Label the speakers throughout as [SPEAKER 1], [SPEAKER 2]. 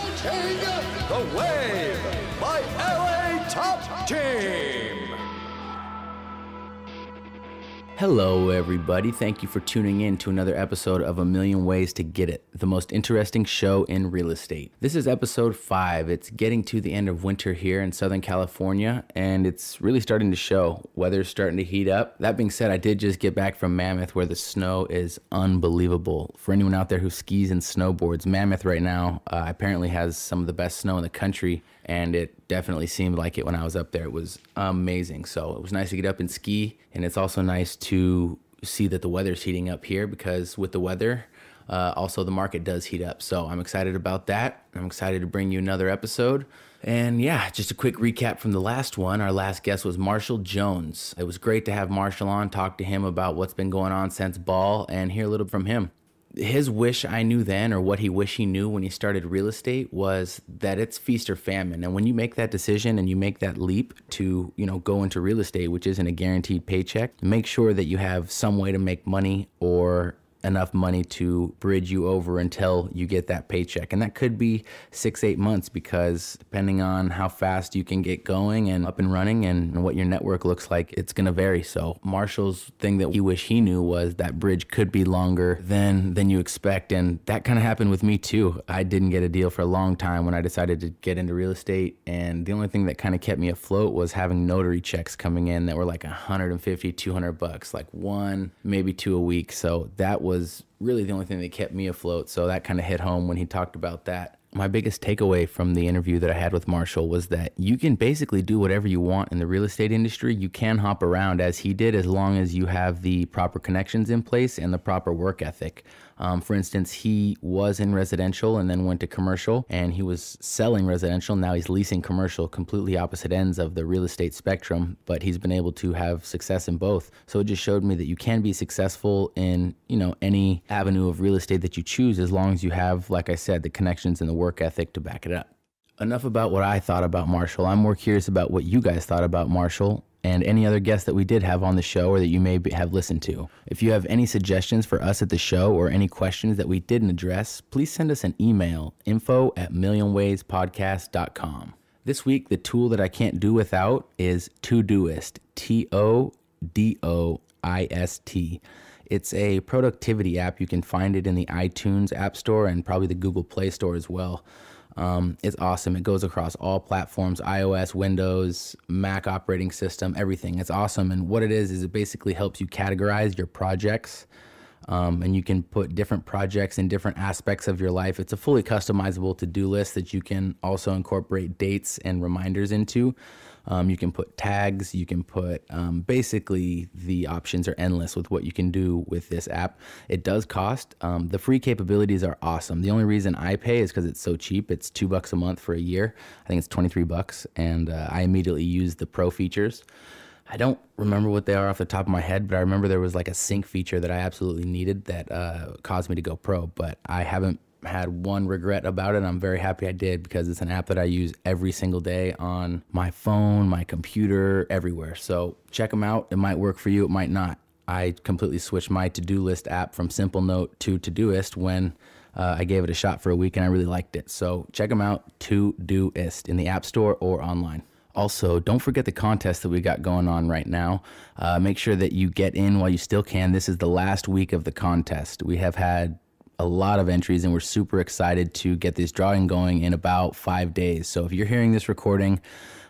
[SPEAKER 1] Introducing The Wave by LA Top Team.
[SPEAKER 2] Hello, everybody. Thank you for tuning in to another episode of A Million Ways to Get It, the most interesting show in real estate. This is episode 5. It's getting to the end of winter here in Southern California, and it's really starting to show. Weather's starting to heat up. That being said, I did just get back from Mammoth, where the snow is unbelievable. For anyone out there who skis and snowboards, Mammoth right now apparently has some of the best snow in the country, and it definitely seemed like it when I was up there. It was amazing. So it was nice to get up and ski, and it's also nice to see that the weather's heating up here, because with the weather, also the market does heat up. So I'm excited about that. I'm excited to bring you another episode. And yeah, just a quick recap from the last one. Our last guest was Marshall Jones. It was great to have Marshall on, talk to him about what's been going on since ball, and hear a little from him. His wish I knew then, or what he wished he knew when he started real estate, was that it's feast or famine. And when you make that decision and you make that leap to, go into real estate, which isn't a guaranteed paycheck, make sure that you have some way to make money or enough money to bridge you over until you get that paycheck. And that could be 6-8 months, because depending on how fast you can get going and up and running and what your network looks like, it's going to vary. So Marshall's thing that he wished he knew was that bridge could be longer than you expect. And that kind of happened with me too. I didn't get a deal for a long time when I decided to get into real estate. And the only thing that kind of kept me afloat was having notary checks coming in that were like $150, $200, like 1, maybe 2 a week. So that was really the only thing that kept me afloat. So that kind of hit home when he talked about that. My biggest takeaway from the interview that I had with Marshall was that you can basically do whatever you want in the real estate industry. You can hop around as he did, as long as you have the proper connections in place and the proper work ethic. For instance, he was in residential and then went to commercial, and he was selling residential. Now he's leasing commercial, completely opposite ends of the real estate spectrum, but he's been able to have success in both. So it just showed me that you can be successful in, any avenue of real estate that you choose, as long as you have, like I said, the connections and the work ethic to back it up. Enough about what I thought about Marshall. I'm more curious about what you guys thought about Marshall and any other guests that we did have on the show or that you may have listened to. If you have any suggestions for us at the show or any questions that we didn't address, please send us an email, info@millionwayspodcast.com. This week, the tool that I can't do without is Todoist, Todoist. It's a productivity app. You can find it in the iTunes App Store and probably the Google Play Store as well. It's awesome. It goes across all platforms, iOS, Windows, Mac operating system, everything. It's awesome. And what it is it basically helps you categorize your projects. And you can put different projects in different aspects of your life. It's a fully customizable to-do list that you can also incorporate dates and reminders into. You can put tags, you can put, basically the options are endless with what you can do with this app. It does cost. The free capabilities are awesome. The only reason I pay is because it's so cheap. It's $2 a month for a year. I think it's $23, and I immediately use the pro features. I don't remember what they are off the top of my head, but I remember there was like a sync feature that I absolutely needed that caused me to go pro, but I haven't had one regret about it. I'm very happy I did, because it's an app that I use every single day on my phone, my computer, everywhere. So check them out. It might work for you. It might not. I completely switched my to-do list app from Simple Note to Todoist when I gave it a shot for a week, and I really liked it. So check them out, Todoist, in the App Store or online. Also, don't forget the contest that we got going on right now. Make sure that you get in while you still can. This is the last week of the contest. We have had a lot of entries, and we're super excited to get this drawing going in about 5 days. So if you're hearing this recording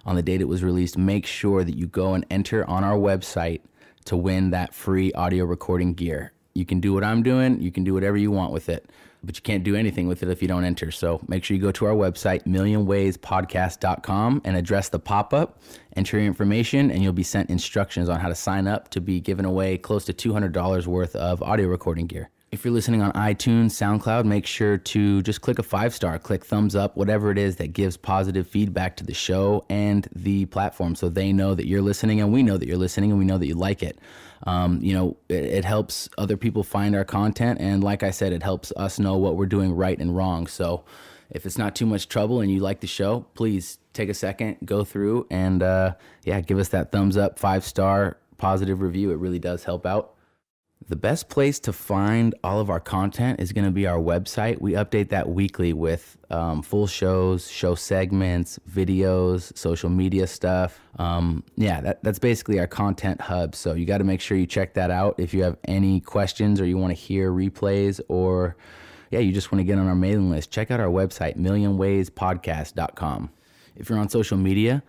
[SPEAKER 2] on the date it was released, make sure that you go and enter on our website to win that free audio recording gear. You can do what I'm doing. You can do whatever you want with it, but you can't do anything with it if you don't enter. So make sure you go to our website, millionwayspodcast.com, and address the pop-up, enter your information, and you'll be sent instructions on how to sign up to be giving away close to $200 worth of audio recording gear. If you're listening on iTunes, SoundCloud, make sure to just click a 5-star, click thumbs up, whatever it is that gives positive feedback to the show and the platform, so they know that you're listening, and we know that you're listening, and we know that you like it. It helps other people find our content, and like I said, it helps us know what we're doing right and wrong. So if it's not too much trouble and you like the show, please take a second, go through, and give us that thumbs up, 5-star positive review. It really does help out. The best place to find all of our content is going to be our website. We update that weekly with full shows, show segments, videos, social media stuff. That's basically our content hub. So you got to make sure you check that out. If you have any questions or you want to hear replays or you just want to get on our mailing list, check out our website, millionwayspodcast.com. If you're on social media,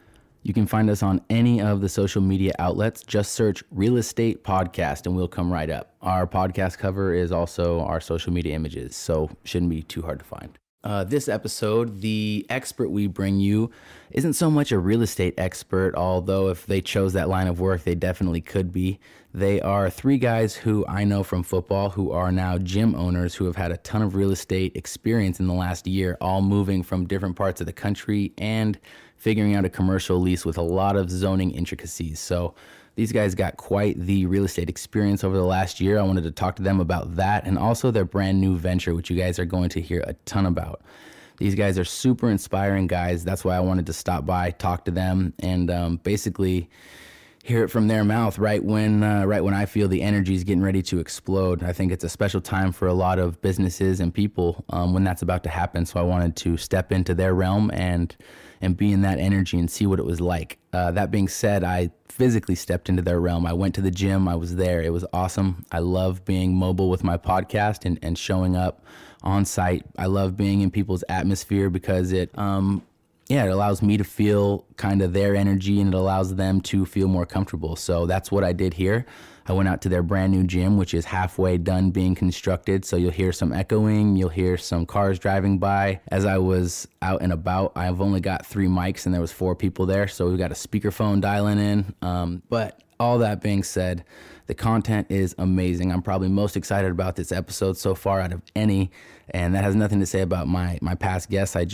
[SPEAKER 2] you can find us on any of the social media outlets. Just search Real Estate Podcast and we'll come right up. Our podcast cover is also our social media images, so shouldn't be too hard to find. This episode, the expert we bring you isn't so much a real estate expert, although if they chose that line of work, they definitely could be. They are three guys who I know from football who are now gym owners who have had a ton of real estate experience in the last year, all moving from different parts of the country and figuring out a commercial lease with a lot of zoning intricacies. So these guys got quite the real estate experience over the last year. I wanted to talk to them about that and also their brand new venture, which you guys are going to hear a ton about. These guys are super inspiring guys. That's why I wanted to stop by, talk to them, and basically hear it from their mouth right when I feel the energy is getting ready to explode. I think it's a special time for a lot of businesses and people when that's about to happen. So I wanted to step into their realm and be in that energy and see what it was like. That being said, I physically stepped into their realm. I went to the gym. I was there. It was awesome. I love being mobile with my podcast and showing up on site. I love being in people's atmosphere because it allows me to feel kind of their energy and it allows them to feel more comfortable. So that's what I did here. I went out to their brand new gym, which is halfway done being constructed. So you'll hear some echoing, you'll hear some cars driving by. As I was out and about, I've only got 3 mics and there was 4 people there. So we've got a speakerphone dialing in. But all that being said, the content is amazing. I'm probably most excited about this episode so far out of any, and that has nothing to say about my past guests. I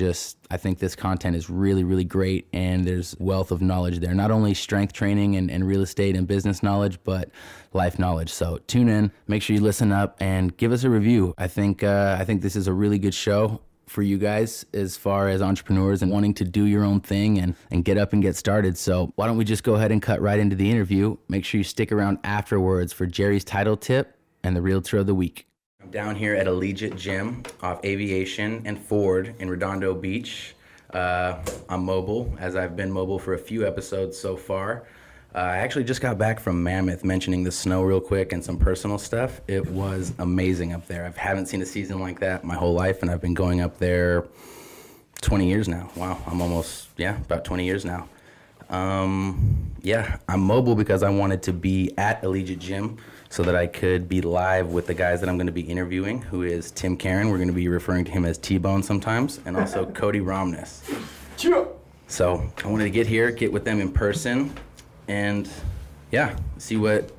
[SPEAKER 2] think this content is really, really great, and there's wealth of knowledge there. Not only strength training and real estate and business knowledge, but life knowledge. So tune in, make sure you listen up, and give us a review. I think this is a really good show for you guys as far as entrepreneurs and wanting to do your own thing and get up and get started. So why don't we just go ahead and cut right into the interview. Make sure you stick around afterwards for Jerry's title tip and the realtor of the week. I'm down here at Allegiate Gym off Aviation and Ford in Redondo Beach. I'm mobile, as I've been mobile for a few episodes so far. I actually just got back from Mammoth, mentioning the snow real quick and some personal stuff. It was amazing up there. I haven't seen a season like that my whole life, and I've been going up there 20 years now. Wow, I'm almost, about 20 years now. I'm mobile because I wanted to be at Allegiate Gym so that I could be live with the guys that I'm going to be interviewing, who is Tim Caron. We're going to be referring to him as T-Bone sometimes, and also Cody Romness. So I wanted to get with them in person. And see what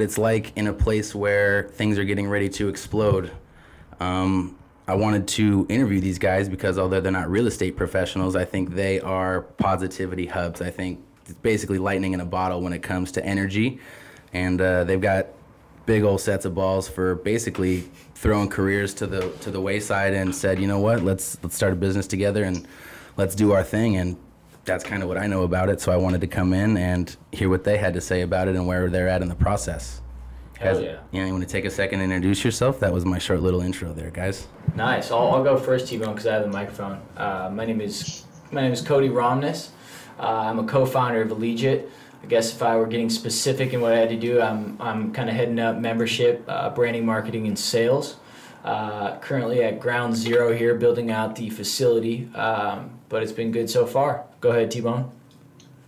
[SPEAKER 2] it's like in a place where things are getting ready to explode. I wanted to interview these guys because although they're not real estate professionals, I think they are positivity hubs. I think it's basically lightning in a bottle when it comes to energy. And they've got big old sets of balls for basically throwing careers to the wayside and said, you know what, let's start a business together and let's do our thing. And that's kind of what I know about it, so I wanted to come in and hear what they had to say about it and where they're at in the process.
[SPEAKER 3] Hell yeah.
[SPEAKER 2] You want to take a second and introduce yourself? That was my short little intro there, guys.
[SPEAKER 3] Nice. I'll go first, T-Bone, because I have the microphone. My name is Cody Romness. I'm a co-founder of Allegiate. I guess if I were getting specific in what I had to do, I'm kind of heading up membership, branding, marketing, and sales. Currently at ground zero here, building out the facility, but it's been good so far. Go ahead, T-Bone.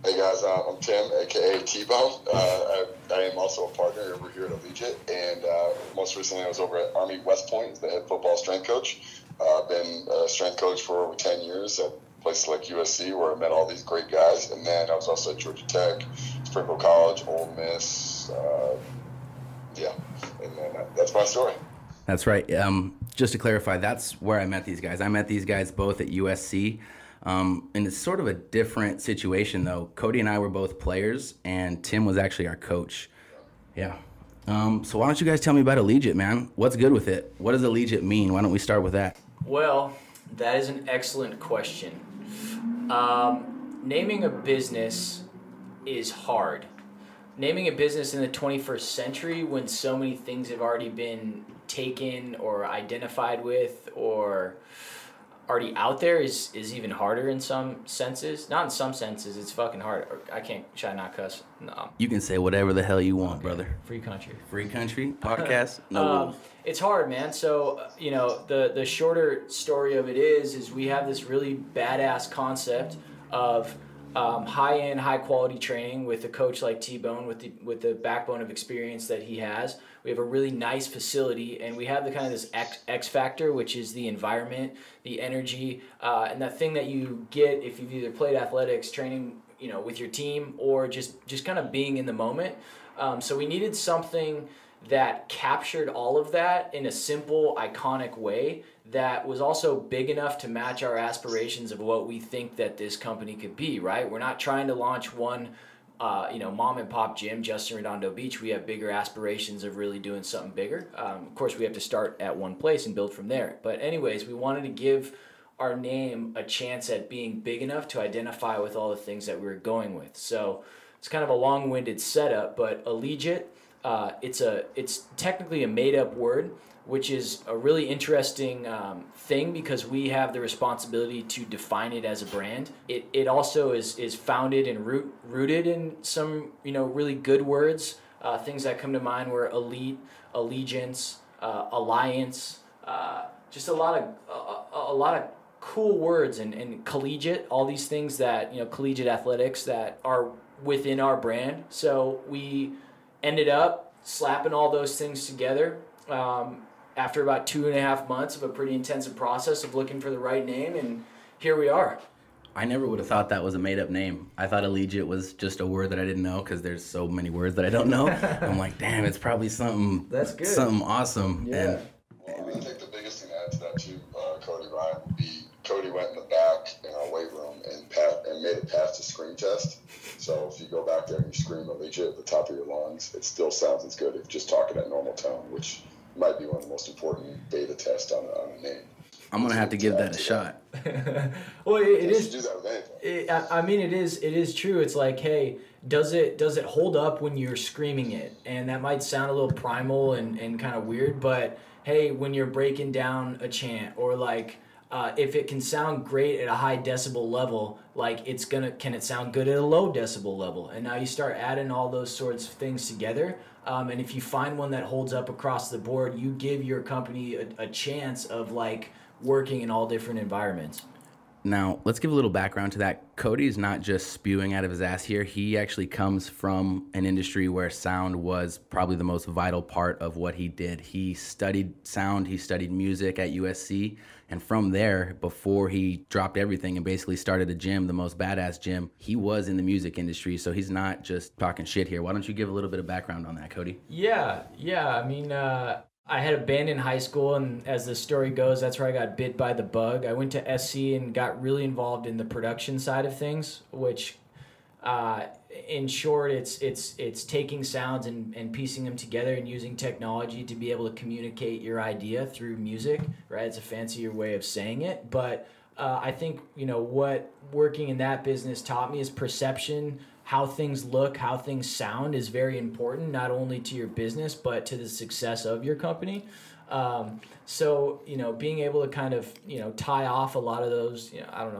[SPEAKER 4] Hey guys, I'm Tim, aka T-Bone. I am also a partner over here at Allegiate, and most recently I was over at Army West Point as the head football strength coach. I've been a strength coach for over 10 years at places like USC, where I met all these great guys, and then I was also at Georgia Tech, Springfield College, Ole Miss, and then that's my story.
[SPEAKER 2] That's right. Just to clarify, that's where I met these guys. I met these guys both at USC. And it's sort of a different situation, though. Cody and I were both players, and Tim was actually our coach. Yeah. So why don't you guys tell me about Allegiate, man? What's good with it? What does Allegiate mean? Why don't we start with that?
[SPEAKER 3] Well, that is an excellent question. Naming a business is hard. naming a business in the 21st century when so many things have already been taken or identified with or already out there is even harder in some senses. Not in some senses, it's fucking hard. Should I not cuss? No.
[SPEAKER 2] You can say whatever the hell you want,
[SPEAKER 3] Okay.
[SPEAKER 2] brother.
[SPEAKER 3] Free country.
[SPEAKER 2] Free country, podcast, no rules.
[SPEAKER 3] It's hard, man. So, the shorter story of it is we have this really badass concept of high-end, high-quality training with a coach like T-Bone with the backbone of experience that he has. We have a really nice facility, and we have the kind of this X factor, which is the environment, the energy, and that thing that you get if you've either played athletics, training, with your team, or just kind of being in the moment. So we needed something that captured all of that in a simple, iconic way that was also big enough to match our aspirations of what we think that this company could be, right? We're not trying to launch one, mom and pop gym just in Redondo Beach. We have bigger aspirations of really doing something bigger. Of course, we have to start at one place and build from there. But anyways, we wanted to give our name a chance at being big enough to identify with all the things that we were going with. So it's kind of a long-winded setup, but Allegiate, it's technically a made-up word, which is a really interesting thing because we have the responsibility to define it as a brand. It also is founded and rooted in some really good words. Things that come to mind were elite, allegiance, alliance, just a lot of cool words and collegiate. All these things that collegiate athletics that are within our brand. So we ended up slapping all those things together after about 2.5 months of a pretty intensive process of looking for the right name, and here we are.
[SPEAKER 2] I never would have thought that was a made-up name. I thought Allegiate was just a word that I didn't know because there's so many words that I don't know. I'm like, damn, it's probably something
[SPEAKER 3] That's good.
[SPEAKER 2] Something awesome.
[SPEAKER 3] Yeah.
[SPEAKER 4] Well, I think the biggest thing to add to that too, Cody Ryan, would be Cody went in the back in our weight room and made it past the scream test. So if you go back there and you scream Allegiate at the top of your lungs, it still sounds as good if just talking at normal tone, which might be one of the most important beta tests on a name.
[SPEAKER 2] I'm gonna have to give that a shot.
[SPEAKER 3] Well, it is.
[SPEAKER 4] Do that with anything.
[SPEAKER 3] I mean, it is true. It's like, hey, does it hold up when you're screaming it? And that might sound a little primal and kind of weird, but hey, when you're breaking down a chant, or like if it can sound great at a high decibel level, like can it sound good at a low decibel level? And now you start adding all those sorts of things together. And if you find one that holds up across the board, you give your company a chance of like working in all different environments.
[SPEAKER 2] Now, let's give a little background to that. Cody is not just spewing out of his ass here. He actually comes from an industry where sound was probably the most vital part of what he did. He studied sound, he studied music at USC, and from there, before he dropped everything and basically started a gym, the most badass gym, he was in the music industry, so he's not just talking shit here. Why don't you give a little bit of background on that, Cody?
[SPEAKER 3] Yeah. I mean, I had a band in high school, and as the story goes, that's where I got bit by the bug. I went to SC and got really involved in the production side of things, which, in short, it's taking sounds and piecing them together and using technology to be able to communicate your idea through music, right? It's a fancier way of saying it, but I think, what working in that business taught me is perception. How things look, how things sound is very important, not only to your business, but to the success of your company. So, being able to kind of, tie off a lot of those,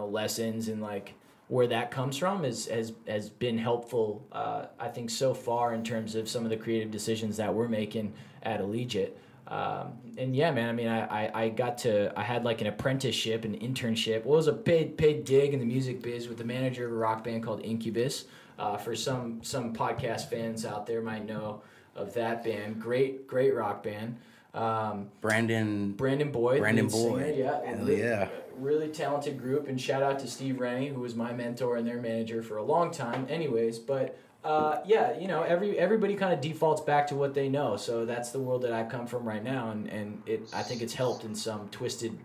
[SPEAKER 3] lessons and like where that comes from has been helpful, I think, so far in terms of some of the creative decisions that we're making at Allegiate. And yeah, man, I mean, I had like an apprenticeship, an internship. Well, it was a paid gig in the music biz with the manager of a rock band called Incubus. For some podcast fans out there might know of that band. Great rock band.
[SPEAKER 2] Brandon
[SPEAKER 3] Boyd.
[SPEAKER 2] Boyd.
[SPEAKER 3] Yeah. Really talented group, and shout out to Steve Rennie, who was my mentor and their manager for a long time. Anyways, but everybody kind of defaults back to what they know. So that's the world that I've come from right now, and I think it's helped in some twisted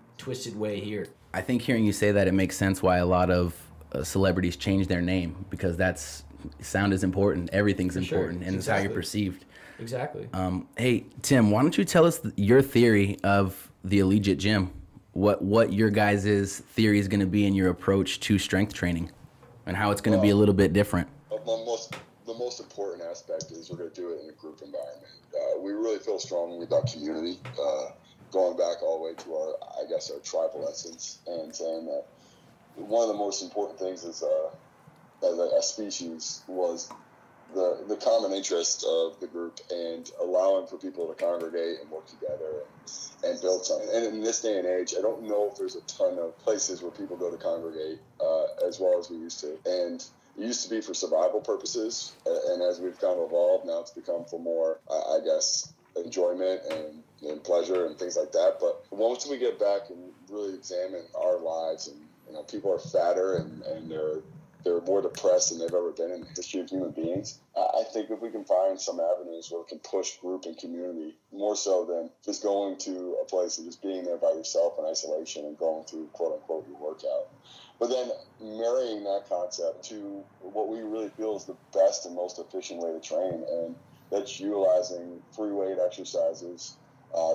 [SPEAKER 3] way here.
[SPEAKER 2] I think hearing you say that, it makes sense why a lot of celebrities change their name, because sound is important. Everything's important, and it's how you're perceived.
[SPEAKER 3] Exactly.
[SPEAKER 2] Hey, Tim, why don't you tell us your theory of the Allegiate Gym? What your guys' theory is going to be in your approach to strength training, and how it's going to be a little bit different.
[SPEAKER 4] The most important aspect is we're going to do it in a group environment. We really feel strongly about community, going back all the way to our tribal essence, and saying that one of the most important things is as a species was the common interest of the group and allowing for people to congregate and work together and build something. And in this day and age, I don't know if there's a ton of places where people go to congregate as well as we used to. And it used to be for survival purposes, and as we've kind of evolved, now it's become for more, enjoyment and pleasure and things like that. But once we get back and really examine our lives, and people are fatter and they're more depressed than they've ever been in the history of human beings. I think if we can find some avenues where we can push group and community more so than just going to a place and just being there by yourself in isolation and going through, quote unquote, your workout. But then marrying that concept to what we really feel is the best and most efficient way to train, and that's utilizing free weight exercises.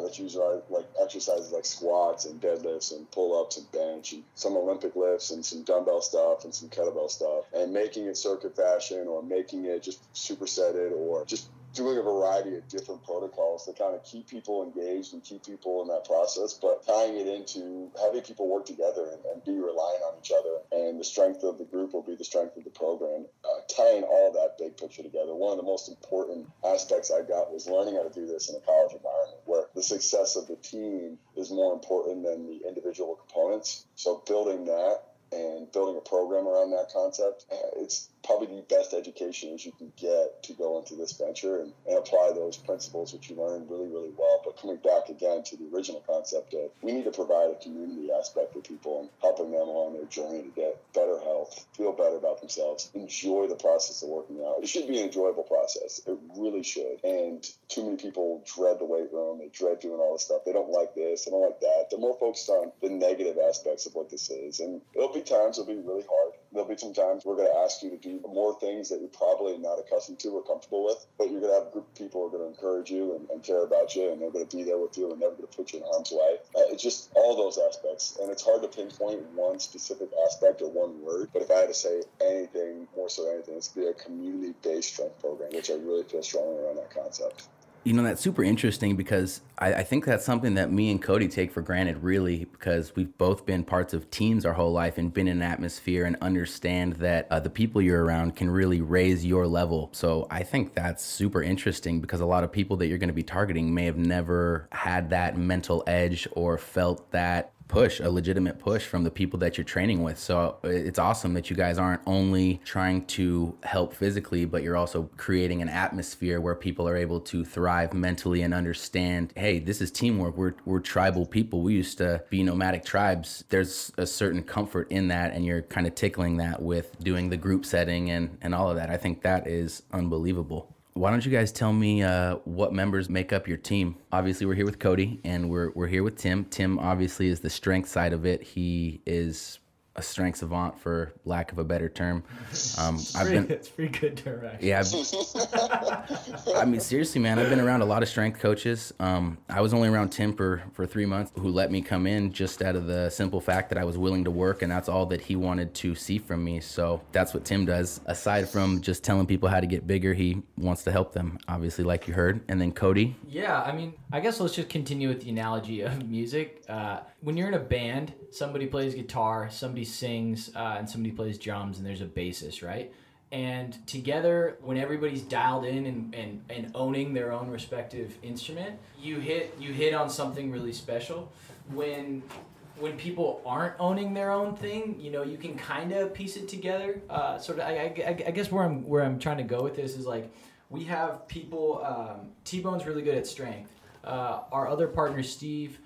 [SPEAKER 4] That's usually like exercises like squats and deadlifts and pull-ups and bench and some Olympic lifts and some dumbbell stuff and some kettlebell stuff, and making it circuit fashion or making it just supersetted or just doing a variety of different protocols to kind of keep people engaged and keep people in that process, but tying it into having people work together and be reliant on each other. And the strength of the group will be the strength of the program. Tying all that big picture together. One of the most important aspects I got was learning how to do this in a college environment where the success of the team is more important than the individual components. So building that and building a program around that concept, it's probably the best education as you can get to go into this venture and apply those principles which you learned really, really well. But coming back again to the original concept of we need to provide a community aspect for people and helping them along their journey to get better health, feel better about themselves, enjoy the process of working out. It should be an enjoyable process. It really should. And too many people dread the weight room. They dread doing all this stuff. They don't like this. They don't like that. They're more focused on the negative aspects of what this is. And there'll be times it'll be really hard. There'll be some times we're going to ask you to do more things that you're probably not accustomed to or comfortable with, but you're going to have a group of people who are going to encourage you and care about you, and they're going to be there with you and never going to put you in harm's way. It's just all those aspects, and it's hard to pinpoint one specific aspect or one word, but if I had to say anything, more so than anything, it's to be a community-based strength program, which I really feel strongly around that concept.
[SPEAKER 2] That's super interesting because I think that's something that me and Cody take for granted, really, because we've both been parts of teams our whole life and been in an atmosphere and understand that the people you're around can really raise your level. So I think that's super interesting because a lot of people that you're going to be targeting may have never had that mental edge or felt that push, a legitimate push from the people that you're training with. So it's awesome that you guys aren't only trying to help physically, but you're also creating an atmosphere where people are able to thrive mentally and understand, hey, this is teamwork. We're tribal people. We used to be nomadic tribes. There's a certain comfort in that, and you're kind of tickling that with doing the group setting and all of that. I think that is unbelievable. Why don't you guys tell me what members make up your team? Obviously, we're here with Cody, and we're here with Tim. Tim obviously is the strength side of it. He is a strength savant, for lack of a better term.
[SPEAKER 3] It's a pretty good term, actually.
[SPEAKER 2] Yeah. I mean, seriously, man, I've been around a lot of strength coaches. I was only around Tim for 3 months, who let me come in just out of the simple fact that I was willing to work, and that's all that he wanted to see from me. So that's what Tim does. Aside from just telling people how to get bigger, he wants to help them, obviously, like you heard. And then Cody?
[SPEAKER 3] Yeah, I mean, I guess let's just continue with the analogy of music. When you're in a band, somebody plays guitar, somebody sings, and somebody plays drums, and there's a bassist, right? And together, when everybody's dialed in and owning their own respective instrument, you hit on something really special. When people aren't owning their own thing, you can kind of piece it together. I guess where I'm trying to go with this is like, we have people. T-Bone's really good at strength. Our other partner, Steve,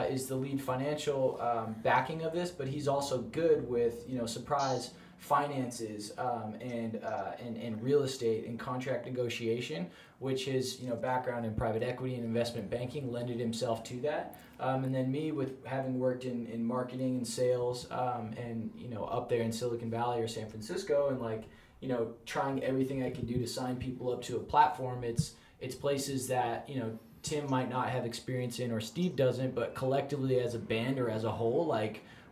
[SPEAKER 3] is the lead financial backing of this, but he's also good with surprise finances and real estate and contract negotiation, which his background in private equity and investment banking lended himself to that. And then me, with having worked in marketing and sales and up there in Silicon Valley or San Francisco, and trying everything I can do to sign people up to a platform. It's places that Tim might not have experience in, or Steve doesn't, but collectively as a band or as a whole,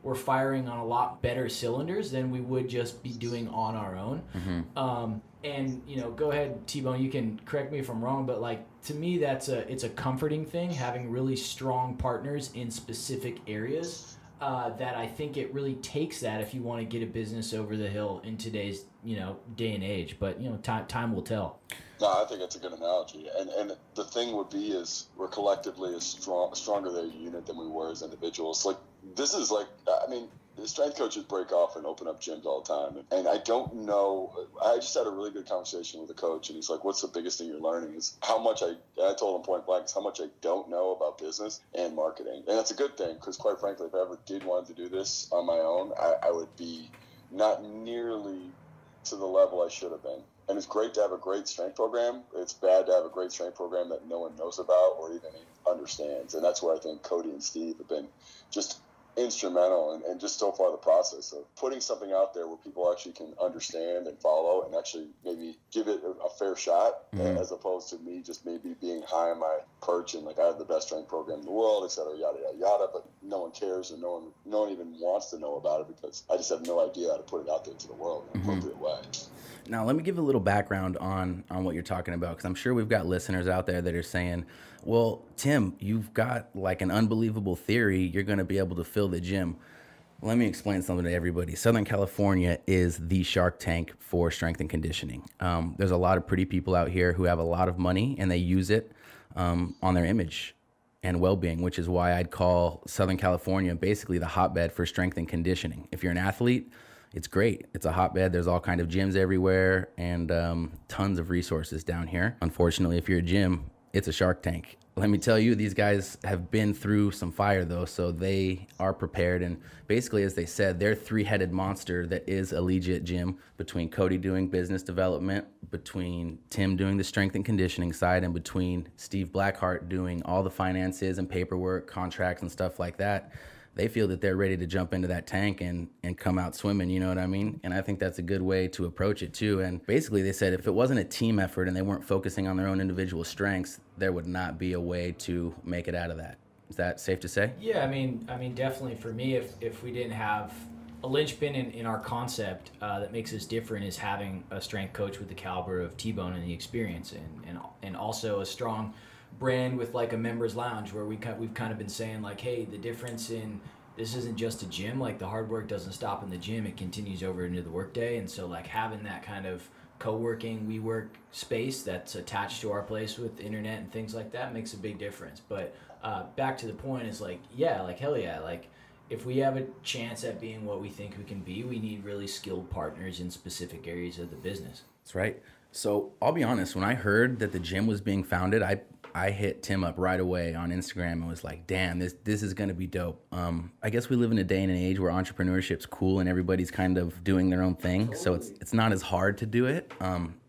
[SPEAKER 3] we're firing on a lot better cylinders than we would just be doing on our own. Mm-hmm. And, you know, go ahead, T-Bone, you can correct me if I'm wrong, but like, to me, it's a comforting thing, having really strong partners in specific areas, that I think it really takes that if you want to get a business over the hill in today's, you know, day and age. But, you know, time will tell.
[SPEAKER 4] No, I think it's a good analogy. And the thing would be is we're collectively stronger as a unit than we were as individuals. Like, this is like, I mean, the strength coaches break off and open up gyms all the time. And I don't know, I just had a really good conversation with a coach, and he's like, what's the biggest thing you're learning? Is how much I told him point blank, is how much I don't know about business and marketing. And that's a good thing, because quite frankly, if I ever did want to do this on my own, I would be not nearly to the level I should have been. And it's great to have a great strength program. It's bad to have a great strength program that no one knows about or even understands. And that's where I think Cody and Steve have been just instrumental and just so far the process of putting something out there where people actually can understand and follow and actually maybe give it a fair shot, as opposed to me just maybe being high on my perch and like, I have the best strength program in the world, et cetera, yada, yada, yada, but no one cares and no one even wants to know about it because I just have no idea how to put it out there to the world in an appropriate way.
[SPEAKER 2] Now, let me give a little background on what you're talking about, because I'm sure we've got listeners out there that are saying, well, Tim, you've got like an unbelievable theory. You're going to be able to fill the gym. Let me explain something to everybody. Southern California is the Shark Tank for strength and conditioning. There's a lot of pretty people out here who have a lot of money, and they use it on their image and well-being, which is why I'd call Southern California basically the hotbed for strength and conditioning. If you're an athlete, it's great. It's a hotbed. There's all kind of gyms everywhere and tons of resources down here. Unfortunately, if you're a gym, it's a Shark Tank. Let me tell you, these guys have been through some fire though, so they are prepared. And basically, as they said, they're three-headed monster that is Allegiate Gym, between Cody doing business development, between Tim doing the strength and conditioning side, and between Steve Blackhart doing all the finances and paperwork, contracts and stuff like that. They feel that they're ready to jump into that tank and come out swimming, you know what I mean? And I think that's a good way to approach it too. And basically they said if it wasn't a team effort and they weren't focusing on their own individual strengths, there would not be a way to make it out of that. Is that safe to say?
[SPEAKER 3] Yeah, I mean, definitely for me, if we didn't have a linchpin in our concept that makes us different is having a strength coach with the caliber of T-Bone and the experience, and also a strong brand with like a members lounge where we've kind of been saying like, hey, the difference in this isn't just a gym, like the hard work doesn't stop in the gym, it continues over into the workday. And so like having that kind of co-working WeWork space that's attached to our place with internet and things like that makes a big difference. But back to the point is like, yeah, like hell yeah, like if we have a chance at being what we think we can be, we need really skilled partners in specific areas of the business.
[SPEAKER 2] That's right. So I'll be honest, when I heard that the gym was being founded, I hit Tim up right away on Instagram and was like, damn, this is going to be dope. I guess we live in a day and an age where entrepreneurship's cool and everybody's kind of doing their own thing. Totally. So it's not as hard to do it.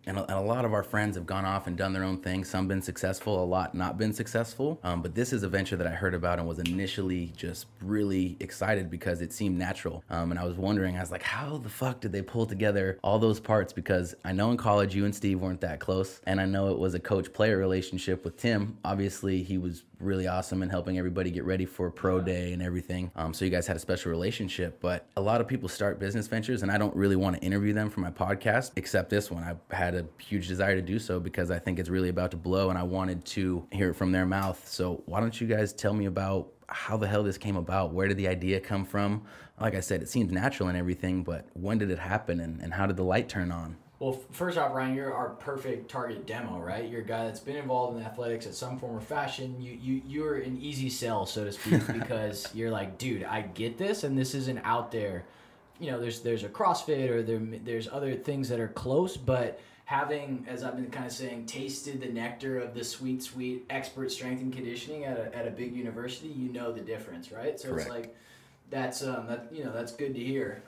[SPEAKER 2] And a lot of our friends have gone off and done their own thing. Some been successful, a lot not been successful. But this is a venture that I heard about and was initially just really excited because it seemed natural. And I was wondering, I was like, how the fuck did they pull together all those parts? Because I know in college you and Steve weren't that close. And I know it was a coach-player relationship with Tim. Obviously, he was really awesome in helping everybody get ready for pro day and everything. So you guys had a special relationship. But a lot of people start business ventures, and I don't really want to interview them for my podcast, except this one. I had a huge desire to do so because I think it's really about to blow and I wanted to hear it from their mouth. So why don't you guys tell me about how the hell this came about? Where did the idea come from? Like I said, it seems natural and everything, but when did it happen and how did the light turn on?
[SPEAKER 3] Well, first off, Ryan, you're our perfect target demo, right? You're a guy that's been involved in athletics at some form or fashion. You're an easy sell, so to speak, because you're like, dude, I get this, and this isn't out there. You know, there's a CrossFit or there's other things that are close, but having, as I've been kind of saying, tasted the nectar of the sweet expert strength and conditioning at a big university, you know the difference, right? So Correct. It's like that's good to hear.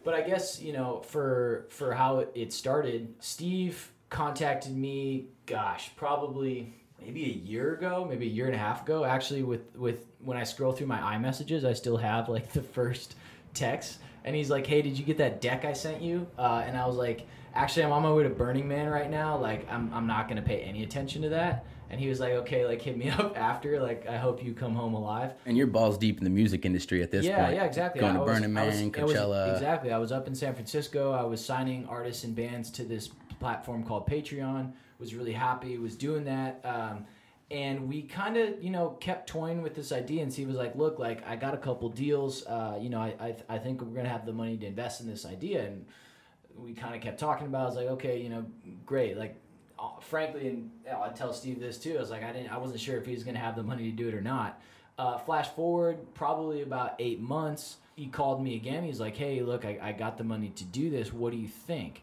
[SPEAKER 3] But I guess, for how it started, Steve contacted me, probably maybe a year ago, maybe a year and a half ago. Actually, with when I scroll through my iMessages, I still have like the first text. And he's like, hey, did you get that deck I sent you? And I was like, actually, I'm on my way to Burning Man right now. Like, I'm not going to pay any attention to that. And he was like, okay, like hit me up after. Like, I hope you come home alive.
[SPEAKER 2] And you're balls deep in the music industry at this point.
[SPEAKER 3] Yeah, exactly.
[SPEAKER 2] Going to Burning Man, Coachella.
[SPEAKER 3] Exactly. I was up in San Francisco. I was signing artists and bands to this platform called Patreon. Was really happy, was doing that. And we kind of, kept toying with this idea, and Steve was like, look, like, I got a couple deals. I think we're going to have the money to invest in this idea. And we kind of kept talking about it. I was like, okay, great. Like, frankly, and I tell Steve this too, I was like, I wasn't sure if he was going to have the money to do it or not. Flash forward probably about 8 months, he called me again. He's like, hey, look, I got the money to do this. What do you think?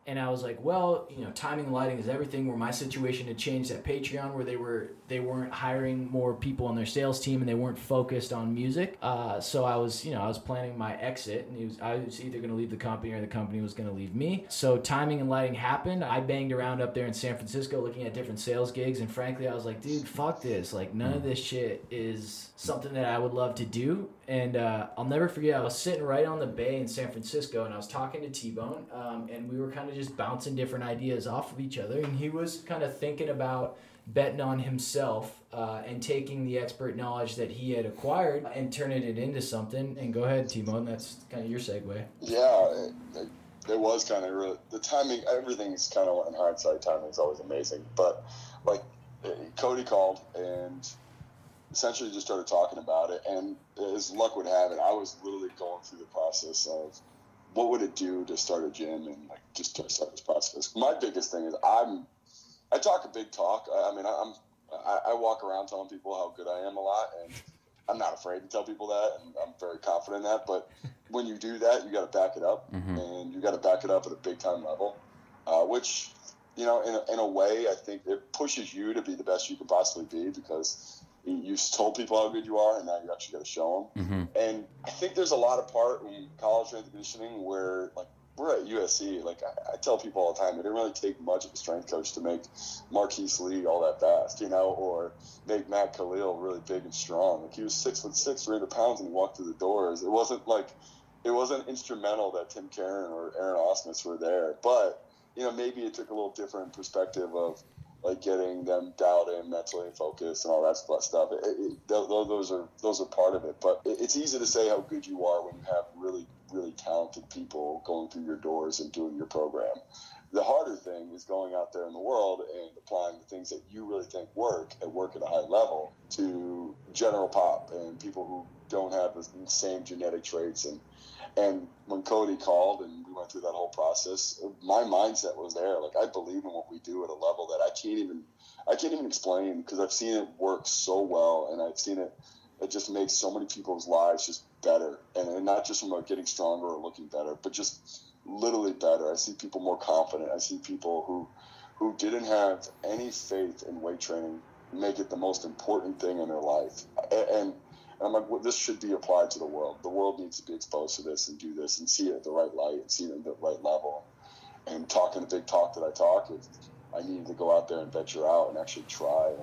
[SPEAKER 3] And I was like, well, timing and lighting is everything. Where my situation had changed at Patreon, where they weren't hiring more people on their sales team and they weren't focused on music. So I was planning my exit, and I was either going to leave the company or the company was going to leave me. So timing and lighting happened. I banged around up there in San Francisco looking at different sales gigs, and frankly, I was like, dude, fuck this. Like, none of this shit is something that I would love to do. And I'll never forget, I was sitting right on the bay in San Francisco, and I was talking to T-Bone, and we were kind of just bouncing different ideas off of each other. And he was kind of thinking about betting on himself and taking the expert knowledge that he had acquired and turning it into something. And go ahead, T-Bone, that's kind of your segue.
[SPEAKER 4] Yeah, it was kind of really, the timing, everything's kind of, in hindsight, timing is always amazing. But, like, Cody called and essentially just started talking about it, and as luck would have it, I was literally going through the process of what would it do to start a gym and like just to start this process. My biggest thing is I talk a big talk. I walk around telling people how good I am a lot, and I'm not afraid to tell people that, and I'm very confident in that. But when you do that, you got to back it up, and you got to back it up at a big time level, which, in a way, I think it pushes you to be the best you can possibly be, because you told people how good you are, and now you actually got to show them. And I think there's a lot of part in college strength and conditioning where, like, we're at USC. Like, I tell people all the time, it didn't really take much of a strength coach to make Marquise Lee all that fast, or make Matt Khalil really big and strong. Like, he was 6'6", 300 pounds, and he walked through the doors. It wasn't instrumental that Tim Caron or Aaron Osmus were there, but maybe it took a little different perspective of, like, getting them dialed in mentally and focused and all that stuff. Those are part of it. But it's easy to say how good you are when you have really, really talented people going through your doors and doing your program. The harder thing is going out there in the world and applying the things that you really think work at a high level to general pop and people who don't have the same genetic traits. And when Cody called and we went through that whole process, my mindset was there. Like, I believe in what we do at a level that I can't even explain, because I've seen it work so well, and I've seen it just makes so many people's lives just better. And not just from getting stronger or looking better, but just literally better. I see people more confident. I see people who didn't have any faith in weight training make it the most important thing in their life. And I'm like, well, this should be applied to the world. The world needs to be exposed to this and do this and see it at the right light and see it at the right level. And talking the big talk that I talk, is I need to go out there and venture out and actually try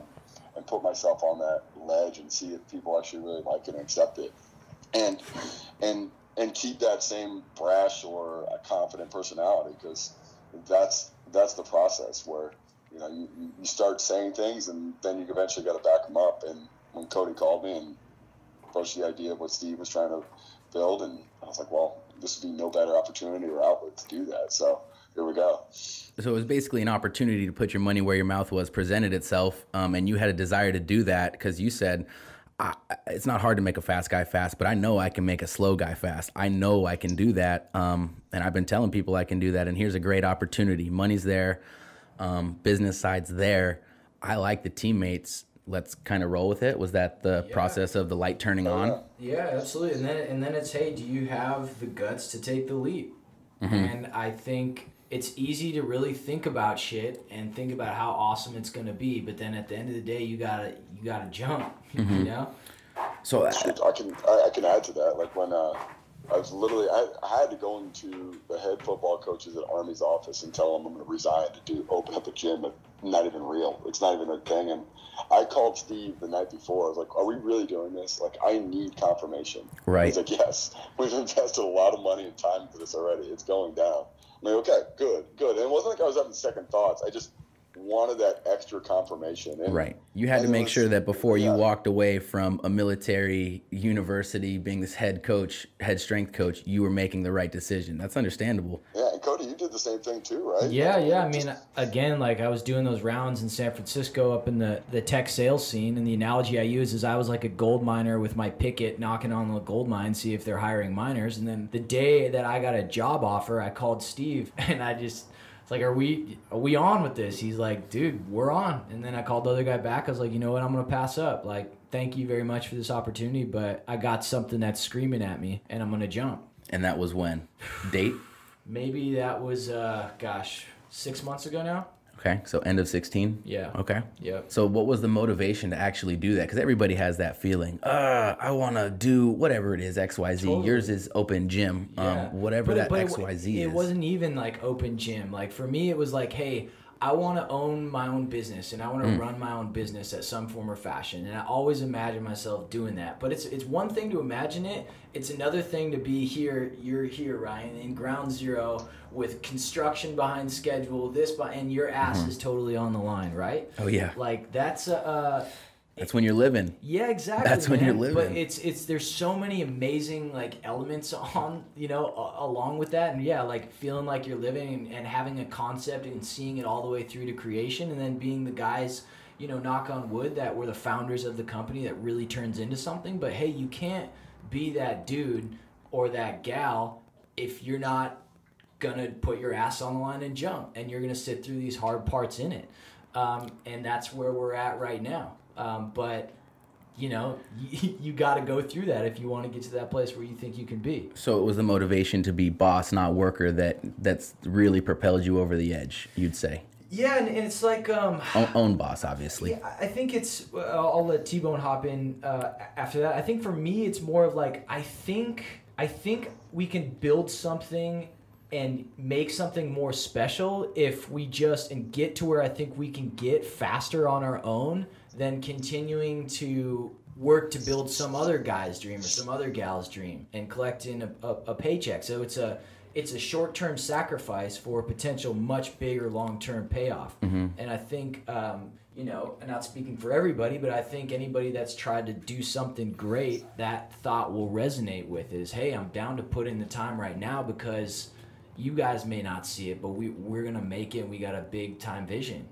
[SPEAKER 4] and put myself on that ledge and see if people actually really like it and accept it. And keep that same brash or a confident personality, because that's the process where, you start saying things and then you eventually got to back them up. And when Cody called me and approached the idea of what Steve was trying to build, and I was like, well, this would be no better opportunity or outlet to do that. So here we go.
[SPEAKER 2] So it was basically an opportunity to put your money where your mouth was, presented itself, and you had a desire to do that because you said, it's not hard to make a fast guy fast, but I know I can make a slow guy fast. I know I can do that, and I've been telling people I can do that, and here's a great opportunity. Money's there, business side's there. I like the teammates. Let's kind of roll with it. Was that the process of the light turning on?
[SPEAKER 3] Yeah, absolutely. And then it's, hey, do you have the guts to take the leap? And I think it's easy to really think about shit and think about how awesome it's going to be, but then at the end of the day, you gotta jump.
[SPEAKER 2] So
[SPEAKER 4] I can add to that. Like, when I was literally, I had to go into the head football coaches at Army's office and tell them I'm going to resign to open up a gym. But not even real. It's not even a thing. And I called Steve the night before. I was like, are we really doing this? Like, I need confirmation.
[SPEAKER 2] Right.
[SPEAKER 4] He's like, yes, we've invested a lot of money and time into this already. It's going down. I'm like, okay, good. And it wasn't like I was having second thoughts. I just wanted that extra confirmation. And,
[SPEAKER 2] right. You had to make sure that before you walked away from a military university being this head strength coach, you were making the right decision. That's understandable.
[SPEAKER 4] Yeah, And Cody, you did the same thing too, right?
[SPEAKER 3] Yeah. I mean, again, like I was doing those rounds in San Francisco up in the tech sales scene, and the analogy I use is I was like a gold miner with my picket knocking on the gold mine, see if they're hiring miners. And then the day that I got a job offer, I called Steve, and it's like, are we on with this? He's like, dude, we're on. And then I called the other guy back. I was like, you know what? I'm going to pass up. Like, thank you very much for this opportunity, but I got something that's screaming at me, and I'm going to jump.
[SPEAKER 2] And that was when? Date?
[SPEAKER 3] Maybe that was, 6 months ago now.
[SPEAKER 2] Okay, so end of 16?
[SPEAKER 3] Yeah.
[SPEAKER 2] Okay.
[SPEAKER 3] Yep.
[SPEAKER 2] So what was the motivation to actually do that? Because everybody has that feeling, I want to do whatever it is, XYZ. Totally. Yours is open gym, whatever that XYZ is.
[SPEAKER 3] It wasn't even like open gym. Like for me, it was like, hey, I want to own my own business, and I want to run my own business at some form or fashion. And I always imagine myself doing that. But it's one thing to imagine it. It's another thing to be here. You're here, Ryan, in ground zero with construction behind schedule, and your ass is totally on the line, right?
[SPEAKER 2] Oh, yeah.
[SPEAKER 3] Like that's
[SPEAKER 2] when you're living.
[SPEAKER 3] Yeah, exactly.
[SPEAKER 2] That's when you're living.
[SPEAKER 3] But it's there's so many amazing like elements on, along with that, and yeah, like feeling like you're living and having a concept and seeing it all the way through to creation, and then being the guys, knock on wood, that were the founders of the company that really turns into something. But hey, you can't be that dude or that gal if you're not gonna put your ass on the line and jump, and you're gonna sit through these hard parts in it, and that's where we're at right now. But you got to go through that if you want to get to that place where you think you can be.
[SPEAKER 2] So it was the motivation to be boss, not worker, that's really propelled you over the edge, you'd say.
[SPEAKER 3] Yeah, and it's like
[SPEAKER 2] own boss, obviously.
[SPEAKER 3] Yeah, I think it's. I'll let T-Bone hop in after that. I think for me, it's more of like I think we can build something and make something more special if we and get to where I think we can get faster on our own than continuing to work to build some other guy's dream or some other gal's dream and collecting a paycheck. So it's a short-term sacrifice for a potential much bigger long-term payoff. And I think, I'm not speaking for everybody, but I think anybody that's tried to do something great, that thought will resonate with is, hey, I'm down to put in the time right now because you guys may not see it, but we're going to make it, and we got a big-time vision,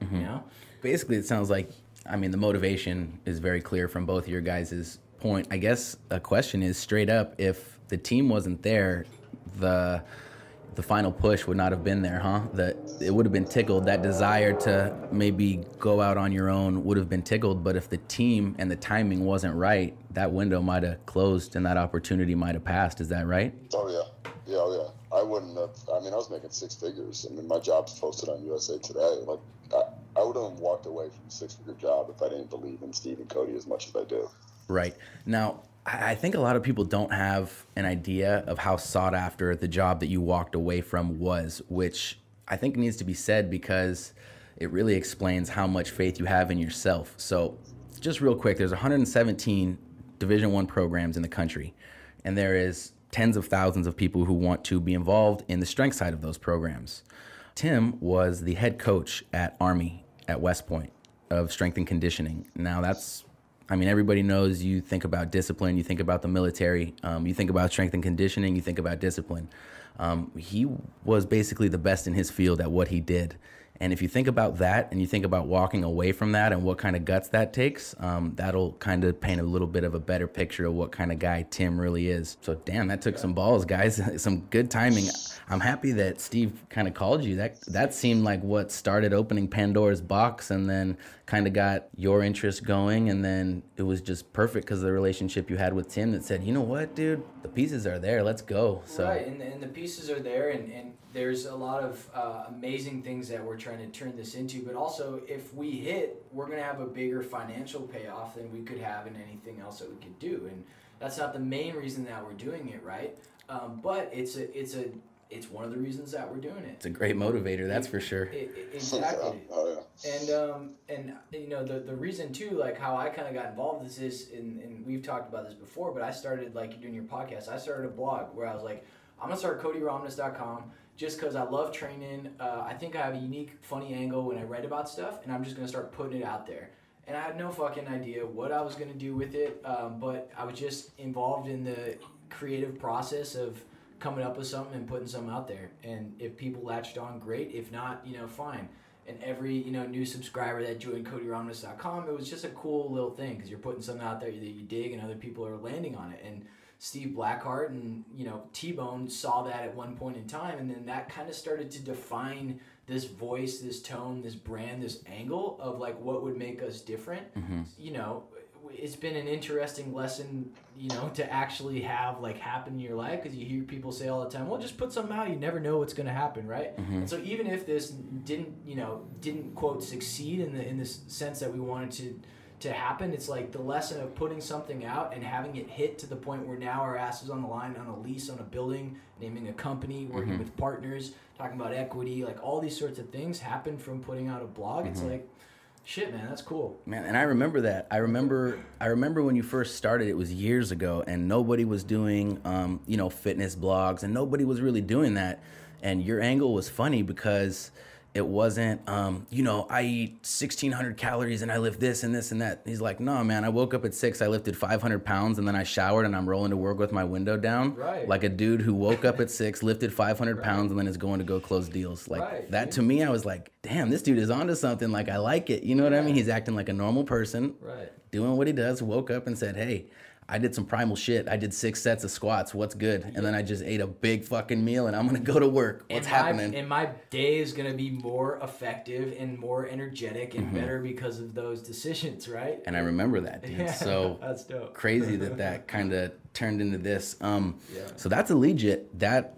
[SPEAKER 2] Basically, it sounds like, the motivation is very clear from both of your guys' point. I guess a question is straight up, if the team wasn't there, the final push would not have been there, huh? It would have been tickled. That desire to maybe go out on your own would have been tickled, but if the team and the timing wasn't right, that window might have closed and that opportunity might have passed. Is that right?
[SPEAKER 4] Oh, yeah. I wouldn't have. I was making six figures. My job's posted on USA Today. Like, I would have walked away from a six-figure job if I didn't believe in Steve and Cody as much as I do.
[SPEAKER 2] Right. Now, I think a lot of people don't have an idea of how sought after the job that you walked away from was, which I think needs to be said because it really explains how much faith you have in yourself. So just real quick, there's 117 Division I programs in the country, and there is tens of thousands of people who want to be involved in the strength side of those programs. Tim was the head coach at Army at West Point of strength and conditioning. Now that's, everybody knows you think about discipline, you think about the military, you think about strength and conditioning, you think about discipline. He was basically the best in his field at what he did. And if you think about that and you think about walking away from that and what kind of guts that takes, that'll kind of paint a little bit of a better picture of what kind of guy Tim really is. So, damn, that took some balls, guys. Some good timing. I'm happy that Steve kind of called you. That seemed like what started opening Pandora's box and then kind of got your interest going. And then it was just perfect because of the relationship you had with Tim that said, you know what, dude, the pieces are there. Let's go. So.
[SPEAKER 3] Right, and the pieces are there, and there's a lot of amazing things that we're trying to turn this into, but also if we hit, we're going to have a bigger financial payoff than we could have in anything else that we could do, and that's not the main reason that we're doing it, right? But it's one of the reasons that we're doing it.
[SPEAKER 2] It's a great motivator, that's for sure.
[SPEAKER 3] Exactly.
[SPEAKER 4] Oh, yeah.
[SPEAKER 3] And the reason too, like how I kind of got involved with this, and we've talked about this before, but I started, like you're doing your podcast, I started a blog where I was like, I'm going to start CodyRomness.com just because I love training. I think I have a unique, funny angle when I write about stuff, and I'm just going to start putting it out there. And I had no fucking idea what I was going to do with it, but I was just involved in the creative process of coming up with something and putting something out there. And if people latched on, great. If not, fine. And every, new subscriber that joined CodyRomness.com, it was just a cool little thing because you're putting something out there that you dig and other people are landing on it. And Steve Blackhart and, T-Bone saw that at one point in time, and then that kind of started to define this voice, this tone, this brand, this angle of like what would make us different. It's been an interesting lesson, to actually have like happen in your life, because you hear people say all the time, well, just put something out, you never know what's going to happen, right? And so even if this didn't quote succeed in this sense that we wanted to happen, it's like the lesson of putting something out and having it hit to the point where now our ass is on the line, on a lease, on a building, naming a company, working with partners, talking about equity, like all these sorts of things happen from putting out a blog. It's like, shit, man, that's cool.
[SPEAKER 2] Man, and I remember that. I remember when you first started, it was years ago, and nobody was doing, fitness blogs, and nobody was really doing that. And your angle was funny because it wasn't, I eat 1,600 calories and I lift this and this and that. He's like, no, man, I woke up at 6, I lifted 500 pounds, and then I showered and I'm rolling to work with my window down.
[SPEAKER 3] Right.
[SPEAKER 2] Like a dude who woke up at 6, lifted 500 pounds, and then is going to go close deals. Like that to me, I was like, damn, this dude is onto something. Like, I like it. You know what I mean? He's acting like a normal person, doing what he does, woke up and said, hey, I did some primal shit. I did 6 sets of squats. What's good? And then I just ate a big fucking meal, and I'm going to go to work. What's happening?
[SPEAKER 3] And my day is going to be more effective and more energetic and better because of those decisions, right?
[SPEAKER 2] And I remember that, dude.
[SPEAKER 3] Yeah,
[SPEAKER 2] so
[SPEAKER 3] that's dope.
[SPEAKER 2] Crazy that kind of turned into this. So that's Allegiate. That,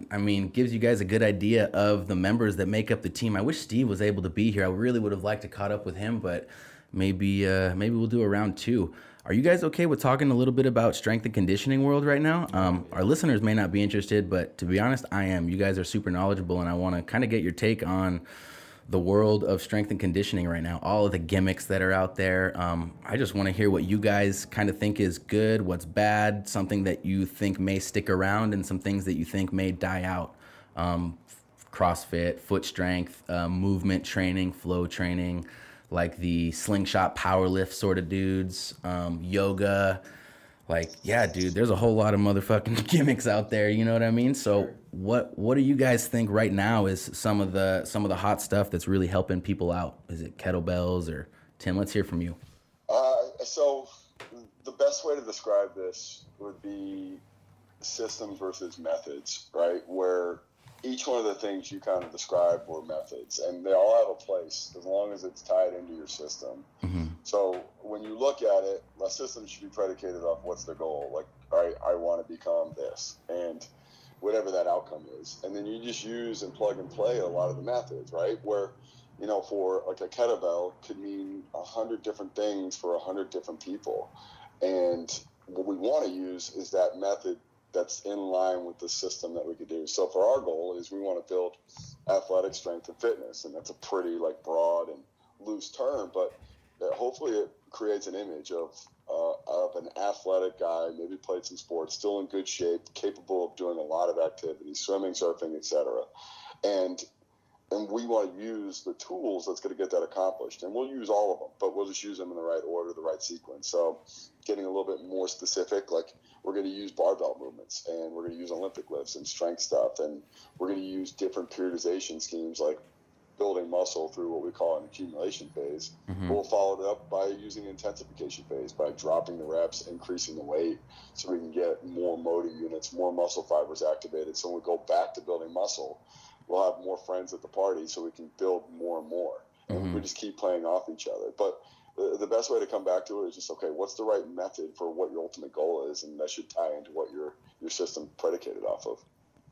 [SPEAKER 2] gives you guys a good idea of the members that make up the team. I wish Steve was able to be here. I really would have liked to caught up with him, but maybe we'll do a round 2. Are you guys okay with talking a little bit about strength and conditioning world right now? Our listeners may not be interested, but to be honest, I am. You guys are super knowledgeable, and I want to kind of get your take on the world of strength and conditioning right now, all of the gimmicks that are out there. I just want to hear what you guys kind of think is good, what's bad, something that you think may stick around, and some things that you think may die out. CrossFit, foot strength, movement training, flow training, like the slingshot powerlift sort of dudes, yoga. Like, yeah, dude, there's a whole lot of motherfucking gimmicks out there, you know what I mean? So what do you guys think right now is some of the hot stuff that's really helping people out? Is it kettlebells? Or Tim, let's hear from you.
[SPEAKER 4] So the best way to describe this would be systems versus methods, right? Where each one of the things you kind of described were methods, and they all have a place as long as it's tied into your system. So when you look at it, a system should be predicated off what's the goal. Like, all right, I want to become this, and whatever that outcome is. And then you just use and plug and play a lot of the methods, right? Where, for like a kettlebell could mean 100 different things for 100 different people. And what we want to use is that method that's in line with the system that we could do. So for our goal is we want to build athletic strength and fitness, and that's a pretty broad and loose term, but hopefully it creates an image of an athletic guy, maybe played some sports, still in good shape, capable of doing a lot of activities, swimming, surfing, etc. And we want to use the tools that's going to get that accomplished. And we'll use all of them, but we'll just use them in the right order, the right sequence. So getting a little bit more specific, like we're going to use barbell movements, and we're going to use Olympic lifts and strength stuff. And we're going to use different periodization schemes, like building muscle through what we call an accumulation phase. We'll follow it up by using intensification phase, by dropping the reps, increasing the weight, so we can get more motor units, more muscle fibers activated. So when we go back to building muscle, we'll have more friends at the party, so we can build more and more. And we just keep playing off each other. But the best way to come back to it is just, okay, what's the right method for what your ultimate goal is? And that should tie into what your system predicated off of.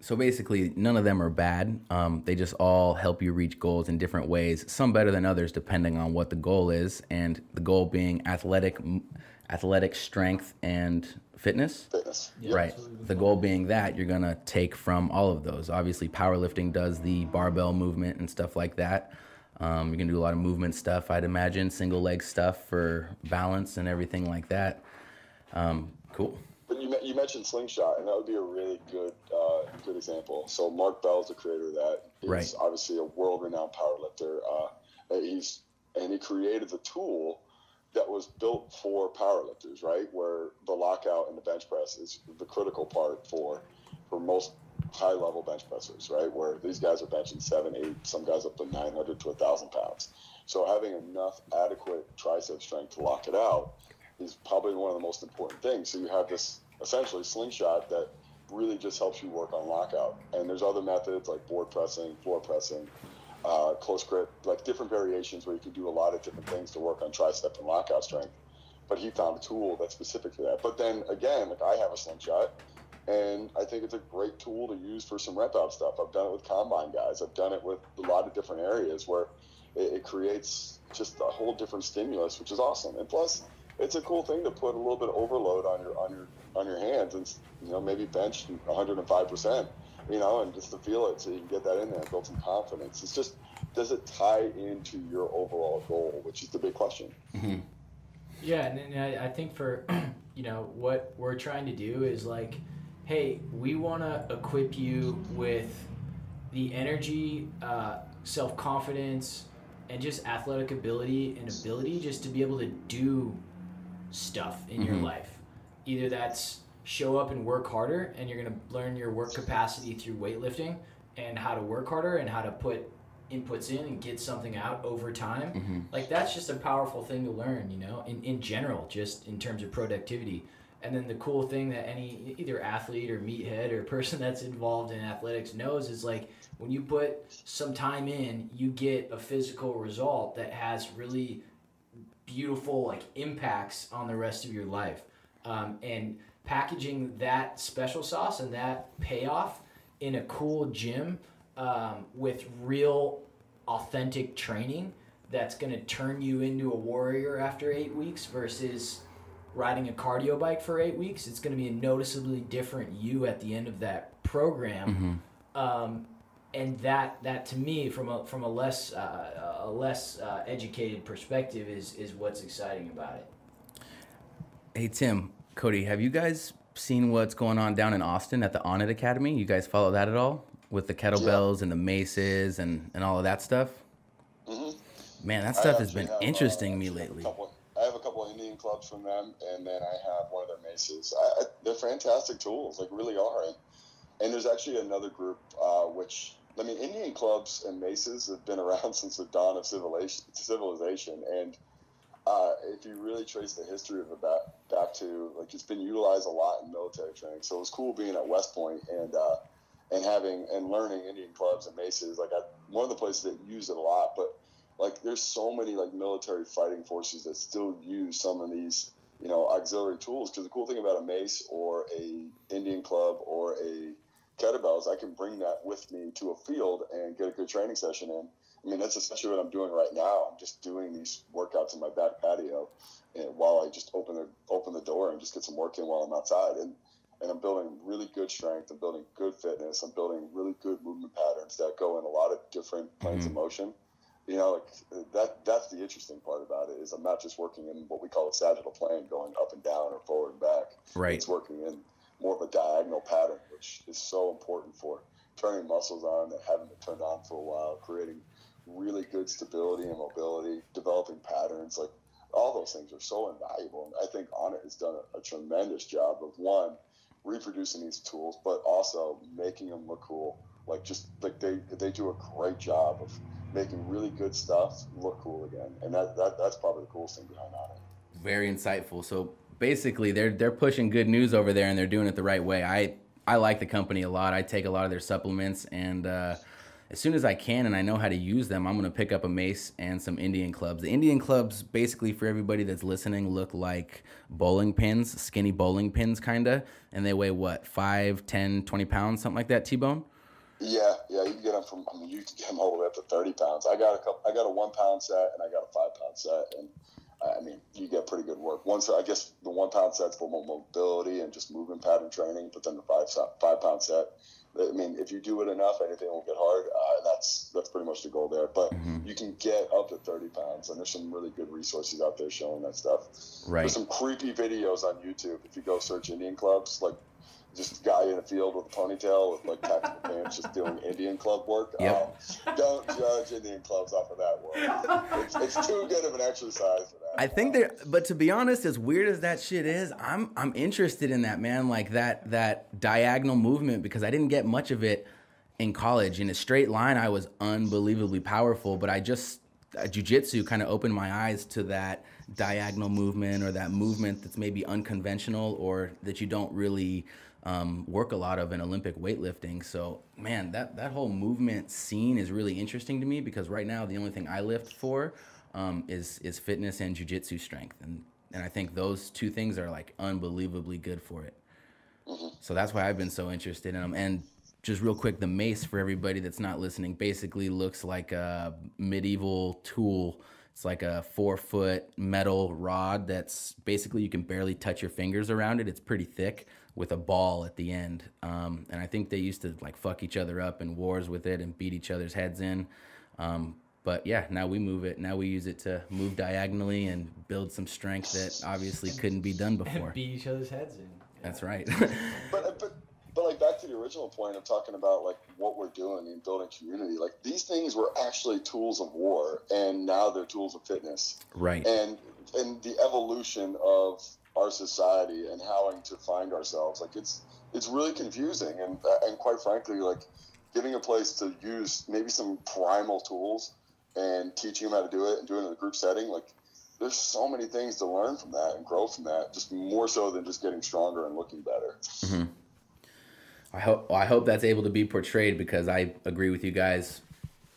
[SPEAKER 2] So basically, none of them are bad. They just all help you reach goals in different ways, some better than others, depending on what the goal is. And the goal being athletic strength and fitness.
[SPEAKER 4] Yep.
[SPEAKER 2] Right. The goal being that you're going to take from all of those. Obviously, powerlifting does the barbell movement and stuff like that. You're going to do a lot of movement stuff, I'd imagine, single leg stuff for balance and everything like that. Cool.
[SPEAKER 4] But you mentioned slingshot, and that would be a really good example. So Mark Bell's the creator of that. He's obviously a world-renowned powerlifter. He created the tool that was built for powerlifters, right? Where the lockout and the bench press is the critical part for most high level bench pressers, right? Where these guys are benching 7, 8, some guys up to 900 to 1,000 pounds. So having enough adequate tricep strength to lock it out is probably one of the most important things. So you have this essentially slingshot that really just helps you work on lockout. And there's other methods like board pressing, floor pressing, close grip, like different variations where you can do a lot of different things to work on tricep and lockout strength. But he found a tool that's specific to that. But then again, like I have a slingshot, and I think it's a great tool to use for some rep out stuff. I've done it with combine guys. I've done it with a lot of different areas where it creates just a whole different stimulus, which is awesome. And plus, it's a cool thing to put a little bit of overload on your hands, and maybe bench 105%, and just to feel it, so you can get that in there and build some confidence. It's just, does it tie into your overall goal, which is the big question.
[SPEAKER 2] Mm-hmm.
[SPEAKER 3] Yeah, and I think for what we're trying to do is like, hey, we want to equip you with the energy, self-confidence, and just athletic ability just to be able to do stuff in your life. Either that's show up and work harder, and you're going to learn your work capacity through weightlifting and how to work harder and how to put inputs in and get something out over time. Like that's just a powerful thing to learn, in general, just in terms of productivity. And then the cool thing that any either athlete or meathead or person that's involved in athletics knows is like when you put some time in, you get a physical result that has really beautiful like impacts on the rest of your life. And packaging that special sauce and that payoff in a cool gym with real authentic training that's going to turn you into a warrior after 8 weeks versus riding a cardio bike for 8 weeks. It's going to be a noticeably different you at the end of that program. And that to me, from a less educated perspective, is what's exciting about it.
[SPEAKER 2] Hey Tim, Cody, have you guys seen what's going on down in Austin at the On It Academy? You guys follow that at all? With the kettlebells and the maces and all of that stuff? Man, that stuff has been interesting to me lately.
[SPEAKER 4] I have a couple of Indian clubs from them, and then I have one of their maces. They're fantastic tools, like really are. And there's actually another group, Indian clubs and maces have been around since the dawn of civilization. And if you really trace the history of it back to, like, it's been utilized a lot in military training. So it was cool being at West Point and learning Indian clubs and maces. Like, one of the places that use it a lot, but like there's so many like military fighting forces that still use some of these auxiliary tools. Because the cool thing about a mace or a Indian club or a kettlebell is I can bring that with me to a field and get a good training session in. I mean, that's essentially what I'm doing right now. I'm just doing these workouts in my back patio, and while I just open the door and just get some work in while I'm outside. And I'm building really good strength. I'm building good fitness. I'm building really good movement patterns that go in a lot of different planes of motion. That's the interesting part about it, is I'm not just working in what we call a sagittal plane, going up and down or forward and back.
[SPEAKER 2] Right.
[SPEAKER 4] It's working in more of a diagonal pattern, which is so important for turning muscles on that haven't been turned on for a while, creating really good stability and mobility, developing patterns. Like, all those things are so invaluable. And I think On It has done a tremendous job of, one, reproducing these tools, but also making them look cool. Like, just like they do a great job of making really good stuff look cool again. And that's probably the coolest thing behind On It.
[SPEAKER 2] Very insightful. So basically they're pushing good news over there, and they're doing it the right way. I like the company a lot. I take a lot of their supplements, and as soon as I can and I know how to use them, I'm going to pick up a mace and some Indian clubs. The Indian clubs, basically, for everybody that's listening, look like bowling pins, skinny bowling pins kind of, and they weigh what, 5, 10, 20 pounds, something like that, T-Bone?
[SPEAKER 4] Yeah, you can get them you can get them all the way up to 30 pounds. I got a 1 pound set and I got a 5 pound set, and I mean, you get pretty good work. I guess the 1 pound set's for more mobility and just movement pattern training, but then the 5 pound set, I mean, if you do it enough, anything will get hard. That's pretty much the goal there. But you can get up to 30 pounds, and there's some really good resources out there showing that stuff.
[SPEAKER 2] Right.
[SPEAKER 4] There's some creepy videos on YouTube. If you go search Indian clubs, like just a guy in a field with a ponytail with like tactical pants just doing Indian club work.
[SPEAKER 2] Yep.
[SPEAKER 4] Don't judge Indian clubs off of that work. It's too good of an exercise for
[SPEAKER 2] I think but to be honest, as weird as that shit is, I'm interested in that, man. Like that diagonal movement, because I didn't get much of it in college. In a straight line, I was unbelievably powerful, but jiu-jitsu kind of opened my eyes to that diagonal movement, or that movement that's maybe unconventional, or that you don't really work a lot of in Olympic weightlifting. So, man, that whole movement scene is really interesting to me, because right now the only thing I lift for is fitness and jiu-jitsu strength. And I think those two things are like unbelievably good for it. So that's why I've been so interested in them. And just real quick, the mace, for everybody that's not listening, basically looks like a medieval tool. It's like a 4-foot metal rod that's basically, you can barely touch your fingers around it. It's pretty thick with a ball at the end. And I think they used to like fuck each other up in wars with it and beat each other's heads in. But yeah, now we move it. Now we use it to move diagonally and build some strength that obviously couldn't be done before.
[SPEAKER 3] And beat each other's heads in. Yeah.
[SPEAKER 2] That's right.
[SPEAKER 4] But like back to the original point of talking about like what we're doing in building community, like these things were actually tools of war, and now they're tools of fitness.
[SPEAKER 2] Right.
[SPEAKER 4] And the evolution of our society and having to find ourselves, like it's really confusing, and quite frankly, like getting a place to use maybe some primal tools and teaching them how to do it and doing it in a group setting, like there's so many things to learn from that and grow from that, just more so than just getting stronger and looking better.
[SPEAKER 2] Mm-hmm. I hope that's able to be portrayed, because I agree with you guys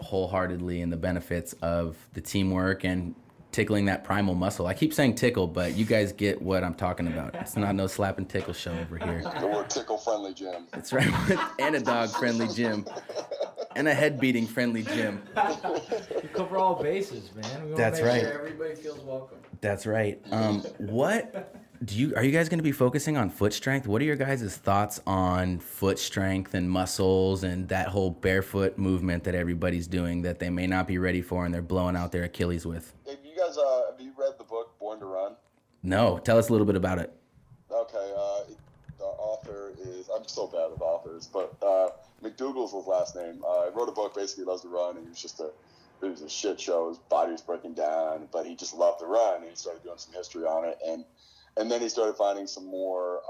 [SPEAKER 2] wholeheartedly in the benefits of the teamwork and tickling that primal muscle. I keep saying tickle, but you guys get what I'm talking about. It's not no slap and tickle show over here.
[SPEAKER 4] We're a tickle-friendly gym.
[SPEAKER 2] That's right. And a dog-friendly gym. And a head-beating friendly gym.
[SPEAKER 3] We cover all bases, man. We want to make sure everybody feels welcome.
[SPEAKER 2] That's right. Are you guys going to be focusing on foot strength? What are your guys' thoughts on foot strength and muscles and that whole barefoot movement that everybody's doing that they may not be ready for and they're blowing out their Achilles with?
[SPEAKER 4] Have you read the book Born to Run?
[SPEAKER 2] No. Tell us a little bit about it.
[SPEAKER 4] Okay. The author is, I'm so bad with authors, but McDougall's his last name. He wrote a book, basically loves to run, and it was a shit show. His body was breaking down, but he just loved to run, and he started doing some history on it, and then he started finding some more,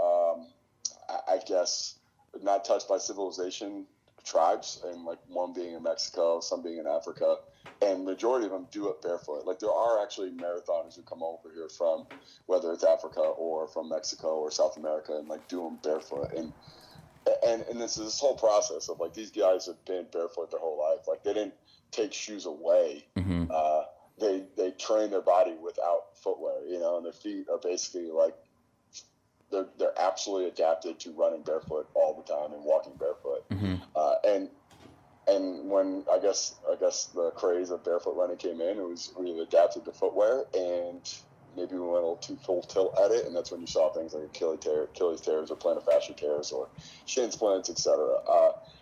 [SPEAKER 4] I guess, not touched by civilization tribes, and like one being in Mexico, some being in Africa, and majority of them do it barefoot. Like there are actually marathoners who come over here from, whether it's Africa or from Mexico or South America, and like do them barefoot. And this whole process of like these guys have been barefoot their whole life. Like they didn't take shoes away. Mm-hmm. They train their body without footwear, and their feet are basically like they're absolutely adapted to running barefoot all the time and walking barefoot. Mm-hmm. And when I guess the craze of barefoot running came in, it was really adapted to footwear, and maybe we went a little too full tilt at it, and that's when you saw things like Achilles tears or plantar fascia tears or shin splints, etc.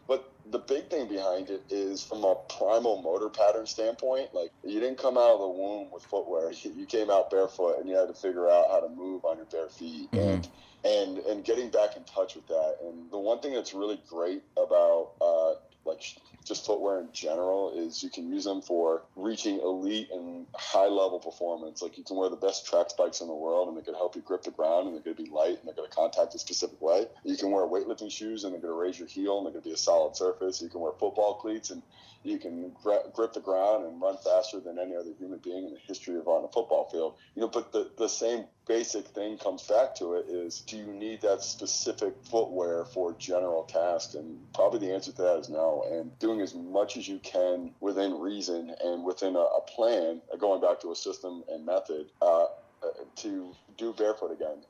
[SPEAKER 4] But the big thing behind it is from a primal motor pattern standpoint, like you didn't come out of the womb with footwear. You came out barefoot, and you had to figure out how to move on your bare feet. Mm-hmm. And getting back in touch with that. And the one thing that's really great about like just footwear in general is you can use them for reaching elite and high level performance. Like you can wear the best track spikes in the world, and they're going to help you grip the ground, and they're going to be light, and they're going to contact a specific way. You can wear weightlifting shoes, and they're going to raise your heel, and they're going to be a solid surface. You can wear football cleats, and you can grip the ground and run faster than any other human being in the history of on a football field. But the same basic thing comes back to it is, do you need that specific footwear for general tasks? And probably the answer to that is no. And doing as much as you can within reason and within a plan, going back to a system and method, to do barefoot again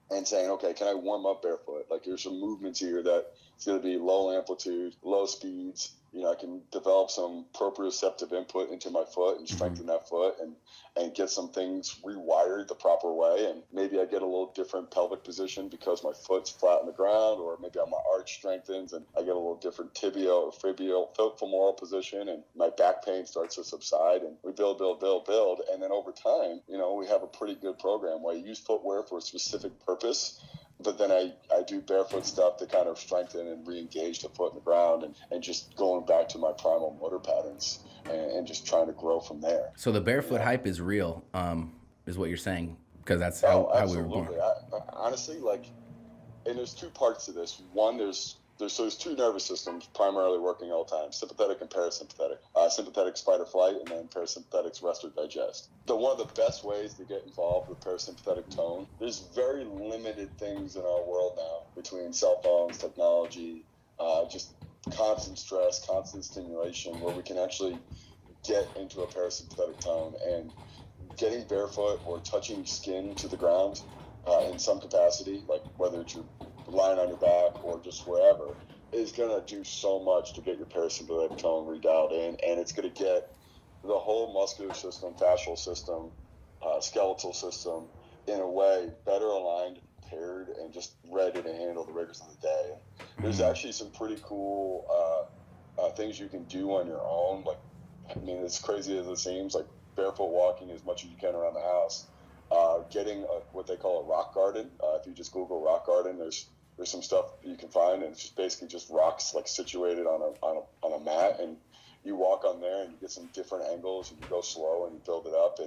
[SPEAKER 4] and saying, okay, can I warm up barefoot? Like there's some movements here that it's going to be low amplitude, low speeds. I can develop some proprioceptive input into my foot and strengthen that foot and get some things rewired the proper way. And maybe I get a little different pelvic position because my foot's flat on the ground, or maybe my arch strengthens and I get a little different tibial or femoral position, and my back pain starts to subside, and we build. And then over time, we have a pretty good program where I use footwear for a specific purpose. But then I do barefoot stuff to kind of strengthen and re-engage the foot in the ground and just going back to my primal motor patterns and just trying to grow from there.
[SPEAKER 2] So the Barefoot Hype is real. is what you're saying, because that's
[SPEAKER 4] Oh,
[SPEAKER 2] how we were
[SPEAKER 4] absolutely.
[SPEAKER 2] born.
[SPEAKER 4] Honestly, like, and there's two parts to this. One, there's two nervous systems primarily working all the time: sympathetic and parasympathetic. Sympathetic's fight or flight, and then parasympathetic's rest or digest. One of the best ways to get involved with parasympathetic tone. There's very limited things in our world now between cell phones, technology, just constant stress, constant stimulation, where we can actually get into a parasympathetic tone, and getting barefoot or touching skin to the ground in some capacity, like whether it's you're lying on your back or just wherever, is going to do so much to get your parasympathetic tone redialed in, and it's going to get the whole muscular system, fascial system, skeletal system in a way better aligned, prepared, and just ready to handle the rigors of the day. There's actually some pretty cool things you can do on your own. Like, I mean, as crazy as it seems, like barefoot walking as much as you can around the house. Getting what they call a rock garden. If you just Google rock garden, there's some stuff you can find, and it's just basically just rocks like situated on a mat, and you walk on there and you get some different angles, and you go slow and you build it up,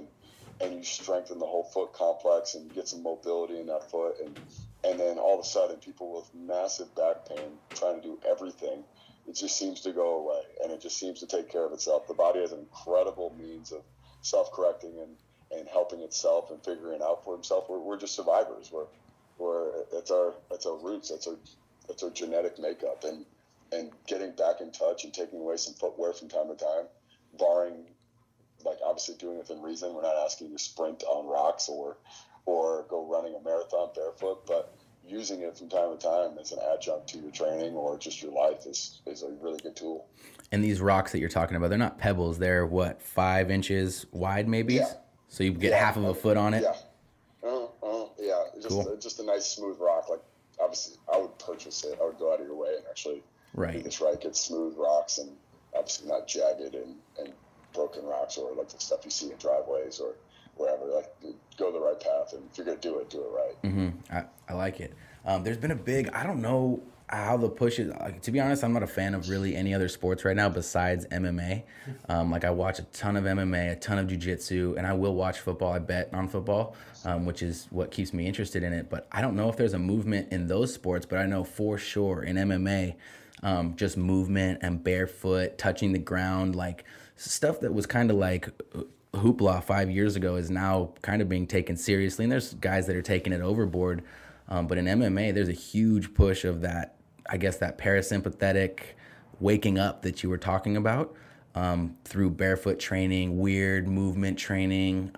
[SPEAKER 4] and you strengthen the whole foot complex, and you get some mobility in that foot, and then all of a sudden people with massive back pain trying to do everything, it just seems to go away, and it just seems to take care of itself. The body has an incredible means of self-correcting and helping itself and figuring out for himself. We're just survivors. It's our roots. It's our genetic makeup, and getting back in touch and taking away some footwear from time to time, barring, like, obviously doing it within reason. We're not asking you to sprint on rocks or go running a marathon barefoot, but using it from time to time as an adjunct to your training or just your life is a really good tool.
[SPEAKER 2] And these rocks that you're talking about, they're not pebbles. They're what, 5 inches wide, maybe?
[SPEAKER 4] Yeah.
[SPEAKER 2] So you get half of a foot on it?
[SPEAKER 4] Yeah. Yeah. Just a nice smooth rock. Like, obviously, I would purchase it. I would go out of your way and actually do this right. Get smooth rocks, and obviously not jagged and broken rocks or like the stuff you see in driveways or wherever. Like, go the right path, and if you're going to do it right.
[SPEAKER 2] Mm-hmm. I like it. There's been a big, I don't know how the push is. To be honest, I'm not a fan of really any other sports right now besides MMA. Like, I watch a ton of MMA, a ton of jiu-jitsu, and I will watch football. I bet on football, which is what keeps me interested in it. But I don't know if there's a movement in those sports, but I know for sure in MMA, just movement and barefoot, touching the ground, like stuff that was kind of like hoopla 5 years ago is now kind of being taken seriously. And there's guys that are taking it overboard. But in MMA, there's a huge push of that, I guess, that parasympathetic waking up that you were talking about, through barefoot training, weird movement training,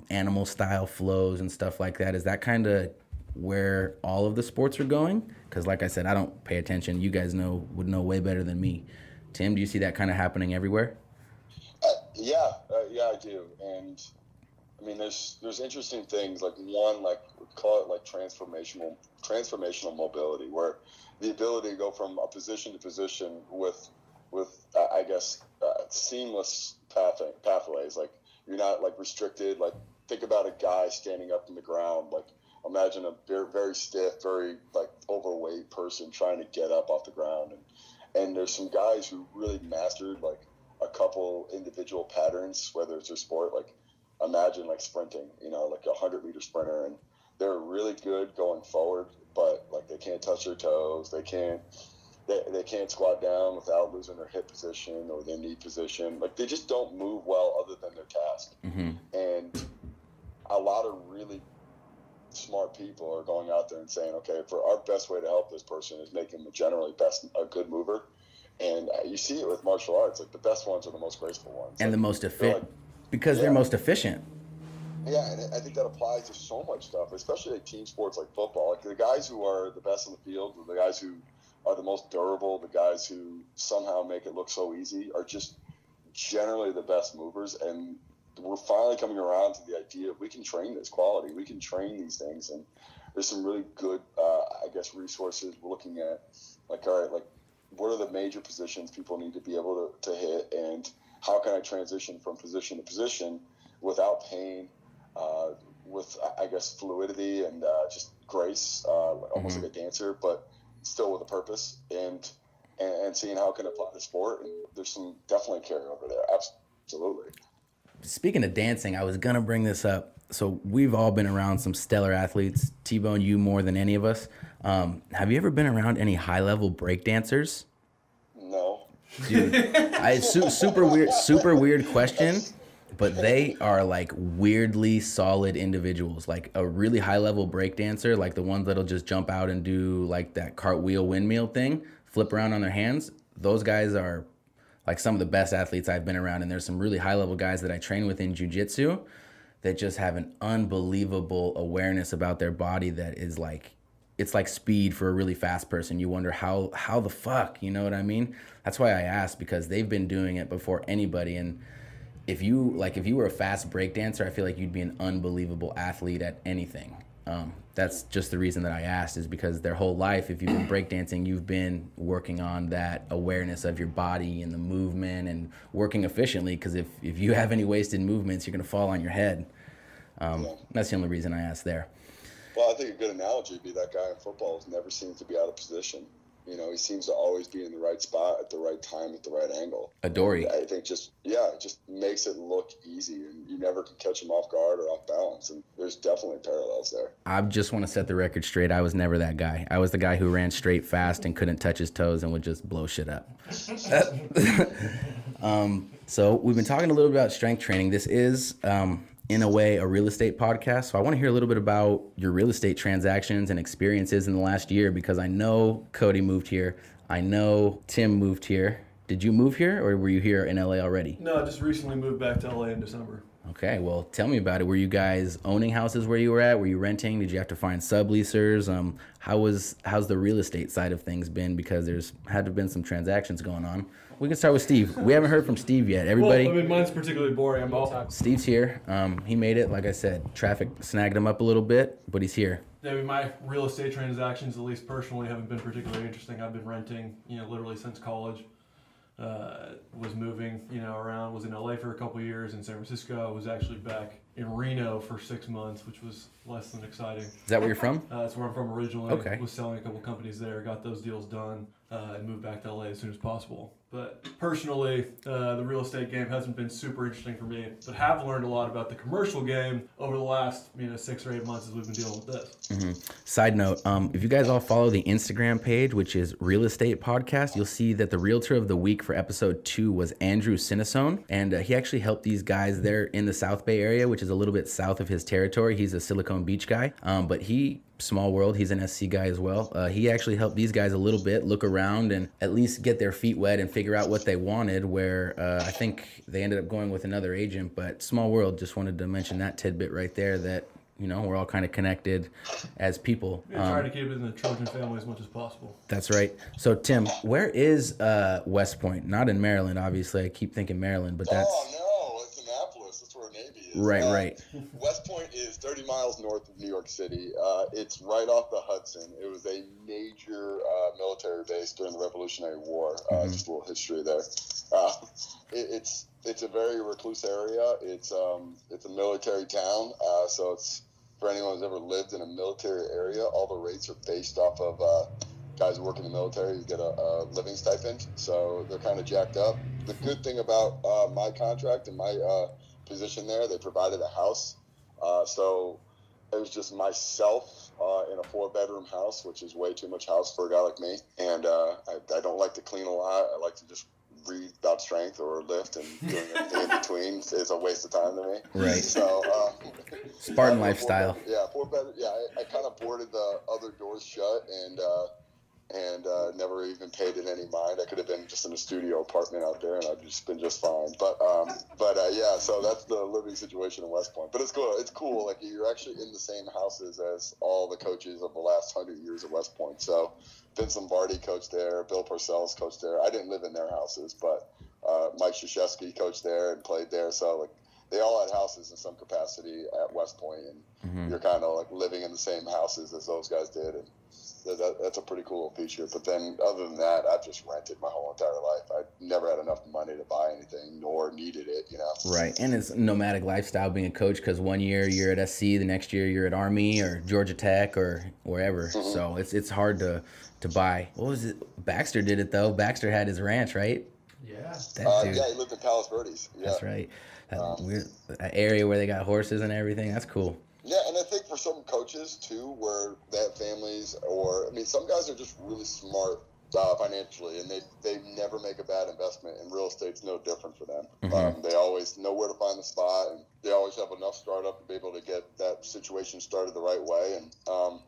[SPEAKER 2] animal style flows and stuff like that. Is that kind of where all of the sports are going? Because like I said, I don't pay attention. You guys would know way better than me. Tim, do you see that kind of happening everywhere?
[SPEAKER 4] Yeah, I do. And I mean, there's interesting things, like one, like we call it like transformational mobility, where the ability to go from a position to position with I guess seamless pathways. Like, you're not like restricted. Like, think about a guy standing up in the ground. Like, imagine a very stiff, very like overweight person trying to get up off the ground, and there's some guys who really mastered like a couple individual patterns, whether it's their sport. Like, imagine like sprinting, like a 100-meter sprinter, and they're really good going forward, but like they can't touch their toes, they can't squat down without losing their hip position or their knee position. Like, they just don't move well other than their task.
[SPEAKER 2] Mm-hmm.
[SPEAKER 4] And a lot of really smart people are going out there and saying, okay, for our best way to help this person is make him a good mover. And you see it with martial arts. Like, the best ones are the most graceful ones.
[SPEAKER 2] And
[SPEAKER 4] like,
[SPEAKER 2] the most efficient, because they're most efficient.
[SPEAKER 4] Yeah, and I think that applies to so much stuff, especially like team sports like football. Like, the guys who are the best in the field, the guys who are the most durable, the guys who somehow make it look so easy, are just generally the best movers. And we're finally coming around to the idea of we can train this quality. We can train these things. And there's some really good, I guess, resources we're looking at. Like, all right, like, what are the major positions people need to be able to hit, and how can I transition from position to position without pain, with, I guess, fluidity and just grace, almost like a dancer, but still with a purpose, and seeing how it can apply to sport. And there's some definitely carryover there. Absolutely.
[SPEAKER 2] speaking of dancing, I was gonna bring this up. So we've all been around some stellar athletes. T-Bone, you more than any of us. Have you ever been around any high-level breakdancers?
[SPEAKER 4] No.
[SPEAKER 2] Dude, super weird question, but they are like weirdly solid individuals. Like a really high-level breakdancer, like the ones that'll just jump out and do like that cartwheel windmill thing, flip around on their hands. Those guys are like some of the best athletes I've been around, and there's some really high-level guys that I train with in jiu-jitsu that just have an unbelievable awareness about their body that is like, it's like speed for a really fast person. You wonder how the fuck, you know what I mean? That's why I asked, because they've been doing it before anybody. And if you were a fast breakdancer, I feel like you'd be an unbelievable athlete at anything. That's just the reason that I asked, is because their whole life, if you've been breakdancing, you've been working on that awareness of your body and the movement and working efficiently, because if you have any wasted movements, you're going to fall on your head. That's the only reason I asked there.
[SPEAKER 4] Well, I think a good analogy would be that guy in football who never seems to be out of position. You know, he seems to always be in the right spot at the right time at the right angle.
[SPEAKER 2] Adori.
[SPEAKER 4] I think it just makes it look easy, and you never can catch him off guard or off balance. And there's definitely parallels there. I
[SPEAKER 2] just want to set the record straight. I was never that guy. I was the guy who ran straight fast and couldn't touch his toes and would just blow shit up. So we've been talking a little bit about strength training. This is, in a way, a real estate podcast. So I want to hear a little bit about your real estate transactions and experiences in the last year, because I know Cody moved here. I know Tim moved here. Did you move here, or were you here in LA already?
[SPEAKER 5] No, I just recently moved back to LA in December.
[SPEAKER 2] Okay, well, tell me about it. Were you guys owning houses where you were at? Were you renting? Did you have to find subleasers? How's the real estate side of things been? Because there's had to have been some transactions going on. We can start with Steve. We haven't heard from Steve yet. Everybody.
[SPEAKER 5] Well, I mean, mine's particularly boring.
[SPEAKER 2] Steve's here. He made it. Like I said, traffic snagged him up a little bit, but he's here.
[SPEAKER 5] Yeah, I mean, my real estate transactions, at least personally, haven't been particularly interesting. I've been renting, literally since college. Was moving, around. Was in LA for a couple years, in San Francisco. Was actually back in Reno for 6 months, which was less than exciting.
[SPEAKER 2] Is that where you're from?
[SPEAKER 5] That's where I'm from originally.
[SPEAKER 2] Okay.
[SPEAKER 5] Was selling a couple companies there, got those deals done, and moved back to LA as soon as possible. But personally, the real estate game hasn't been super interesting for me, but have learned a lot about the commercial game over the last 6 or 8 months as we've been dealing with this.
[SPEAKER 2] Mm-hmm. Side note, if you guys all follow the Instagram page, which is Real Estate Podcast, you'll see that the Realtor of the Week for episode 2 was Andrew Cinisone, and he actually helped these guys there in the South Bay area, which is a little bit south of his territory. He's a Silicon Beach guy, but small world, he's an SC guy as well. He actually helped these guys a little bit look around and at least get their feet wet and figure out what they wanted, where I think they ended up going with another agent. But small world, just wanted to mention that tidbit right there, that we're all kind of connected as people.
[SPEAKER 5] Try to keep it in the Trojan family as much as possible.
[SPEAKER 2] That's right. So Tim, where is West Point? Not in Maryland, obviously. I keep thinking Maryland, but that's...
[SPEAKER 4] Oh, no, it's Annapolis. That's where Navy is.
[SPEAKER 2] Right.
[SPEAKER 4] West Point is 30 miles north of New York City. It's right off the Hudson. It was a major military base during the Revolutionary War. Just a little history there. It's a very recluse area. It's a military town, so it's, for anyone who's ever lived in a military area, all the rates are based off of guys who work in the military who get a living stipend, so they're kind of jacked up. The good thing about my contract and my position there, they provided a house, so it was just myself in a 4-bedroom house, which is way too much house for a guy like me, and I don't like to clean a lot. I like to just read about strength or lift, and doing everything in between is a waste of time to me.
[SPEAKER 2] Right.
[SPEAKER 4] So
[SPEAKER 2] Spartan lifestyle.
[SPEAKER 4] I kind of boarded the other doors shut and never even paid it any mind. I could have been just in a studio apartment out there, and I've just been just fine. But so that's the living situation in West Point. But it's cool. It's cool. Like, you're actually in the same houses as all the coaches of the last 100 years at West Point. So Vince Lombardi coached there. Bill Parcells coached there. I didn't live in their houses, but Mike Krzyzewski coached there and played there. So, like, they all had houses in some capacity at West Point, and you're kind of like living in the same houses as those guys did, and that's a pretty cool feature. But then, other than that, I've just rented my whole entire life. I never had enough money to buy anything, nor needed it,
[SPEAKER 2] Right, and it's a nomadic lifestyle being a coach, because one year you're at SC, the next year you're at Army or Georgia Tech or wherever. So it's hard to buy. What was it? Baxter did it though. Baxter had his ranch, right?
[SPEAKER 3] Yeah.
[SPEAKER 2] That dude.
[SPEAKER 4] Yeah, he lived in Palos Verdes. Yeah.
[SPEAKER 2] That's right. That weird that area where they got horses and everything. That's cool.
[SPEAKER 4] Yeah, and I think for some coaches too, where they have families, or I mean, some guys are just really smart financially, and they never make a bad investment. And real estate's no different for them.
[SPEAKER 2] Mm-hmm.
[SPEAKER 4] They always know where to find the spot, and they always have enough startup to be able to get that situation started the right way. And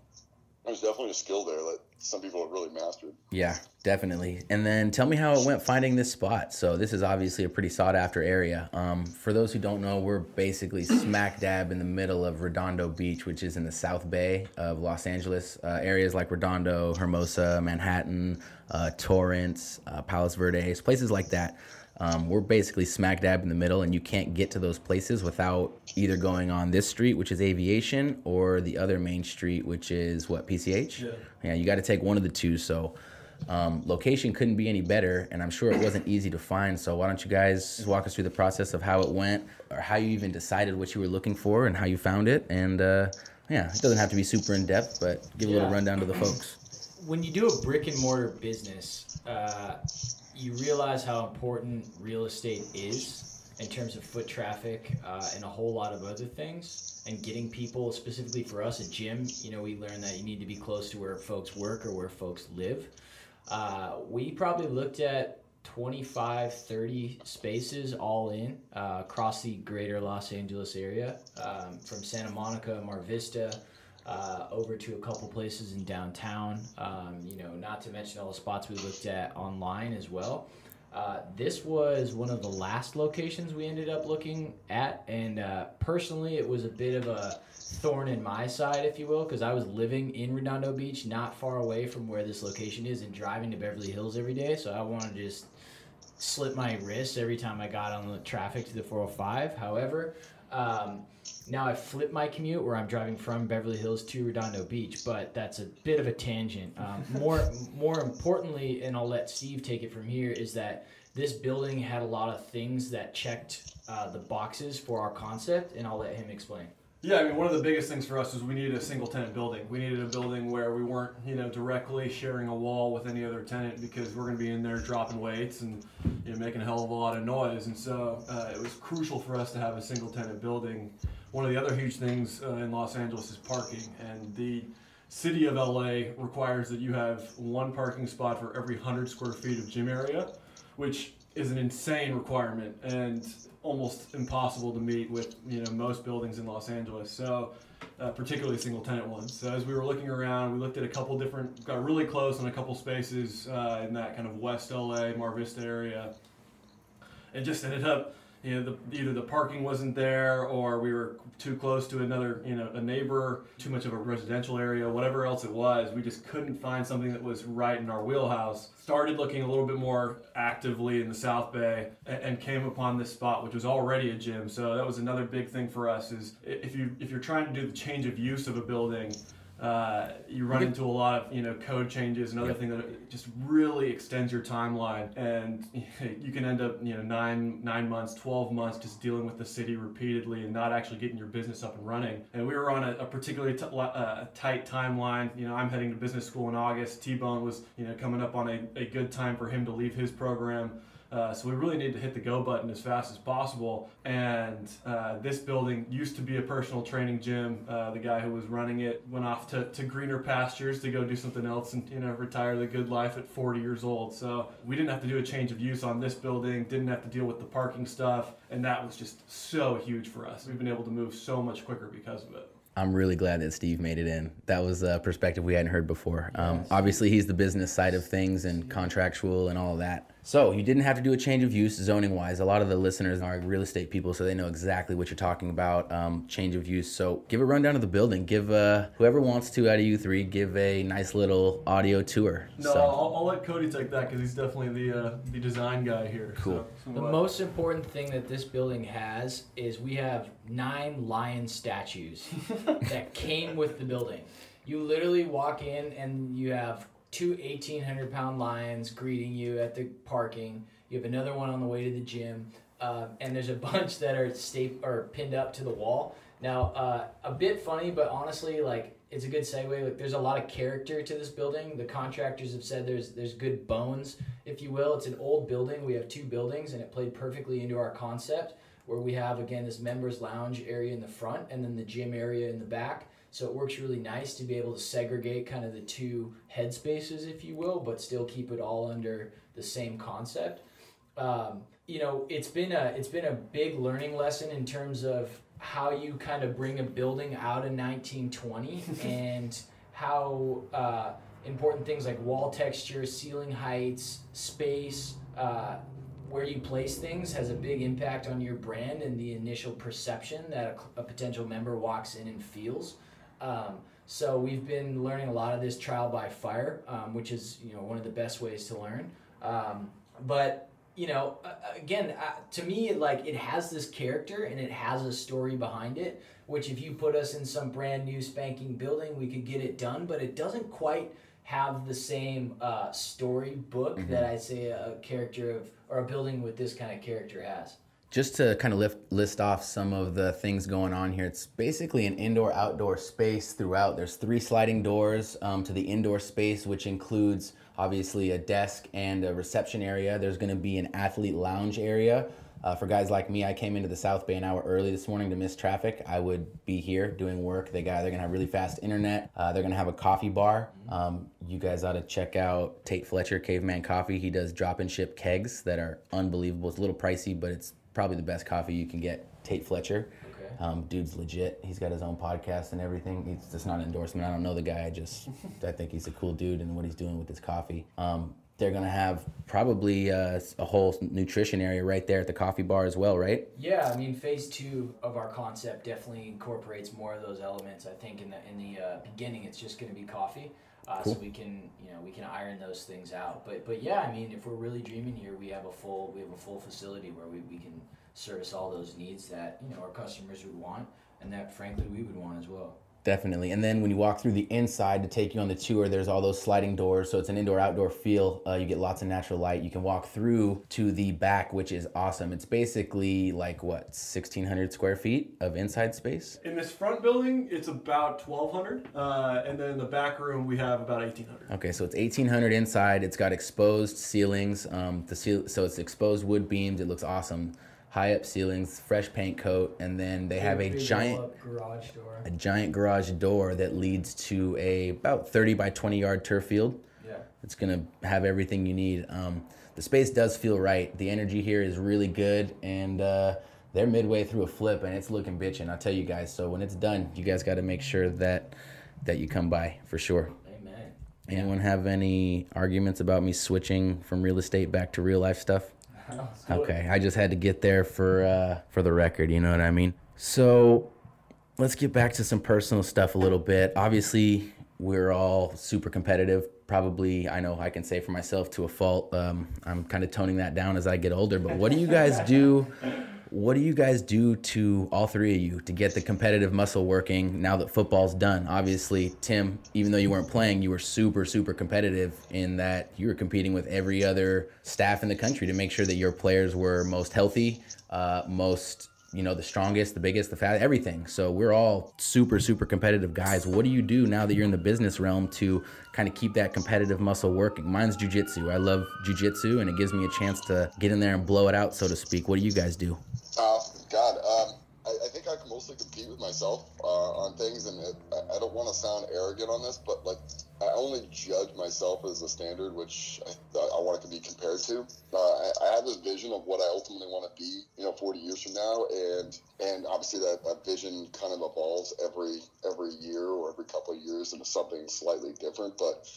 [SPEAKER 4] there's definitely a skill there that some people have really mastered.
[SPEAKER 2] Yeah, definitely. And then tell me how it went finding this spot. So this is obviously a pretty sought after area. For those who don't know, we're basically smack dab in the middle of Redondo Beach, which is in the South Bay of Los Angeles. Areas like Redondo, Hermosa, Manhattan, Torrance, Palos Verdes, places like that. We're basically smack dab in the middle, and you can't get to those places without either going on this street, which is Aviation, or the other main street, which is what, PCH? Yeah, you got to take one of the two. So location couldn't be any better, and I'm sure it wasn't easy to find. So why don't you guys walk us through the process of how it went, or how you even decided what you were looking for and how you found it. And yeah, it doesn't have to be super in depth, but give a little rundown to the folks.
[SPEAKER 3] When you do a brick and mortar business, you realize how important real estate is in terms of foot traffic and a whole lot of other things. And getting people, specifically for us, a gym, you know, we learned that you need to be close to where folks work or where folks live. We probably looked at 25, 30 spaces all in across the greater Los Angeles area, from Santa Monica, Mar Vista, over to a couple places in downtown, you know, not to mention all the spots we looked at online as well. This was one of the last locations we ended up looking at, and personally it was a bit of a thorn in my side, if you will, because I was living in Redondo Beach, not far away from where this location is, and driving to Beverly Hills every day, so I wanted to just slip my wrists every time I got on the traffic to the 405. However, now I flipped my commute where I'm driving from Beverly Hills to Redondo Beach, but that's a bit of a tangent. More importantly, and I'll let Steve take it from here, is that this building had a lot of things that checked the boxes for our concept, and I'll let him explain.
[SPEAKER 5] Yeah, I mean, one of the biggest things for us is we needed a single tenant building. We needed a building where we weren't, you know, directly sharing a wall with any other tenant, because we're going to be in there dropping weights and, you know, making a hell of a lot of noise. And so it was crucial for us to have a single tenant building. One of the other huge things in Los Angeles is parking, and the city of LA requires that you have one parking spot for every 100 square feet of gym area, which is an insane requirement and almost impossible to meet with, you know, most buildings in Los Angeles. So particularly single tenant ones. So as we were looking around, we looked at a couple different, got really close on a couple spaces in that kind of West LA, Mar Vista area, and just ended up, you know, either the parking wasn't there, or we were too close to another, you know, a neighbor, too much of a residential area, whatever else it was. We just couldn't find something that was right in our wheelhouse. Started looking a little bit more actively in the South Bay, and came upon this spot, which was already a gym. So that was another big thing for us, is if you're trying to do the change of use of a building, you run into a lot of, you know, code changes, another thing that just really extends your timeline, and you can end up, you know, 9 months, 12 months just dealing with the city repeatedly and not actually getting your business up and running. And we were on a particularly tight timeline. You know, I'm heading to business school in August. T-Bone was, you know, coming up on a good time for him to leave his program. So we really need to hit the go button as fast as possible. And this building used to be a personal training gym. The guy who was running it went off to greener pastures to go do something else and, you know, retire the good life at 40 years old. So we didn't have to do a change of use on this building, didn't have to deal with the parking stuff. And that was just so huge for us. We've been able to move so much quicker because of it.
[SPEAKER 2] I'm really glad that Steve made it in. That was a perspective we hadn't heard before. Obviously, he's the business side of things and contractual and all of that. So you didn't have to do a change of use zoning-wise. A lot of the listeners are real estate people, so they know exactly what you're talking about, change of use. So give a rundown of the building. Give whoever wants to out of you three, give a nice little audio tour.
[SPEAKER 5] No, so I'll let Cody take that, because he's definitely the design guy here.
[SPEAKER 2] Cool.
[SPEAKER 5] So
[SPEAKER 3] the most important thing that this building has is we have 9 lion statues that came with the building. You literally walk in and you have 2 1,800-pound lions greeting you at the parking. You have another one on the way to the gym, and there's a bunch that are pinned up to the wall. Now, a bit funny, but honestly, like, it's a good segue. Like, there's a lot of character to this building. The contractors have said there's good bones, if you will. It's an old building. We have 2 buildings, and it played perfectly into our concept, where we have, again, this members lounge area in the front and then the gym area in the back. So it works really nice to be able to segregate kind of the 2 headspaces, if you will, but still keep it all under the same concept. You know, it's been a big learning lesson in terms of how you kind of bring a building out of 1920 and how important things like wall texture, ceiling heights, space, where you place things has a big impact on your brand and the initial perception that a potential member walks in and feels. So we've been learning a lot of this trial by fire, which is, you know, one of the best ways to learn. But you know, again, to me, like, it has this character and it has a story behind it, which if you put us in some brand new spanking building, we could get it done, but it doesn't quite have the same storybook that I'd say a character of, or a building with this kind of character has.
[SPEAKER 2] Just to kind of list off some of the things going on here, it's basically an indoor-outdoor space throughout. There's 3 sliding doors to the indoor space, which includes obviously a desk and a reception area. There's going to be an athlete lounge area. For guys like me, I came into the South Bay an hour early this morning to miss traffic. I would be here doing work. They're going to have really fast internet. They're going to have a coffee bar. You guys ought to check out Tate Fletcher, Caveman Coffee. He does drop and ship kegs that are unbelievable. It's a little pricey, but it's probably the best coffee you can get. Tate Fletcher. Dude's legit. He's got his own podcast and everything. It's just not an endorsement. I don't know the guy. I think he's a cool dude and what he's doing with his coffee. They're going to have probably a whole nutrition area right there at the coffee bar as well, right?
[SPEAKER 3] Yeah, I mean, phase 2 of our concept definitely incorporates more of those elements. I think in the beginning, it's just going to be coffee. Cool. So we can iron those things out. But yeah, I mean, if we're really dreaming here, we have a full facility where we can service all those needs that, you know, our customers would want and that frankly we would want as well.
[SPEAKER 2] Definitely. And then when you walk through the inside to take you on the tour, there's all those sliding doors. So it's an indoor-outdoor feel. You get lots of natural light. You can walk through to the back, which is awesome. It's basically like, what, 1,600 square feet of inside space?
[SPEAKER 5] In this front building, it's about 1,200. And then in the back room, we have about 1,800.
[SPEAKER 2] Okay, so it's 1,800 inside. It's got exposed ceilings. So it's exposed wood beams. It looks awesome. High up ceilings, fresh paint coat, and then they have a giant garage door that leads to a about 30 by 20 yard turf field. Yeah, it's gonna have everything you need. The space does feel right. The energy here is really good, and they're midway through a flip, and it's looking bitchin'. I'll tell you guys. So when it's done, you guys got to make sure that you come by for sure.
[SPEAKER 3] Amen.
[SPEAKER 2] Anyone have any arguments about me switching from real estate back to real life stuff? Okay, I just had to get there for the record, you know what I mean? So let's get back to some personal stuff a little bit. Obviously, we're all super competitive. Probably, I know I can say for myself to a fault. I'm kind of toning that down as I get older, but what do you guys do? What do you guys do to all 3 of you to get the competitive muscle working now that football's done? Obviously, Tim, even though you weren't playing, you were super, super competitive in that you were competing with every other staff in the country to make sure that your players were most healthy, most, you know, the strongest, the biggest, the fastest, everything. So we're all super, super competitive guys. What do you do now that you're in the business realm to kind of keep that competitive muscle working? Mine's jiu-jitsu. I love jiu-jitsu, and it gives me a chance to get in there and blow it out, so to speak. What do you guys do?
[SPEAKER 4] I think I can mostly compete with myself on things, and I don't want to sound arrogant on this, but like I only judge myself as a standard, which I want it to be compared to. I have this vision of what I ultimately want to be, 40 years from now, and obviously that vision kind of evolves every year or every couple of years into something slightly different, but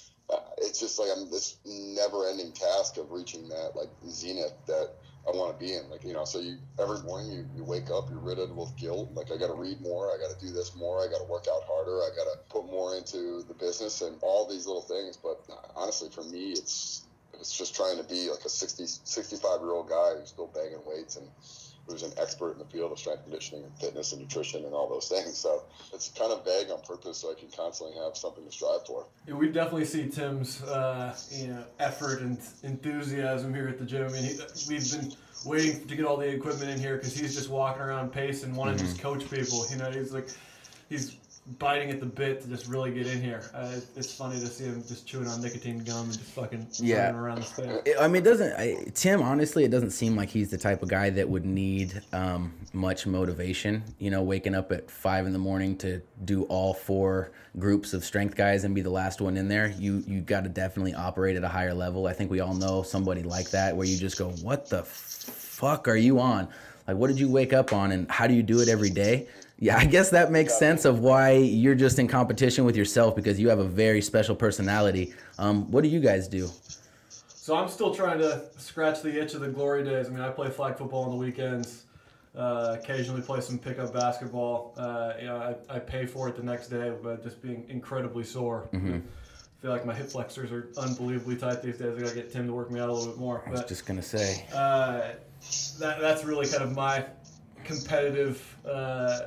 [SPEAKER 4] it's just like I'm this never-ending task of reaching that like zenith that I want to be in. So every morning you wake up, you're ridden with guilt. Like, I got to read more, I got to do this more, I got to work out harder, I got to put more into the business and all these little things. But honestly, for me, it's just trying to be like a 65-year-old guy who's still banging weights and who's an expert in the field of strength conditioning and fitness and nutrition and all those things. So it's kind of vague on purpose, so I can constantly have something to strive for.
[SPEAKER 5] Yeah, we definitely see Tim's effort and enthusiasm here at the gym. I mean, we've been waiting to get all the equipment in here because he's just walking around pace and wanting to just coach people. He's biting at the bit to just really get in here. It's funny to see him just chewing on nicotine gum and just fucking running around the space.
[SPEAKER 2] I mean, Tim, honestly, it doesn't seem like he's the type of guy that would need much motivation, waking up at 5 a.m. to do all 4 groups of strength guys and be the last one in there. You got to definitely operate at a higher level. I think we all know somebody like that where you just go, what the fuck are you on? Like, what did you wake up on and how do you do it every day? Yeah, I guess that makes sense of why you're just in competition with yourself, because you have a very special personality. What do you guys do?
[SPEAKER 5] So I'm still trying to scratch the itch of the glory days. I mean, I play flag football on the weekends, occasionally play some pickup basketball. I pay for it the next day, but just being incredibly sore. Mm-hmm. I feel like my hip flexors are unbelievably tight these days. I gotta get Tim to work me out a little bit more.
[SPEAKER 2] I was just gonna say.
[SPEAKER 5] That's really kind of my competitive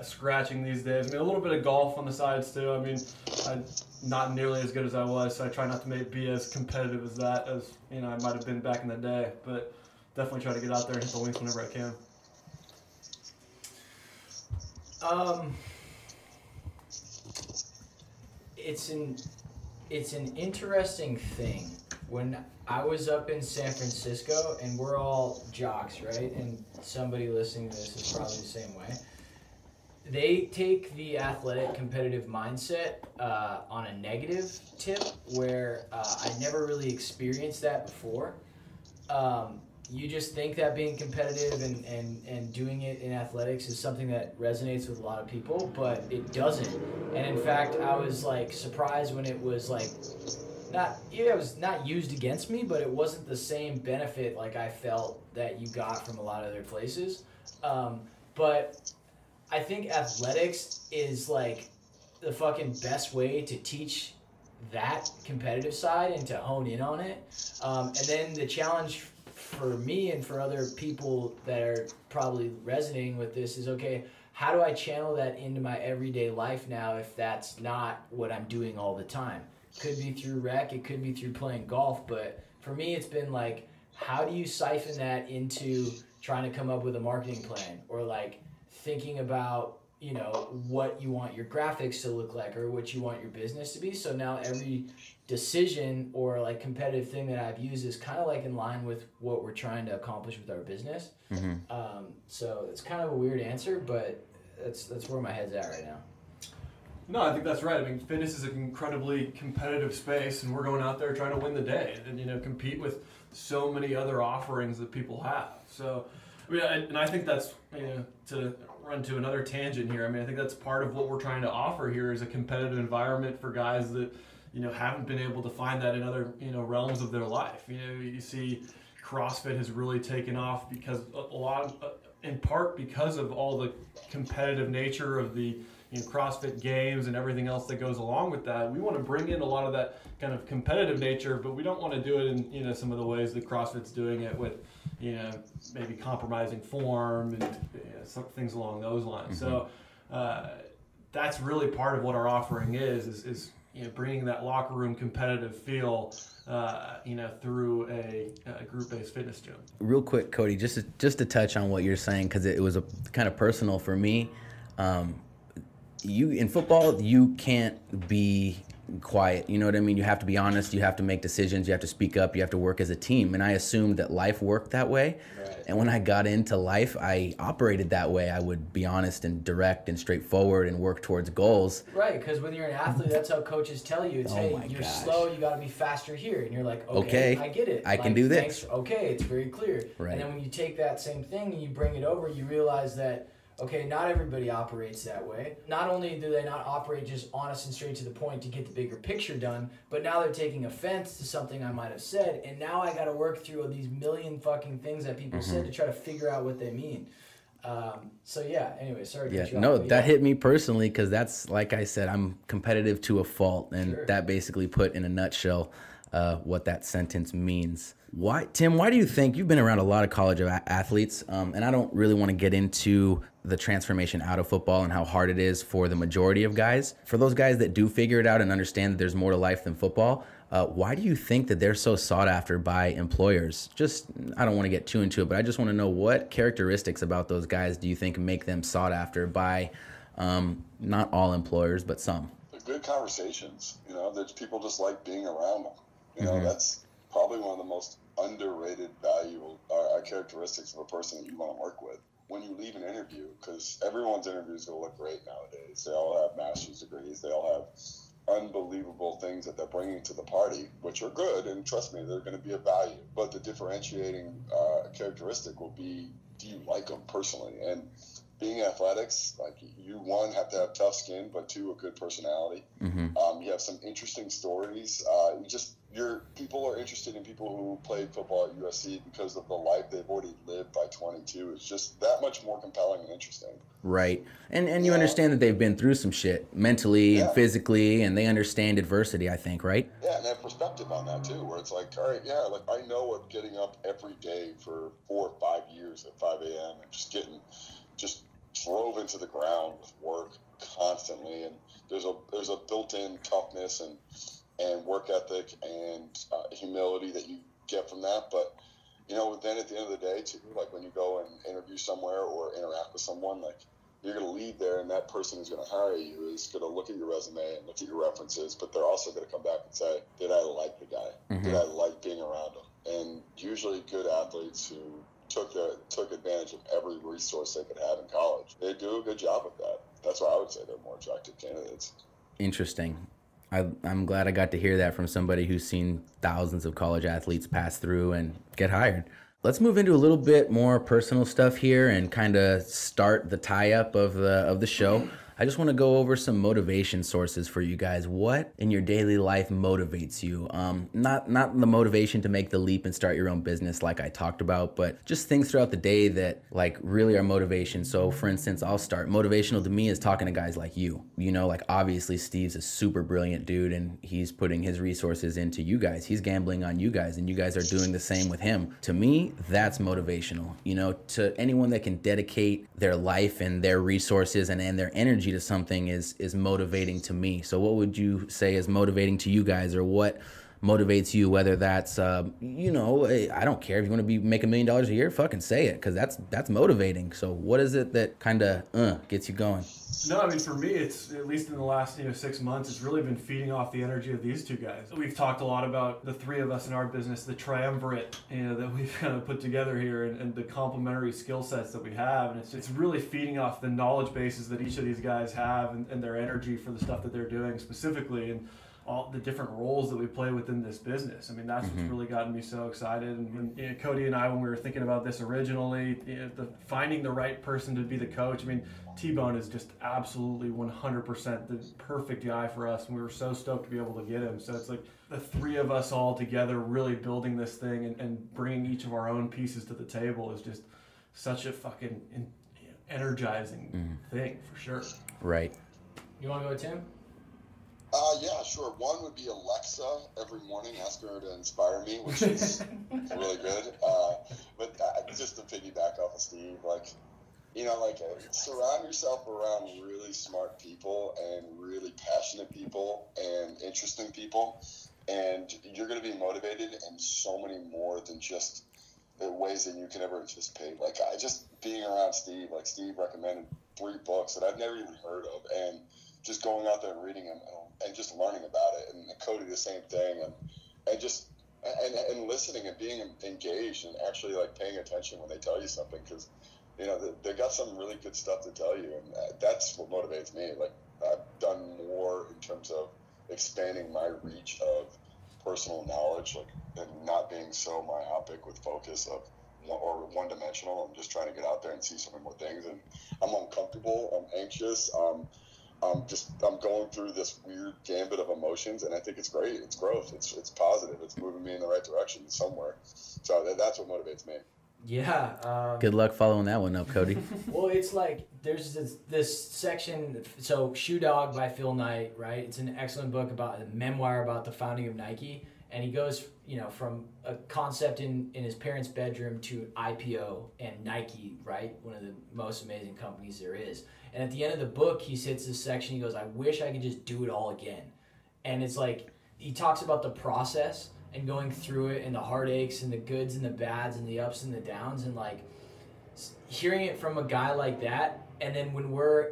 [SPEAKER 5] scratching these days. I mean, a little bit of golf on the sides too. I mean, I'm not nearly as good as I was, so I try not to be as competitive as that as I might have been back in the day. But definitely try to get out there and hit the links whenever I can.
[SPEAKER 3] It's an interesting thing. When I was up in San Francisco, and we're all jocks, right? And somebody listening to this is probably the same way. They take the athletic competitive mindset on a negative tip, where I never really experienced that before. You just think that being competitive and doing it in athletics is something that resonates with a lot of people, but it doesn't. And in fact, I was like surprised when it was like, it was not used against me, but it wasn't the same benefit like I felt that you got from a lot of other places. But I think athletics is like the fucking best way to teach that competitive side and to hone in on it. And then the challenge for me and for other people that are probably resonating with this is, okay, how do I channel that into my everyday life now if that's not what I'm doing all the time? Could be through rec, it could be through playing golf, but for me it's been like, how do you siphon that into trying to come up with a marketing plan, or like thinking about what you want your graphics to look like or what you want your business to be. So now every decision or like competitive thing that I've used is kind of like in line with what we're trying to accomplish with our business. Mm-hmm. So it's kind of a weird answer, but that's where my head's at right now.
[SPEAKER 5] No, I think that's right. I mean, fitness is an incredibly competitive space, and we're going out there trying to win the day and compete with so many other offerings that people have. So, I mean, and I think that's to run to another tangent here. I mean, I think that's part of what we're trying to offer here is a competitive environment for guys that haven't been able to find that in other realms of their life. You see, CrossFit has really taken off because in part because of all the competitive nature of the CrossFit games and everything else that goes along with that. We want to bring in a lot of that kind of competitive nature, but we don't want to do it in some of the ways that CrossFit's doing it with maybe compromising form and some things along those lines. Mm-hmm. So that's really part of what our offering is bringing that locker room competitive feel through a group-based fitness gym.
[SPEAKER 2] Real quick, Cody, just to touch on what you're saying, because it was a kind of personal for me. You in football, you can't be quiet. You know what I mean? You have to be honest. You have to make decisions. You have to speak up. You have to work as a team. And I assumed that life worked that way. Right. And when I got into life, I operated that way. I would be honest and direct and straightforward and work towards goals.
[SPEAKER 3] Right, because when you're an athlete, that's how coaches tell you. It's, you're slow, you got to be faster here. And you're like, okay, I get it.
[SPEAKER 2] I can do this.
[SPEAKER 3] Okay, it's very clear.
[SPEAKER 2] Right.
[SPEAKER 3] And then when you take that same thing and you bring it over, you realize that, okay, not everybody operates that way. Not only do they not operate just honest and straight to the point to get the bigger picture done, but now they're taking offense to something I might have said, and now I got to work through these million fucking things that people said to try to figure out what they mean. So yeah, anyway, sorry to cut you off.
[SPEAKER 2] That hit me personally because that's, like I said, I'm competitive to a fault, and that basically put in a nutshell what that sentence means. Tim, why do you think, you've been around a lot of college athletes, and I don't really want to get into the transformation out of football and how hard it is for the majority of guys. For those guys that do figure it out and understand that there's more to life than football, why do you think that they're so sought after by employers? I don't want to get too into it, but I just want to know what characteristics about those guys do you think make them sought after by Not all employers, but some.
[SPEAKER 4] Good conversations, that people just like being around them. That's probably one of the most underrated characteristics of a person that you want to work with. When you leave an interview, because everyone's interview is going to look great nowadays. They all have master's degrees. They all have unbelievable things that they're bringing to the party, which are good, and trust me, they're going to be of value. But the differentiating characteristic will be, do you like them personally? And being in athletics, like, you, one, have to have tough skin, but two, a good personality. You have some interesting stories. Your people are interested in people who played football at USC because of the life they've already lived by 22. It's just that much more compelling and interesting.
[SPEAKER 2] Right. And you understand that they've been through some shit mentally and physically, and they understand adversity, I think, right?
[SPEAKER 4] Yeah, and they have perspective on that too, where it's like, all right, like, I know what getting up every day for 4 or 5 years at 5 a.m. and just drove into the ground with work constantly, and there's a built-in toughness and work ethic and humility that you get from that. But then at the end of the day too, like, when you go and interview somewhere or interact with someone, like, you're going to leave there, and that person who's going to hire you is going to look at your resume and look at your references, but they're also going to come back and say, did I like the guy? Did I like being around him? And usually good athletes who took advantage of every resource they could have in college, they do a good job of that. That's why I would say they're more attractive candidates.
[SPEAKER 2] Interesting. I'm glad I got to hear that from somebody who's seen thousands of college athletes pass through and get hired. Let's move into a little bit more personal stuff here and kind of start the tie-up of the show. I just want to go over some motivation sources for you guys. What in your daily life motivates you? Not the motivation to make the leap and start your own business like I talked about, but just things throughout the day that, like, really are motivation. So for instance, I'll start. Motivational to me is talking to guys like you. Like, obviously Steve's a super brilliant dude, and he's putting his resources into you guys. He's gambling on you guys, and you guys are doing the same with him. To me, that's motivational. To anyone that can dedicate their life and their resources and their energy to something is motivating to me. So what would you say is motivating to you guys, or what motivates you? Whether that's I don't care if you want to be making $1 million a year, fucking say it, because that's motivating. So what is it that kind of gets you going?
[SPEAKER 5] No, I mean, for me, it's, at least in the last 6 months, it's really been feeding off the energy of these two guys. We've talked a lot about the three of us in our business, the triumvirate that we've kind of put together here, and the complementary skill sets that we have, and it's really feeding off the knowledge bases that each of these guys have and their energy for the stuff that they're doing specifically, and all the different roles that we play within this business. I mean, that's what's really gotten me so excited. And when Cody and I, when we were thinking about this originally, finding the right person to be the coach, I mean, T-Bone is just absolutely 100% the perfect guy for us, and we were so stoked to be able to get him. So it's like the three of us all together really building this thing and bringing each of our own pieces to the table is just such a fucking energizing thing, for sure.
[SPEAKER 2] Right.
[SPEAKER 3] You want to go with Tim?
[SPEAKER 4] Yeah, sure. One would be Alexa. Every morning, ask her to inspire me, which is really good. But just to piggyback off of Steve, surround yourself around really smart people and really passionate people and interesting people, and you're going to be motivated in so many more than just the ways that you can ever anticipate. Like, being around Steve, like, Steve recommended 3 books that I've never even heard of, and just going out there and reading them and just learning about it, and Cody the same thing, and listening and being engaged and actually, like, paying attention when they tell you something, because they got some really good stuff to tell you, and that's what motivates me. Like, I've done more in terms of expanding my reach of personal knowledge, like, and not being so myopic with focus of or one-dimensional. I'm just trying to get out there and see so many more things, and I'm uncomfortable, I'm anxious, I'm going through this weird gambit of emotions, and I think it's great. It's growth. It's positive. It's moving me in the right direction somewhere. So that's what motivates me.
[SPEAKER 3] Yeah.
[SPEAKER 2] Good luck following that one up, Cody.
[SPEAKER 3] Well, it's like there's this section. So Shoe Dog by Phil Knight, right? It's an excellent book about a memoir about the founding of Nike, and he goes, from a concept in his parents' bedroom to IPO and Nike, right? One of the most amazing companies there is. And at the end of the book, he hits this section. He goes, "I wish I could just do it all again." And it's like he talks about the process and going through it and the heartaches and the goods and the bads and the ups and the downs, and like hearing it from a guy like that. And then when we're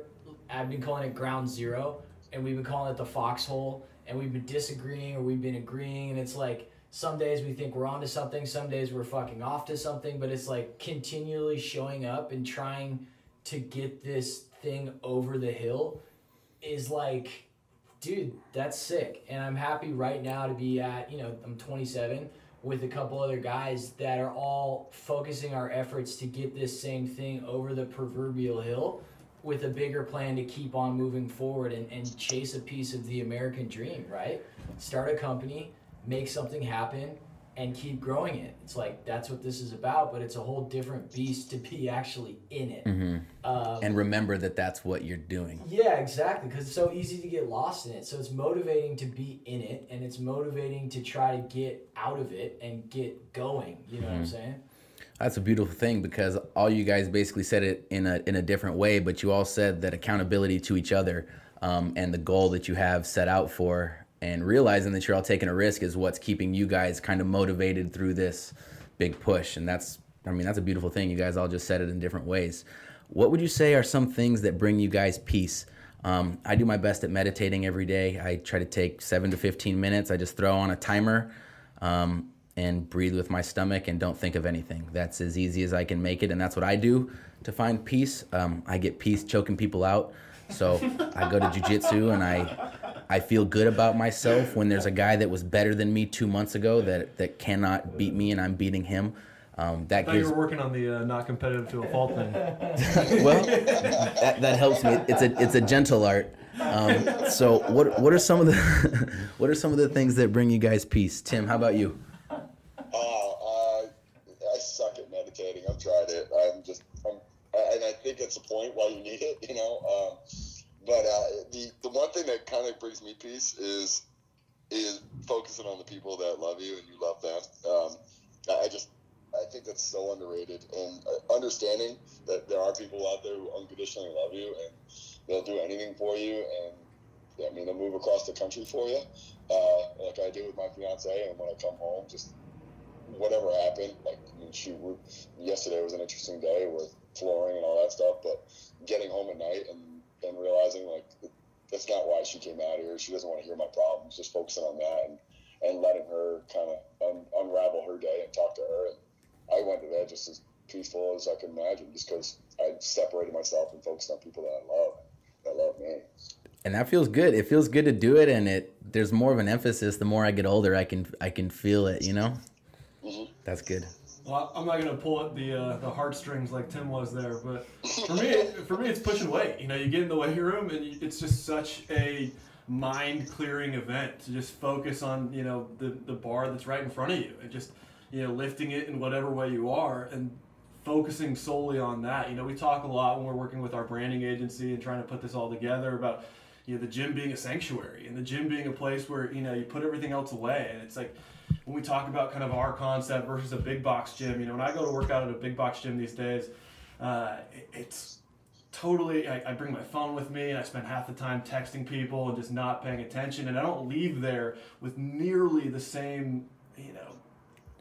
[SPEAKER 3] I've been calling it ground zero, and we've been calling it the foxhole, and we've been disagreeing or we've been agreeing, and it's like some days we think we're onto something, some days we're fucking off to something, but it's like continually showing up and trying to get this thing over the hill is like, dude, that's sick. And I'm happy right now to be at, I'm 27 with a couple other guys that are all focusing our efforts to get this same thing over the proverbial hill with a bigger plan to keep on moving forward and chase a piece of the American dream, right? Start a company, make something happen, and keep growing it. It's like, that's what this is about, but it's a whole different beast to be actually in it.
[SPEAKER 2] And remember that that's what you're doing.
[SPEAKER 3] Yeah, exactly, because it's so easy to get lost in it. So it's motivating to be in it, and it's motivating to try to get out of it and get going. You know what I'm saying?
[SPEAKER 2] That's a beautiful thing, because all you guys basically said it in a different way, but you all said that accountability to each other and the goal that you have set out for, and realizing that you're all taking a risk is what's keeping you guys kind of motivated through this big push. And that's a beautiful thing. You guys all just said it in different ways. What would you say are some things that bring you guys peace? I do my best at meditating every day. I try to take 7 to 15 minutes. I just throw on a timer and breathe with my stomach and don't think of anything. That's as easy as I can make it, and that's what I do to find peace. I get peace choking people out. So I go to jiu-jitsu, and I feel good about myself when there's a guy that was better than me 2 months ago that cannot beat me and I'm beating him.
[SPEAKER 5] I thought you were working on the not competitive to a fault thing.
[SPEAKER 2] Well, that helps me. It's a gentle art. So what are some of the things that bring you guys peace? Tim, how about you?
[SPEAKER 4] I suck at meditating. I've tried it. And I think it's a point why you need it, But the one thing that kind of brings me peace is focusing on the people that love you and you love them. I think that's so underrated, and understanding that there are people out there who unconditionally love you and they'll do anything for you, and they'll move across the country for you, like I do with my fiance. And when I come home, just whatever happened, yesterday was an interesting day with flooring and all that stuff, but getting home at night and realizing that's not why she came out here. She doesn't want to hear my problems. Just focusing on that and letting her kind of unravel her day and talk to her. And I went to bed just as peaceful as I could imagine, just because I separated myself and focused on people that love me.
[SPEAKER 2] And that feels good. It feels good to do it, and there's more of an emphasis. The more I get older, I can feel it.
[SPEAKER 4] Mm-hmm.
[SPEAKER 2] That's good.
[SPEAKER 5] Well, I'm not gonna pull at the heartstrings like Tim was there, but for me, it's pushing weight. You get in the weight room, and it's just such a mind-clearing event to just focus on the bar that's right in front of you, and just lifting it in whatever way you are, and focusing solely on that. We talk a lot when we're working with our branding agency and trying to put this all together about the gym being a sanctuary and the gym being a place where you put everything else away. And it's like, when we talk about kind of our concept versus a big box gym, when I go to work out at a big box gym these days, it's totally, I bring my phone with me and I spend half the time texting people and just not paying attention, and I don't leave there with nearly the same,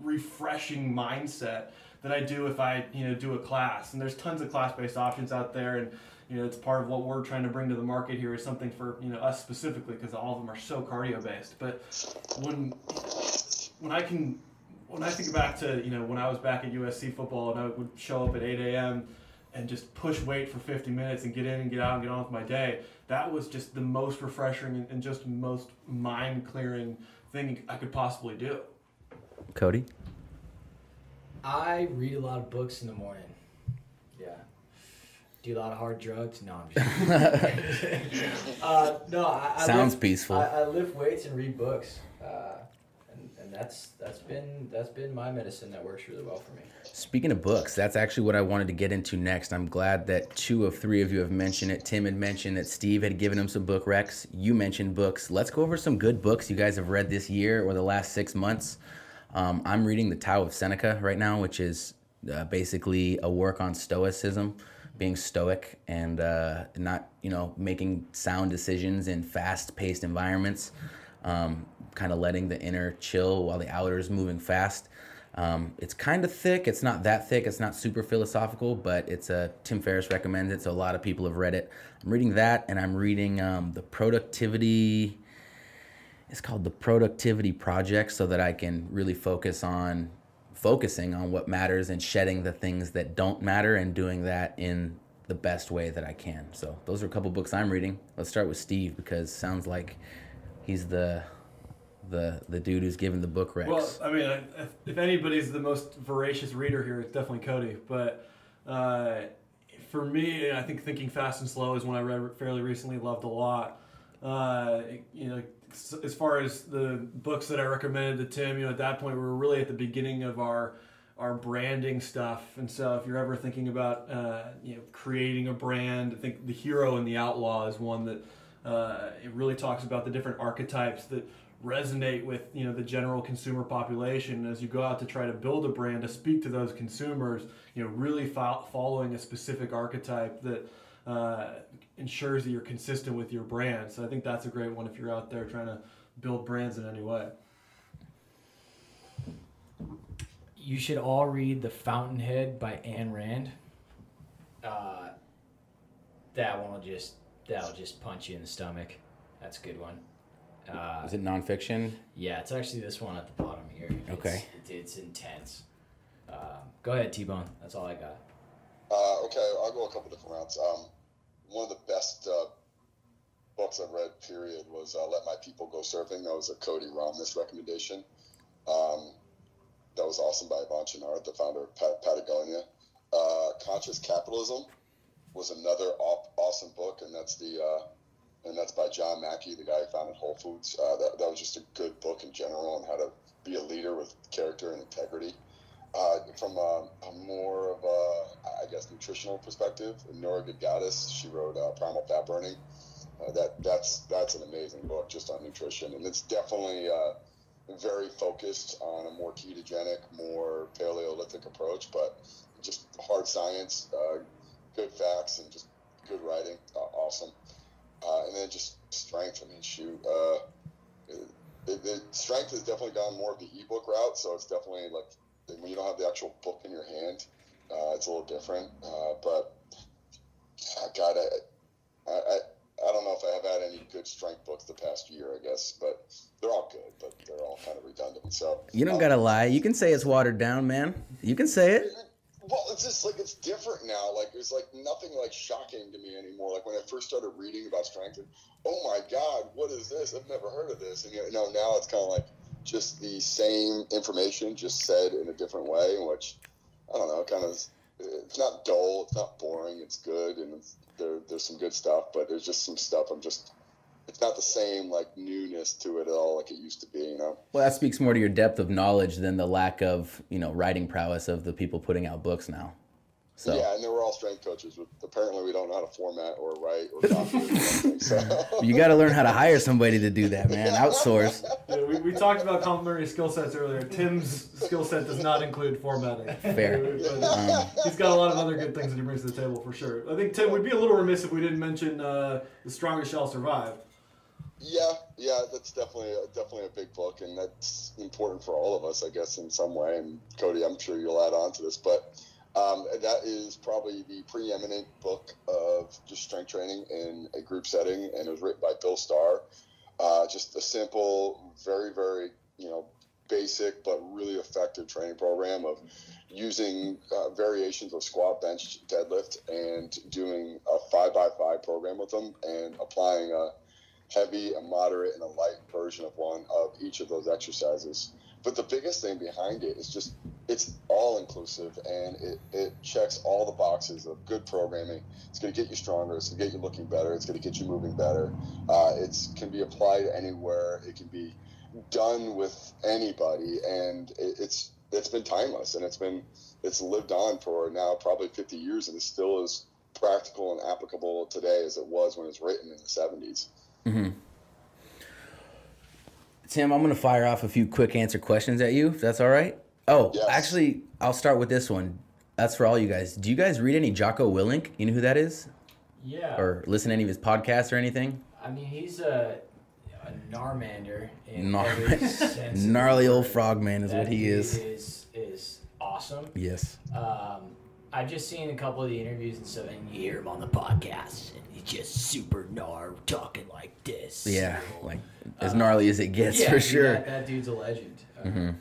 [SPEAKER 5] refreshing mindset that I do if I, do a class. And there's tons of class-based options out there, and it's part of what we're trying to bring to the market here is something for us specifically, because all of them are so cardio-based. But when I think back to when I was back at USC Football and I would show up at 8 a.m. and just push weight for 50 minutes and get in and get out and get on with my day, that was just the most refreshing and just most mind-clearing thing I could possibly do.
[SPEAKER 2] Cody?
[SPEAKER 3] I read a lot of books in the morning. Yeah. Do a lot of hard drugs? No, I'm just kidding. I
[SPEAKER 2] Sounds peaceful.
[SPEAKER 3] I lift weights and read books. And that's been my medicine that works really well for me.
[SPEAKER 2] Speaking of books, that's actually what I wanted to get into next. I'm glad that 2 of 3 of you have mentioned it. Tim had mentioned that Steve had given him some book recs. You mentioned books. Let's go over some good books you guys have read this year or the last 6 months. I'm reading The Tao of Seneca right now, which is basically a work on stoicism, being stoic and not, making sound decisions in fast-paced environments, kind of letting the inner chill while the outer is moving fast. It's kind of thick. It's not that thick. It's not super philosophical, but it's Tim Ferriss recommends it, so a lot of people have read it. I'm reading that, and I'm reading it's called The Productivity Project, so that I can really focusing on what matters and shedding the things that don't matter and doing that in the best way that I can. So those are a couple books I'm reading. Let's start with Steve, because it sounds like he's the dude who's giving the book recs.
[SPEAKER 5] Well, I mean, if anybody's the most voracious reader here, it's definitely Cody. But for me, I think Thinking Fast and Slow is one I read fairly recently, loved a lot. As far as the books that I recommended to Tim, at that point we were really at the beginning of our branding stuff, and so if you're ever thinking about creating a brand, I think The Hero and the Outlaw is one that it really talks about the different archetypes that resonate with the general consumer population. As you go out to try to build a brand to speak to those consumers, really following a specific archetype that ensures that you're consistent with your brand. So I think that's a great one if you're out there trying to build brands in any way.
[SPEAKER 3] You should all read The Fountainhead by Ayn Rand. That'll just punch you in the stomach. That's a good one.
[SPEAKER 2] Is it nonfiction?
[SPEAKER 3] Yeah, it's actually this one at the bottom here.
[SPEAKER 2] Okay.
[SPEAKER 3] It's intense. Go ahead, T-Bone. That's all I got.
[SPEAKER 4] Okay, I'll go a couple different routes. One of the best books I've read, period, was Let My People Go Surfing. That was a Cody Romness recommendation. That was awesome, by Yvon Chouinard, the founder of Patagonia. Conscious Capitalism was another awesome book, and that's by John Mackey, the guy who founded Whole Foods. That was just a good book in general on how to be a leader with character and integrity. From a more of a, nutritional perspective, Nora Gedgaudas, she wrote Primal Fat Burning. That's an amazing book just on nutrition, and it's definitely very focused on a more ketogenic, more Paleolithic approach, but just hard science, good facts, and just good writing. Awesome. And then just strength. I mean, shoot. The strength has definitely gone more of the ebook route, so it's definitely like when you don't have the actual book in your hand, it's a little different. But God, I don't know if I have had any good strength books the past year, I guess, but they're all good, but they're all kind of redundant. So
[SPEAKER 2] you don't gotta lie. You can say it's watered down, man. You can say it.
[SPEAKER 4] Well, it's just like it's different now. Like there's like nothing like shocking to me anymore. Like when I first started reading about strength, and oh my God, what is this? I've never heard of this. And now it's kind of like just the same information, just said in a different way. In which I don't know, kind of it's not dull, it's not boring, it's good, and there's some good stuff, but there's just some stuff it's not the same like newness to it at all like it used to be, Well,
[SPEAKER 2] that speaks more to your depth of knowledge than the lack of, writing prowess of the people putting out books now. So. Yeah,
[SPEAKER 4] and they were all strength coaches. Apparently, we don't know how to format or write or copy or anything. So.
[SPEAKER 2] You got to learn how to hire somebody to do that, man. Outsource.
[SPEAKER 5] Yeah, we talked about complementary skill sets earlier. Tim's skill set does not include formatting.
[SPEAKER 2] Fair.
[SPEAKER 5] He's got a lot of other good things that he brings to the table for sure. I think, Tim, we'd be a little remiss if we didn't mention The Strongest Shall Survive.
[SPEAKER 4] Yeah, that's definitely a big book, and that's important for all of us, I guess, in some way. And Cody, I'm sure you'll add on to this, but that is probably the preeminent book of just strength training in a group setting, and it was written by Bill Starr. Just a simple, very, very, basic but really effective training program of using variations of squat, bench, deadlift, and doing a 5x5 program with them, and applying a heavy, a moderate, and a light version of one of each of those exercises. But the biggest thing behind it is just it's all inclusive, and it checks all the boxes of good programming. It's going to get you stronger. It's going to get you looking better. It's going to get you moving better. It can be applied anywhere. It can be done with anybody, and it's been timeless, and it's lived on for now probably 50 years, and it still is practical and applicable today as it was when it was written in the 70s.
[SPEAKER 2] Mm-hmm. Tim, I'm going to fire off a few quick answer questions at you, if that's all right. Oh, yes. Actually, I'll start with this one. That's for all you guys. Do you guys read any Jocko Willink? You know who that is?
[SPEAKER 3] Yeah.
[SPEAKER 2] Or listen to any of his podcasts or anything?
[SPEAKER 3] I mean, he's a Narmander in every sense.
[SPEAKER 2] Gnarly old frogman is what he is.
[SPEAKER 3] is awesome.
[SPEAKER 2] Yes.
[SPEAKER 3] I've just seen a couple of the interviews and stuff, and you hear him on the podcast, and he's just super gnar, talking like this.
[SPEAKER 2] Yeah, like as gnarly as it gets,
[SPEAKER 3] yeah,
[SPEAKER 2] for sure.
[SPEAKER 3] That dude's a legend.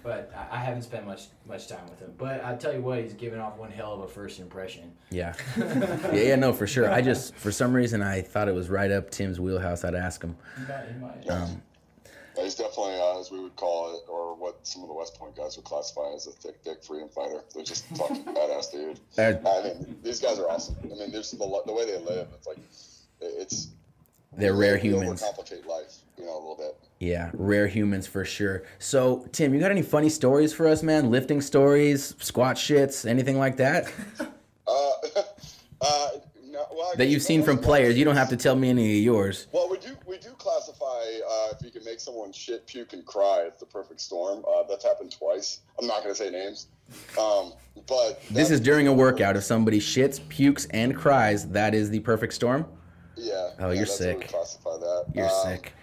[SPEAKER 3] But I haven't spent much time with him. But I tell you what, he's given off one hell of a first impression.
[SPEAKER 2] Yeah. yeah, no, for sure. I just, for some reason, I thought it was right up Tim's wheelhouse. I'd ask him.
[SPEAKER 4] He's definitely, as we would call it, or what some of the West Point guys would classify as a thick dick freedom fighter. They're just fucking badass, dude. I mean, these guys are awesome. I mean, there's the way they live. It's like
[SPEAKER 2] they're rare humans.
[SPEAKER 4] Overcomplicate life, a little bit.
[SPEAKER 2] Yeah, rare humans for sure. So, Tim, you got any funny stories for us, man? Lifting stories, squat shits, anything like that?
[SPEAKER 4] No, well,
[SPEAKER 2] that you've seen from players. You don't have to tell me any of yours.
[SPEAKER 4] Well, we do classify if you can make someone shit, puke, and cry, it's the perfect storm. That's happened twice. I'm not going to say names. But
[SPEAKER 2] this is during a workout. If somebody shits, pukes, and cries, that is the perfect storm?
[SPEAKER 4] Yeah.
[SPEAKER 2] Oh, you're
[SPEAKER 4] that's
[SPEAKER 2] sick.
[SPEAKER 4] How we classify that.
[SPEAKER 2] You're sick.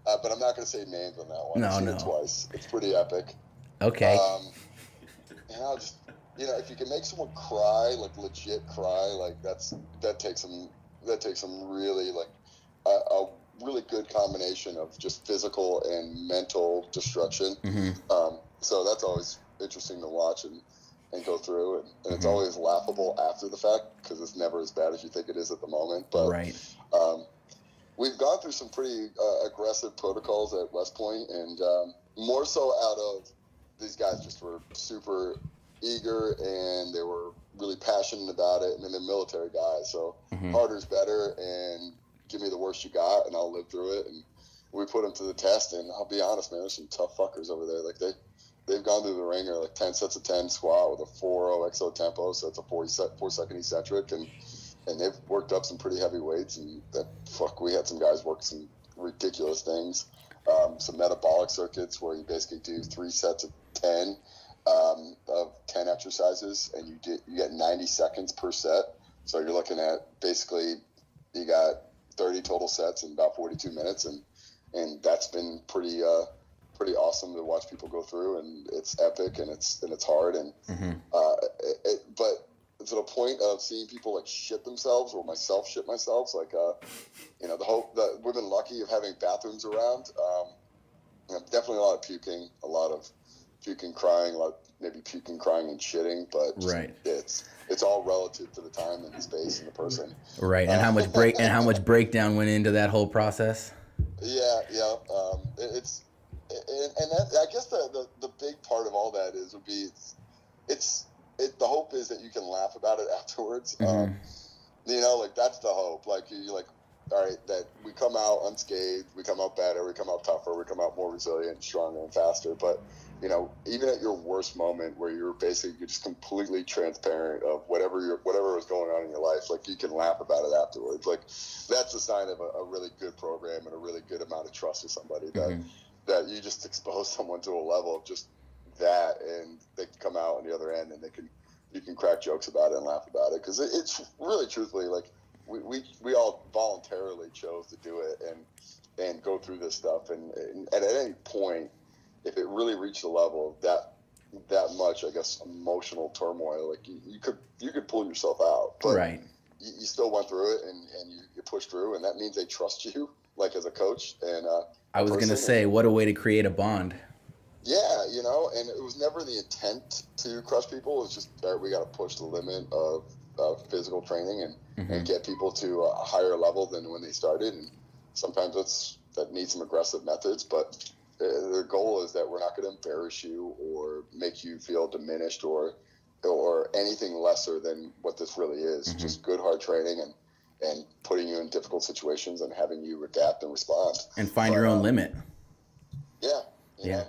[SPEAKER 4] But I'm not going to say names on that one. I've seen it twice. It's pretty epic.
[SPEAKER 2] Okay.
[SPEAKER 4] And I'll just, if you can make someone cry, like legit cry, like that takes some really like a really good combination of just physical and mental destruction. So that's always interesting to watch and go through, and it's always laughable after the fact because it's never as bad as you think it is at the moment. But
[SPEAKER 2] right.
[SPEAKER 4] We've gone through some pretty aggressive protocols at West Point, and more so out of these guys just were super eager and they were really passionate about it. I mean, they're military guys, so harder's better, and give me the worst you got, and I'll live through it. And we put them to the test, and I'll be honest, man, there's some tough fuckers over there. Like they've gone through the ringer, like 10 sets of 10 squat with a 4.0 exo tempo, so it's a 4-second eccentric, and they've worked up some pretty heavy weights, and we had some guys work some ridiculous things. Some metabolic circuits where you basically do 3 sets of 10 of 10 exercises, and you get 90 seconds per set. So you're looking at basically you got 30 total sets in about 42 minutes, and that's been pretty awesome to watch people go through, and it's epic, and it's hard, and but to the point of seeing people like shit themselves, or myself shit myself, like the hope that we've been lucky of having bathrooms around. Definitely a lot of puking, crying, maybe puking, crying, and shitting, but
[SPEAKER 2] right.
[SPEAKER 4] It's all relative to the time and the space and the person.
[SPEAKER 2] Right, and how much breakdown went into that whole process.
[SPEAKER 4] Yeah. I guess the big part of all that would be the hope is that you can laugh about it afterwards. Like that's the hope. Like you like, all right, that we come out unscathed, we come out better, we come out tougher, we come out more resilient, stronger, and faster. But even at your worst moment, where you're just completely transparent of whatever was going on in your life, like you can laugh about it afterwards. Like that's a sign of a really good program and a really good amount of trust with somebody that you just expose someone to a level of just that, and they can come out on the other end and you can crack jokes about it and laugh about it, because it's really truthfully like we all voluntarily chose to do it and go through this stuff, and at any point, if it really reached the level of that much, I guess, emotional turmoil, like you could pull yourself out, but
[SPEAKER 2] right.
[SPEAKER 4] You still went through it, and you pushed through, and that means they trust you, like as a coach. And
[SPEAKER 2] I was gonna say, what a way to create a bond.
[SPEAKER 4] Yeah, and it was never the intent to crush people. It was just, all right, we got to push the limit of physical training and get people to a higher level than when they started. And sometimes that needs some aggressive methods, but the goal is that we're not going to embarrass you or make you feel diminished or anything lesser than what this really is. Just good hard training and putting you in difficult situations and having you adapt and respond
[SPEAKER 2] and find your own limit.
[SPEAKER 4] Yeah.
[SPEAKER 2] Yeah.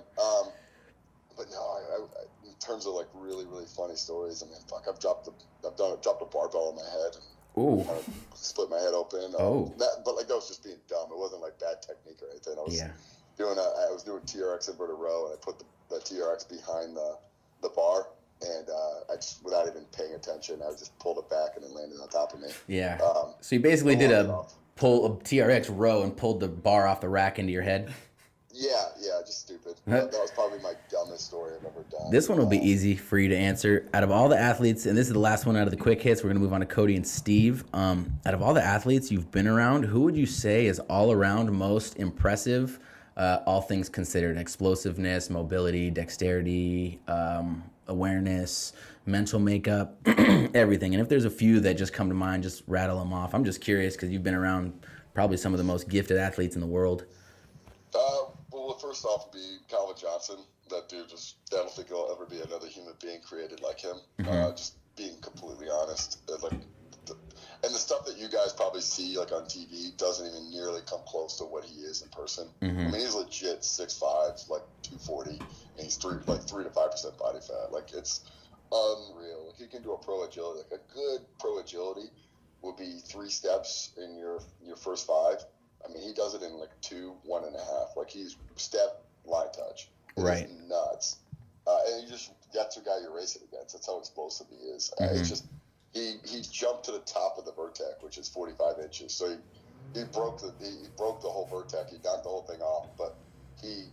[SPEAKER 4] But no, I, in terms of like really, really funny stories, I mean, I've dropped a barbell on my head.
[SPEAKER 2] Ooh.
[SPEAKER 4] Kind of split my head open. But like that was just being dumb. It wasn't like bad technique or anything. I was doing TRX inverted row, and I put the TRX behind the bar, and I just, without even paying attention, I just pulled it back and it landed on top of me.
[SPEAKER 2] Yeah. So you basically did a TRX row and pulled the bar off the rack into your head.
[SPEAKER 4] Yeah, just stupid. That was probably my dumbest story I've ever ever done.
[SPEAKER 2] This one will be easy for you to answer. Out of all the athletes, and this is the last one out of the quick hits, we're going to move on to Cody and Steve. Out of all the athletes you've been around, who would you say is all around most impressive, all things considered? Explosiveness, mobility, dexterity, awareness, mental makeup, everything. And if there's a few that just come to mind, just rattle them off. I'm just curious because you've been around probably some of the most gifted athletes in the world.
[SPEAKER 4] Well, first off would be Calvin Johnson. That dude I don't think there'll ever be another human being created like him. Just being completely honest. And the stuff that you guys probably see like on TV doesn't even nearly come close to what he is in person. I mean, he's legit 6'5", like 240, and he's 3 to 5% body fat. Like, it's unreal. Like, he can do a pro agility. Like, a good pro agility would be 3 steps in your first 5. I mean, he does it in like 2, 1.5. Like, he's step, line touch. It's nuts. And that's the guy you're racing against. That's how explosive he is. It's just, he jumped to the top of the vertex, which is 45 inches. So he broke the whole vertex. He knocked the whole thing off, but he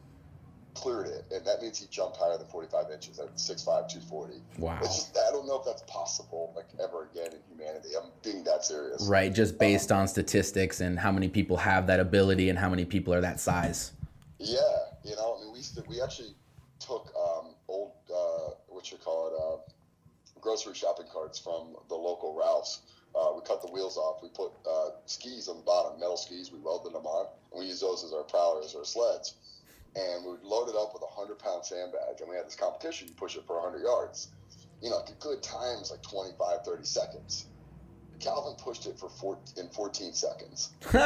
[SPEAKER 4] cleared it, and that means he jumped higher than 45 inches at 6'5", 240.
[SPEAKER 2] Wow.
[SPEAKER 4] It's just, I don't know if that's possible, like, ever again in humanity. I'm being that serious.
[SPEAKER 2] Right, just based on statistics and how many people have that ability and how many people are that size.
[SPEAKER 4] Yeah, I mean, we actually took old, grocery shopping carts from the local Ralph's. We cut the wheels off. We put skis on the bottom, metal skis. We welded them on, and we used those as our prowlers or sleds. And we would load it up with a 100-pound sandbag, and we had this competition. You push it for 100 yards. Like, a good time is like 25, 30 seconds. Calvin pushed it in 14 seconds. I'm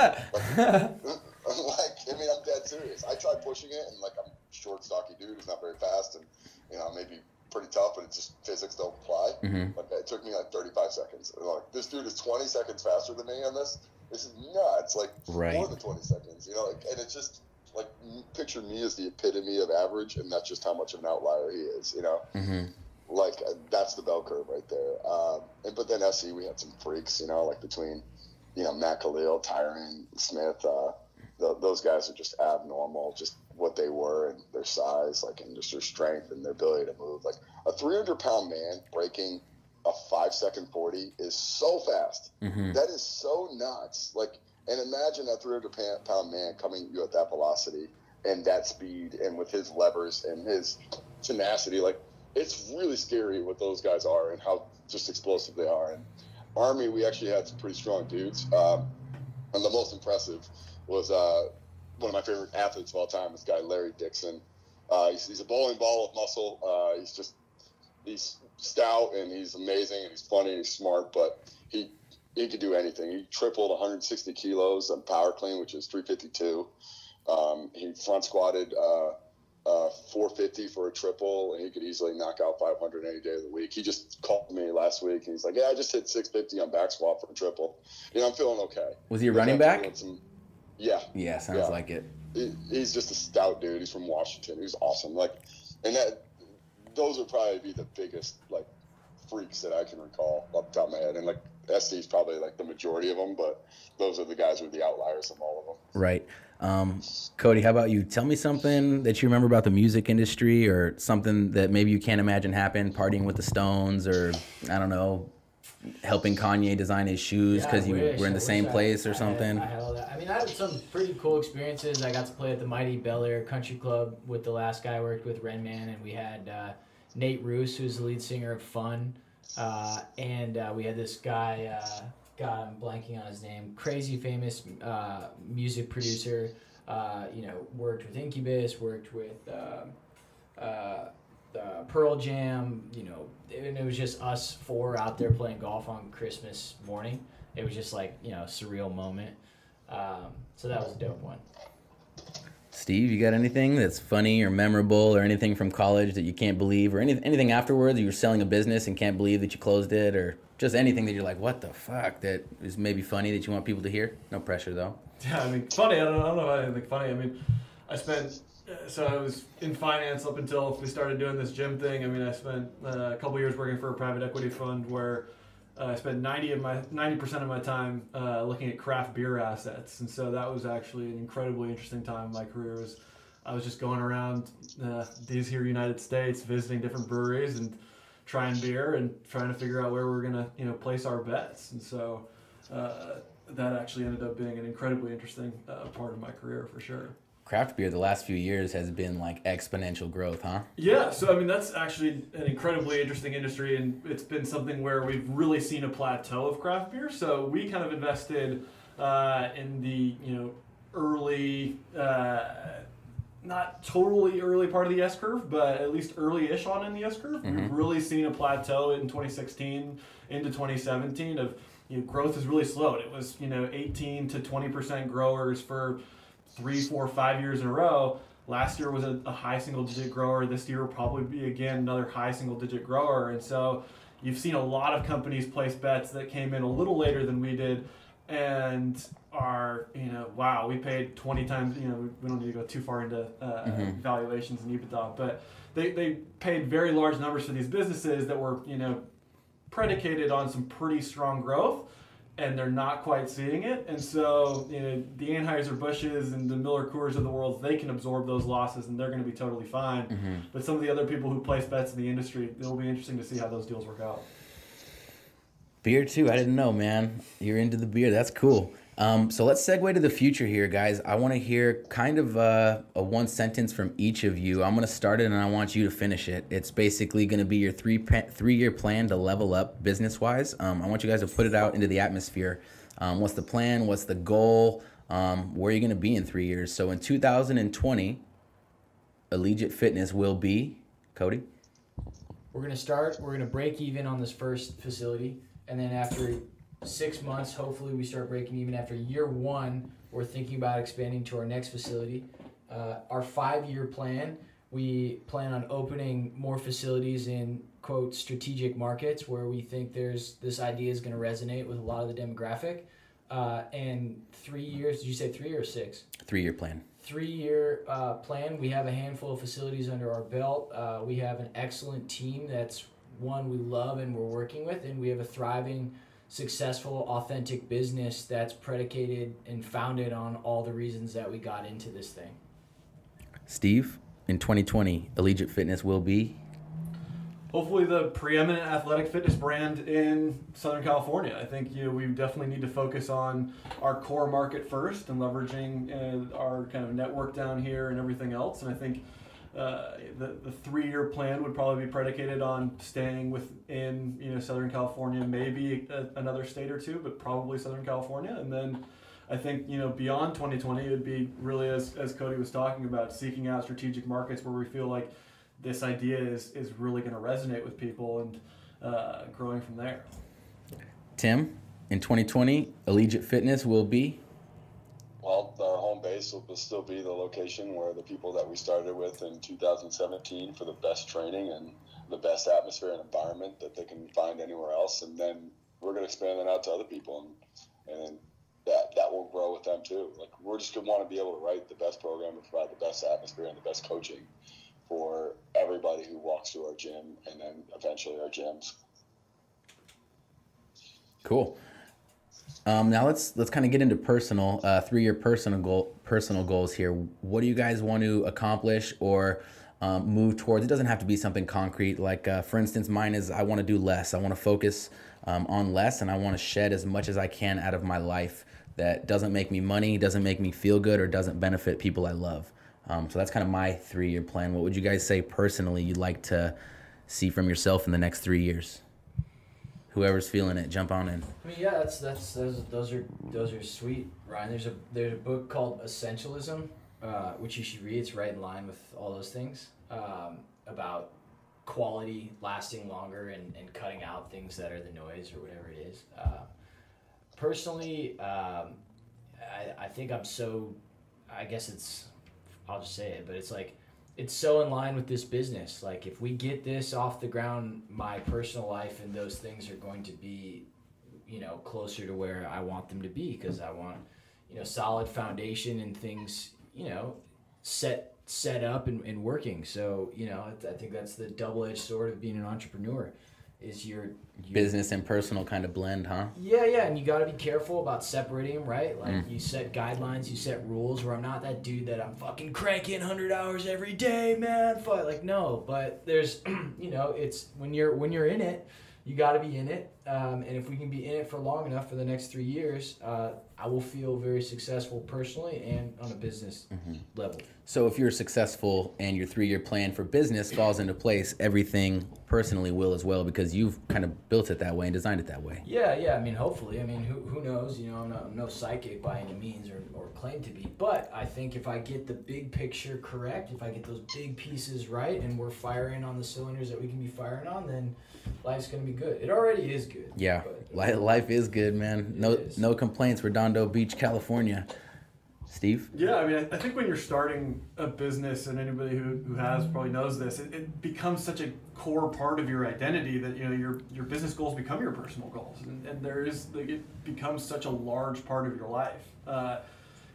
[SPEAKER 4] dead serious. I tried pushing it, and, like, I'm a short, stocky dude who's not very fast, and, maybe pretty tough, but it's just physics don't apply. Like, it took me like 35 seconds. And, like, this dude is 20 seconds faster than me on this. This is nuts. Like, more than 20 seconds, and it's just, like, picture me as the epitome of average, and that's just how much of an outlier he is, Like, that's the bell curve right there. But then SC, we had some freaks, like between, Matt Khalil, Tyron Smith, those guys are just abnormal, just what they were and their size, like, and just their strength and their ability to move. Like, a 300-pound man breaking a 5-second 40 is so fast. That is so nuts. Like, and imagine that 300-pound man coming at you at that velocity and that speed and with his levers and his tenacity. Like, it's really scary what those guys are and how just explosive they are. And Army, we actually had some pretty strong dudes. And the most impressive was one of my favorite athletes of all time, this guy, Larry Dixon. He's a bowling ball of muscle. He's stout and he's amazing and he's funny and he's smart, but he could do anything. He tripled 160 kilos on power clean, which is 352. He front squatted 450 for a triple, and he could easily knock out 500 any day of the week. He just called me last week, and he's like, I just hit 650 on back squat for a triple. I'm feeling okay.
[SPEAKER 2] Was he a running back?
[SPEAKER 4] Yeah,
[SPEAKER 2] sounds like it.
[SPEAKER 4] He's just a stout dude. He's from Washington. He's awesome. Like, and those would probably be the biggest, like, freaks that I can recall off the top of my head. And, like, SC's probably, like, the majority of them, but those are the guys who are the outliers of all of them.
[SPEAKER 2] Right. Cody, how about you? Tell me something that you remember about the music industry, or something that maybe you can't imagine happened, partying with the Stones, or, I don't know, helping Kanye design his shoes because you were in the same place or something.
[SPEAKER 3] I had all that. I mean, I had some pretty cool experiences. I got to play at the Mighty Bel Air Country Club with the last guy I worked with, Redman, and we had Nate Roos, who's the lead singer of Fun, and we had this guy, God, I'm blanking on his name, crazy famous music producer, worked with Incubus, worked with Pearl Jam, and it was just us 4 out there playing golf on Christmas morning. It was just like, surreal moment. So that was a dope one.
[SPEAKER 2] Steve, you got anything that's funny or memorable, or anything from college that you can't believe, or anything afterwards? You were selling a business and can't believe that you closed it, or just anything that you're like, what the fuck, that is maybe funny that you want people to hear? No pressure, though.
[SPEAKER 5] Yeah, I mean, funny. I don't know about anything funny. I mean, I was in finance up until we started doing this gym thing. I mean, I spent a couple years working for a private equity fund where I spent 90% of my time looking at craft beer assets, and so that was actually an incredibly interesting time in my career. I was just going around these here United States, visiting different breweries and trying beer and trying to figure out where we're gonna place our bets. And so that actually ended up being an incredibly interesting part of my career for sure.
[SPEAKER 2] Craft beer the last few years has been like exponential growth, huh?
[SPEAKER 5] Yeah, so I mean that's actually an incredibly interesting industry, and it's been something where we've really seen a plateau of craft beer. So we kind of invested in the early, not totally early part of the S curve, but at least early-ish on in the S curve. Mm-hmm. We've really seen a plateau in 2016 into 2017 of growth has really slowed. It was 18 to 20% growers for 3, 4, 5 years in a row. Last year was a high single-digit grower. This year will probably be, again, another high single-digit grower. And so you've seen a lot of companies place bets that came in a little later than we did and are, wow, we paid 20 times, we don't need to go too far into valuations and EBITDA, but they paid very large numbers for these businesses that were, predicated on some pretty strong growth, and they're not quite seeing it. And so, the Anheuser-Busch's and the Miller Coors of the world, they can absorb those losses and they're going to be totally fine. Mm-hmm. But some of the other people who place bets in the industry, it'll be interesting to see how those deals work out.
[SPEAKER 2] Beer too, I didn't know, man. You're into the beer, that's cool. So let's segue to the future here, guys. I want to hear kind of a one sentence from each of you. I'm going to start it and I want you to finish it. It's basically going to be your three-year plan to level up business-wise. I want you guys to put it out into the atmosphere. What's the plan? What's the goal? Where are you going to be in 3 years? So in 2020, Allegiate Fitness will be, Cody?
[SPEAKER 3] We're going to break even on this first facility, and then after 6 months, hopefully we start breaking even. After year 1, we're thinking about expanding to our next facility. Our 5-year plan, we plan on opening more facilities in, quote, strategic markets where we think this idea is going to resonate with a lot of the demographic. And 3 years, did you say 3 or 6?
[SPEAKER 2] 3-year plan.
[SPEAKER 3] 3-year plan. We have a handful of facilities under our belt. We have an excellent team that's one we love and we're working with, and we have a thriving, successful, authentic business that's predicated and founded on all the reasons that we got into this thing.
[SPEAKER 2] Steve, in 2020, Allegiate Fitness will be?
[SPEAKER 5] Hopefully the preeminent athletic fitness brand in Southern California. I think we definitely need to focus on our core market first and leveraging our kind of network down here and everything else. And I think the 3-year plan would probably be predicated on staying within Southern California, maybe another state or two, but probably Southern California. And then I think beyond 2020, it would be really, as Cody was talking about, seeking out strategic markets where we feel like this idea is really going to resonate with people and growing from there.
[SPEAKER 2] Tim, in 2020, Allegiate Fitness will be?
[SPEAKER 4] Well, our home base will still be the location where the people that we started with in 2017 for the best training and the best atmosphere and environment that they can find anywhere else. And then we're going to expand that out to other people, and that will grow with them too. Like, we're just going to want to be able to write the best program and provide the best atmosphere and the best coaching for everybody who walks through our gym and then eventually our gyms.
[SPEAKER 2] Cool. Now let's kind of get into personal 3-year personal goals here. What do you guys want to accomplish or move towards? It doesn't have to be something concrete. Like for instance, mine is I want to do less. I want to focus on less, and I want to shed as much as I can out of my life that doesn't make me money, doesn't make me feel good, or doesn't benefit people I love. So that's kind of my 3-year plan. What would you guys say personally you'd like to see from yourself in the next 3 years? Whoever's feeling it, jump on in.
[SPEAKER 3] I mean, yeah, those are sweet, Ryan. There's a book called Essentialism, which you should read. It's right in line with all those things about quality lasting longer and cutting out things that are the noise or whatever it is. Personally, I think I'm so, I guess I'll just say it, but it's so in line with this business. Like, if we get this off the ground, my personal life and those things are going to be, closer to where I want them to be, because I want, solid foundation and things, set up and working. So, I think that's the double-edged sword of being an entrepreneur. is your
[SPEAKER 2] business and personal kind of blend, huh?
[SPEAKER 3] Yeah, and you got to be careful about separating them, right? Like, you set guidelines, you set rules, where I'm not that dude that I'm fucking cranking 100 hours every day, man. Fuck, like, no. But there's, it's when you're in it, you got to be in it. And if we can be in it for long enough for the next 3 years, I will feel very successful personally and on a business level.
[SPEAKER 2] So if you're successful and your 3-year plan for business falls into place, everything personally will as well, because you've kind of built it that way and designed it that way.
[SPEAKER 3] Yeah. I mean, hopefully. I mean, who knows? I'm no psychic by any means or claim to be. But I think if I get the big picture correct, if I get those big pieces right, and we're firing on the cylinders that we can be firing on, then life's going to be good. It already is good.
[SPEAKER 2] Yeah, life is good, man. No complaints. Redondo Beach, California. Steve?
[SPEAKER 5] Yeah, I mean, I think when you're starting a business, and anybody who has probably knows this, it becomes such a core part of your identity that your business goals become your personal goals, and it becomes such a large part of your life.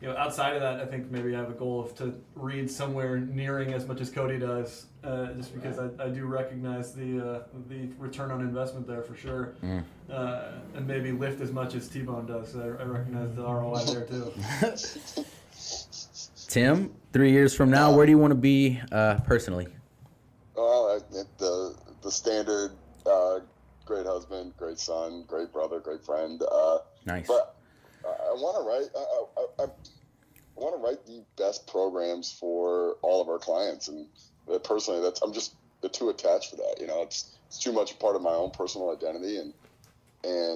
[SPEAKER 5] Outside of that, I think maybe I have a goal to read somewhere nearing as much as Cody does, just because I do recognize the return on investment there for sure, and maybe lift as much as T-Bone does. I recognize the ROI there too.
[SPEAKER 2] Tim, 3 years from now, where do you want to be personally?
[SPEAKER 4] Well, the standard, great husband, great son, great brother, great friend.
[SPEAKER 2] Nice.
[SPEAKER 4] But I want to write. I want to write the best programs for all of our clients, and personally, I'm just too attached to that. It's too much a part of my own personal identity, and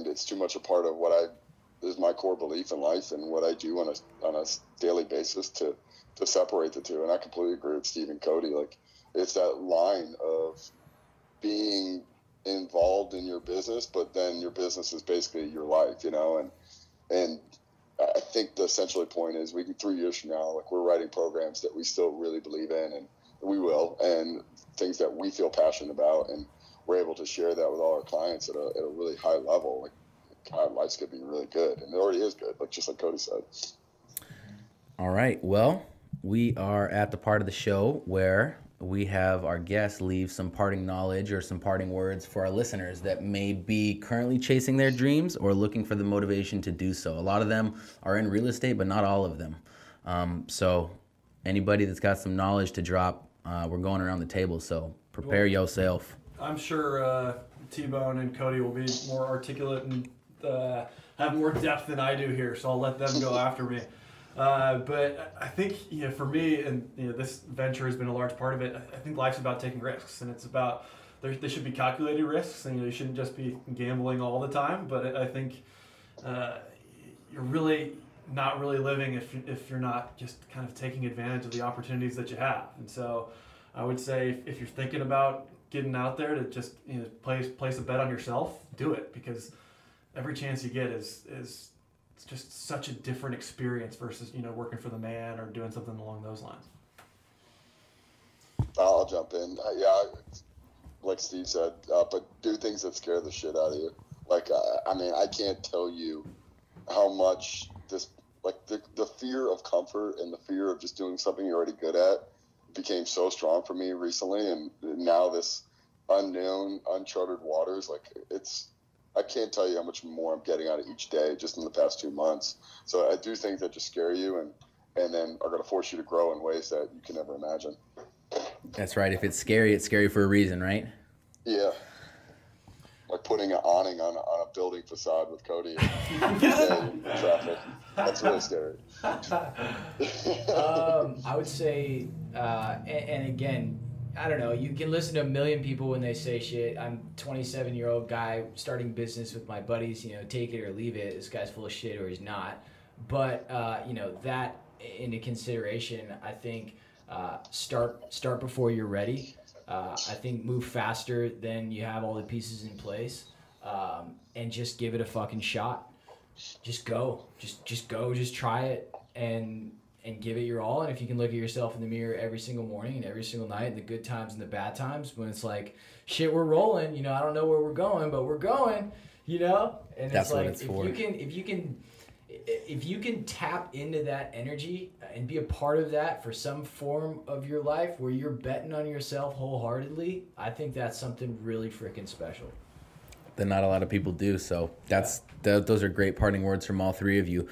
[SPEAKER 4] it's too much a part of what is my core belief in life and what I do on a daily basis to separate the two. And I completely agree with Steve and Cody. Like, it's that line of being involved in your business, but then your business is basically your life, and I think the essential point is 3 years from now, like, we're writing programs that we still really believe in, and we will, and things that we feel passionate about, and we're able to share that with all our clients at a really high level. Like, God, life's going to be really good, and it already is good, just like Cody said.
[SPEAKER 2] All right, well, we are at the part of the show where we have our guests leave some parting knowledge or some parting words for our listeners that may be currently chasing their dreams or looking for the motivation to do so. A lot of them are in real estate, but not all of them. So anybody that's got some knowledge to drop, we're going around the table, so prepare yourself.
[SPEAKER 5] I'm sure T-Bone and Cody will be more articulate and have more depth than I do here, so I'll let them go after me. But I think, for me, and this venture has been a large part of it, I think life's about taking risks, and it's about, they should be calculated risks, and you shouldn't just be gambling all the time. But I think you're really not really living if you're not just kind of taking advantage of the opportunities that you have. And so I would say, if you're thinking about getting out there to just place a bet on yourself, do it, because every chance you get is it's just such a different experience versus working for the man or doing something along those lines.
[SPEAKER 4] I'll jump in. Like Steve said, but do things that scare the shit out of you. Like, I can't tell you how much this, like, the fear of comfort and the fear of just doing something you're already good at became so strong for me recently, and now this unknown, uncharted waters, like, I can't tell you how much more I'm getting out of each day just in the past 2 months. So I do things that just scare you and then are going to force you to grow in ways that you can never imagine.
[SPEAKER 2] That's right. If it's scary for a reason, right?
[SPEAKER 4] Yeah. Like putting an awning on a building facade with Cody in traffic. That's really scary.
[SPEAKER 3] I would say, and again, I don't know, you can listen to a million people when they say shit. I'm a 27-year-old guy starting business with my buddies, take it or leave it. This guy's full of shit or he's not. But, that into consideration, I think start before you're ready. I think move faster than you have all the pieces in place, and just give it a fucking shot. Just go. Just go. Just try it and give it your all. And if you can look at yourself in the mirror every single morning and every single night, the good times and the bad times, when it's like, shit, we're rolling, I don't know where we're going, but we're going, and
[SPEAKER 2] that's
[SPEAKER 3] it's like,
[SPEAKER 2] what it's for.
[SPEAKER 3] If you can tap into that energy and be a part of that for some form of your life where you're betting on yourself wholeheartedly, I think that's something really freaking special.
[SPEAKER 2] not a lot of people do. So those are great parting words from all three of you.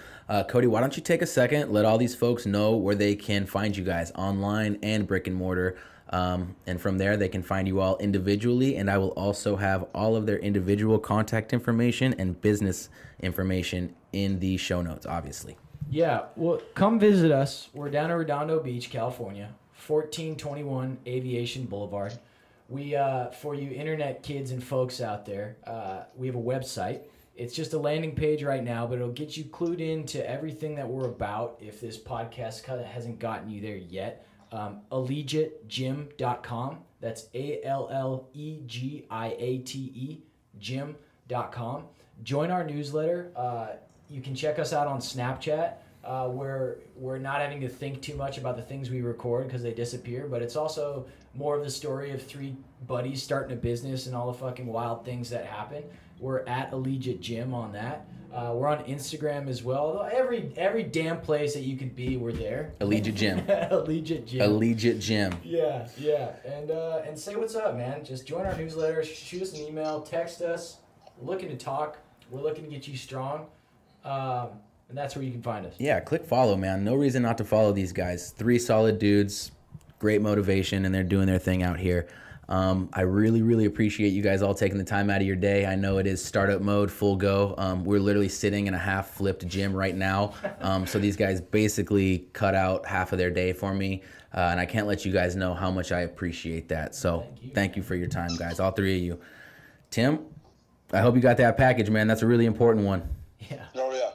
[SPEAKER 2] Cody, why don't you take a second, let all these folks know where they can find you guys online and brick and mortar. And from there, they can find you all individually. And I will also have all of their individual contact information and business information in the show notes, obviously.
[SPEAKER 3] Yeah, well, come visit us. We're down in Redondo Beach, California, 1421 Aviation Boulevard. We, for you internet kids and folks out there, we have a website. It's just a landing page right now, but it'll get you clued into everything that we're about if this podcast kind of hasn't gotten you there yet. AllegiateGym.com. That's ALLEGIATE gym.com. Join our newsletter. You can check us out on Snapchat, where we're not having to think too much about the things we record because they disappear, but it's also more of the story of three buddies starting a business and all the fucking wild things that happen. We're at Allegiate Gym on that. We're on Instagram as well. Every damn place that you could be, we're there.
[SPEAKER 2] Allegiate Gym.
[SPEAKER 3] Allegiate Gym.
[SPEAKER 2] Allegiate Gym.
[SPEAKER 3] Yeah. And say what's up, man. Just join our newsletter, shoot us an email, text us. We're looking to talk. We're looking to get you strong. And that's where you can find us.
[SPEAKER 2] Yeah, click follow, man. No reason not to follow these guys. Three solid dudes, great motivation, and they're doing their thing out here. I really, really appreciate you guys all taking the time out of your day. I know it is startup mode, full go. We're literally sitting in a half flipped gym right now. So these guys basically cut out half of their day for me. And I can't let you guys know how much I appreciate that. So thank you for your time, guys, all three of you. Tim, I hope you got that package, man. That's a really important one.
[SPEAKER 3] Yeah.
[SPEAKER 4] Oh, yeah.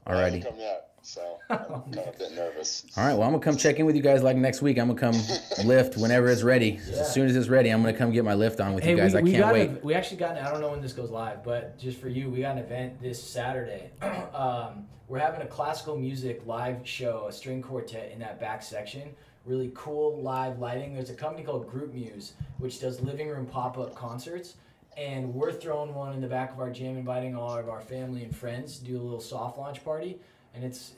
[SPEAKER 2] Alrighty.
[SPEAKER 4] I haven't come yet, so I'm kind of a bit nervous.
[SPEAKER 2] All right, well, I'm going to come check in with you guys like next week. I'm going to come lift whenever it's ready. Yeah. As soon as it's ready, I'm going to come get my lift on with you guys. I can't wait.
[SPEAKER 3] We actually got, I don't know when this goes live, but just for you, we got an event this Saturday. We're having a classical music live show, a string quartet in that back section. Really cool live lighting. There's a company called Group Muse, which does living room pop-up concerts. And we're throwing one in the back of our gym, inviting all of our family and friends to do a little soft launch party. And it's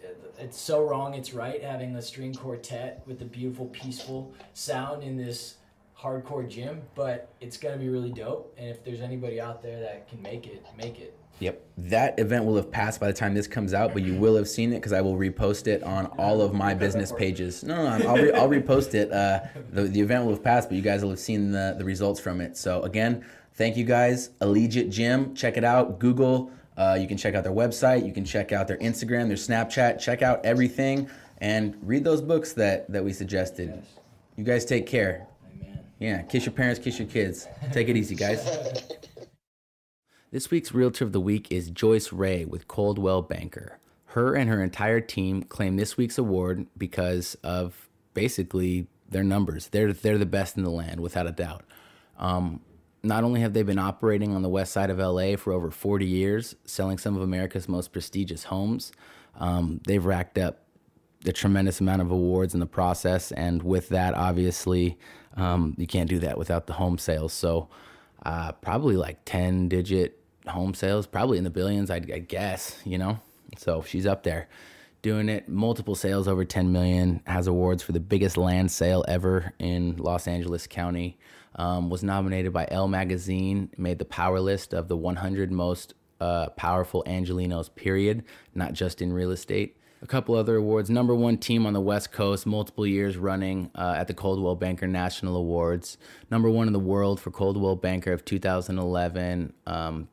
[SPEAKER 3] so wrong, it's right, having a string quartet with the beautiful, peaceful sound in this hardcore gym. But it's going to be really dope. And if there's anybody out there that can make it, make it.
[SPEAKER 2] Yep. That event will have passed by the time this comes out, but you will have seen it because I will repost it on all of my business pages. No, I'll repost it. The event will have passed, but you guys will have seen the results from it. So, again, thank you guys. Allegiate Gym. Check it out. Google. You can check out their website. You can check out their Instagram, their Snapchat. Check out everything and read those books that we suggested. Yes. You guys take care.
[SPEAKER 3] Amen.
[SPEAKER 2] Yeah. Kiss your parents, kiss your kids. Take it easy, guys. This week's Realtor of the Week is Joyce Ray with Coldwell Banker. Her and her entire team claim this week's award because of basically their numbers. They're the best in the land, without a doubt. Not only have they been operating on the west side of LA for over 40 years, selling some of America's most prestigious homes, they've racked up a tremendous amount of awards in the process. And with that, obviously, you can't do that without the home sales. So probably like 10-digit home sales, probably in the billions, I guess, you know? So she's up there doing it. Multiple sales over 10 million, has awards for the biggest land sale ever in Los Angeles County. Was nominated by Elle magazine, made the power list of the 100 most powerful Angelinos, period, not just in real estate. A couple other awards. Number one team on the West Coast, multiple years running at the Coldwell Banker National Awards. Number one in the world for Coldwell Banker of 2011.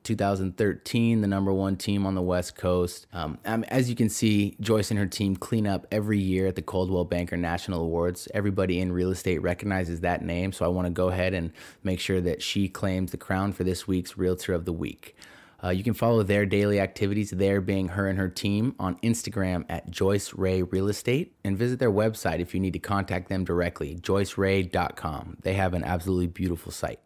[SPEAKER 2] 2013, the number one team on the West Coast. As you can see, Joyce and her team clean up every year at the Coldwell Banker National Awards. Everybody in real estate recognizes that name, so I want to go ahead and make sure that she claims the crown for this week's Realtor of the Week. You can follow their daily activities, there being her and her team, on Instagram at Joyce Ray Real Estate, and visit their website if you need to contact them directly, joyceray.com. They have an absolutely beautiful site.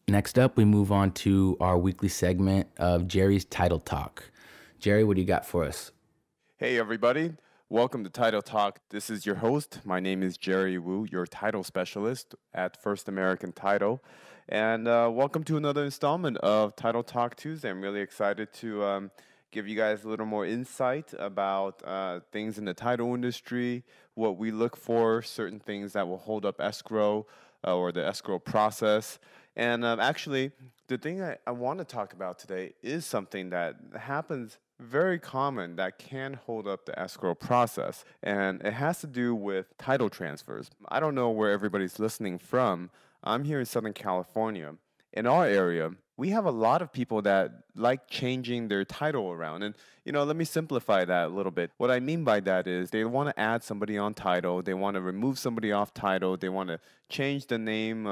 [SPEAKER 2] Next up, we move on to our weekly segment of Jerry's Title Talk. Jerry, what do you got for us?
[SPEAKER 6] Hey, everybody. Welcome to Title Talk. This is your host. My name is Jerry Wu, your title specialist at First American Title. And welcome to another installment of Title Talk Tuesday. I'm really excited to give you guys a little more insight about things in the title industry, what we look for, certain things that will hold up escrow or the escrow process, And actually, the thing I want to talk about today is something that happens very common that can hold up the escrow process. And it has to do with title transfers. I don't know where everybody's listening from. I'm here in Southern California. In our area, we have a lot of people that like changing their title around. And, let me simplify that a little bit. What I mean by that is they want to add somebody on title. They want to remove somebody off title. They want to change the name,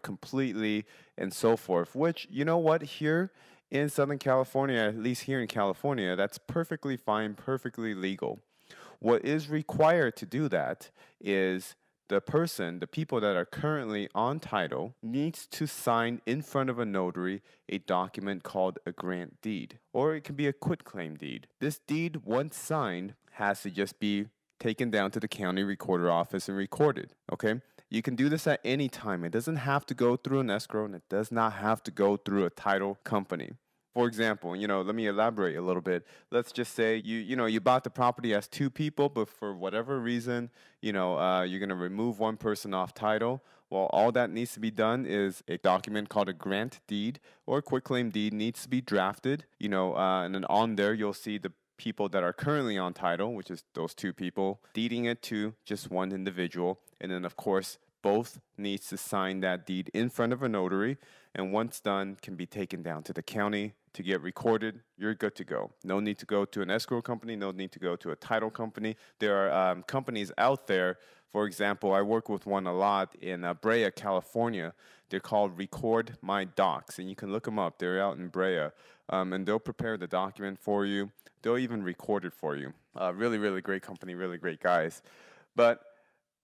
[SPEAKER 6] completely and so forth, which, you know what, here in Southern California, at least here in California, that's perfectly fine, perfectly legal. What is required to do that is the people that are currently on title, needs to sign in front of a notary a document called a grant deed, or it can be a quitclaim deed. This deed, once signed, has to just be taken down to the county recorder office and recorded, okay? You can do this at any time. It doesn't have to go through an escrow, and it does not have to go through a title company. For example, let me elaborate a little bit. Let's just say you bought the property as two people, but for whatever reason, you're going to remove one person off title. Well, all that needs to be done is a document called a grant deed or a quitclaim deed needs to be drafted, and then on there you'll see the people that are currently on title, which is those two people, deeding it to just one individual. And then, of course, both needs to sign that deed in front of a notary, and once done, can be taken down to the county to get recorded. You're good to go. No need to go to an escrow company. No need to go to a title company. There are companies out there. For example, I work with one a lot in Brea, California. They're called Record My Docs, and you can look them up. They're out in Brea, and they'll prepare the document for you. They'll even record it for you. Really, really great company, really great guys. But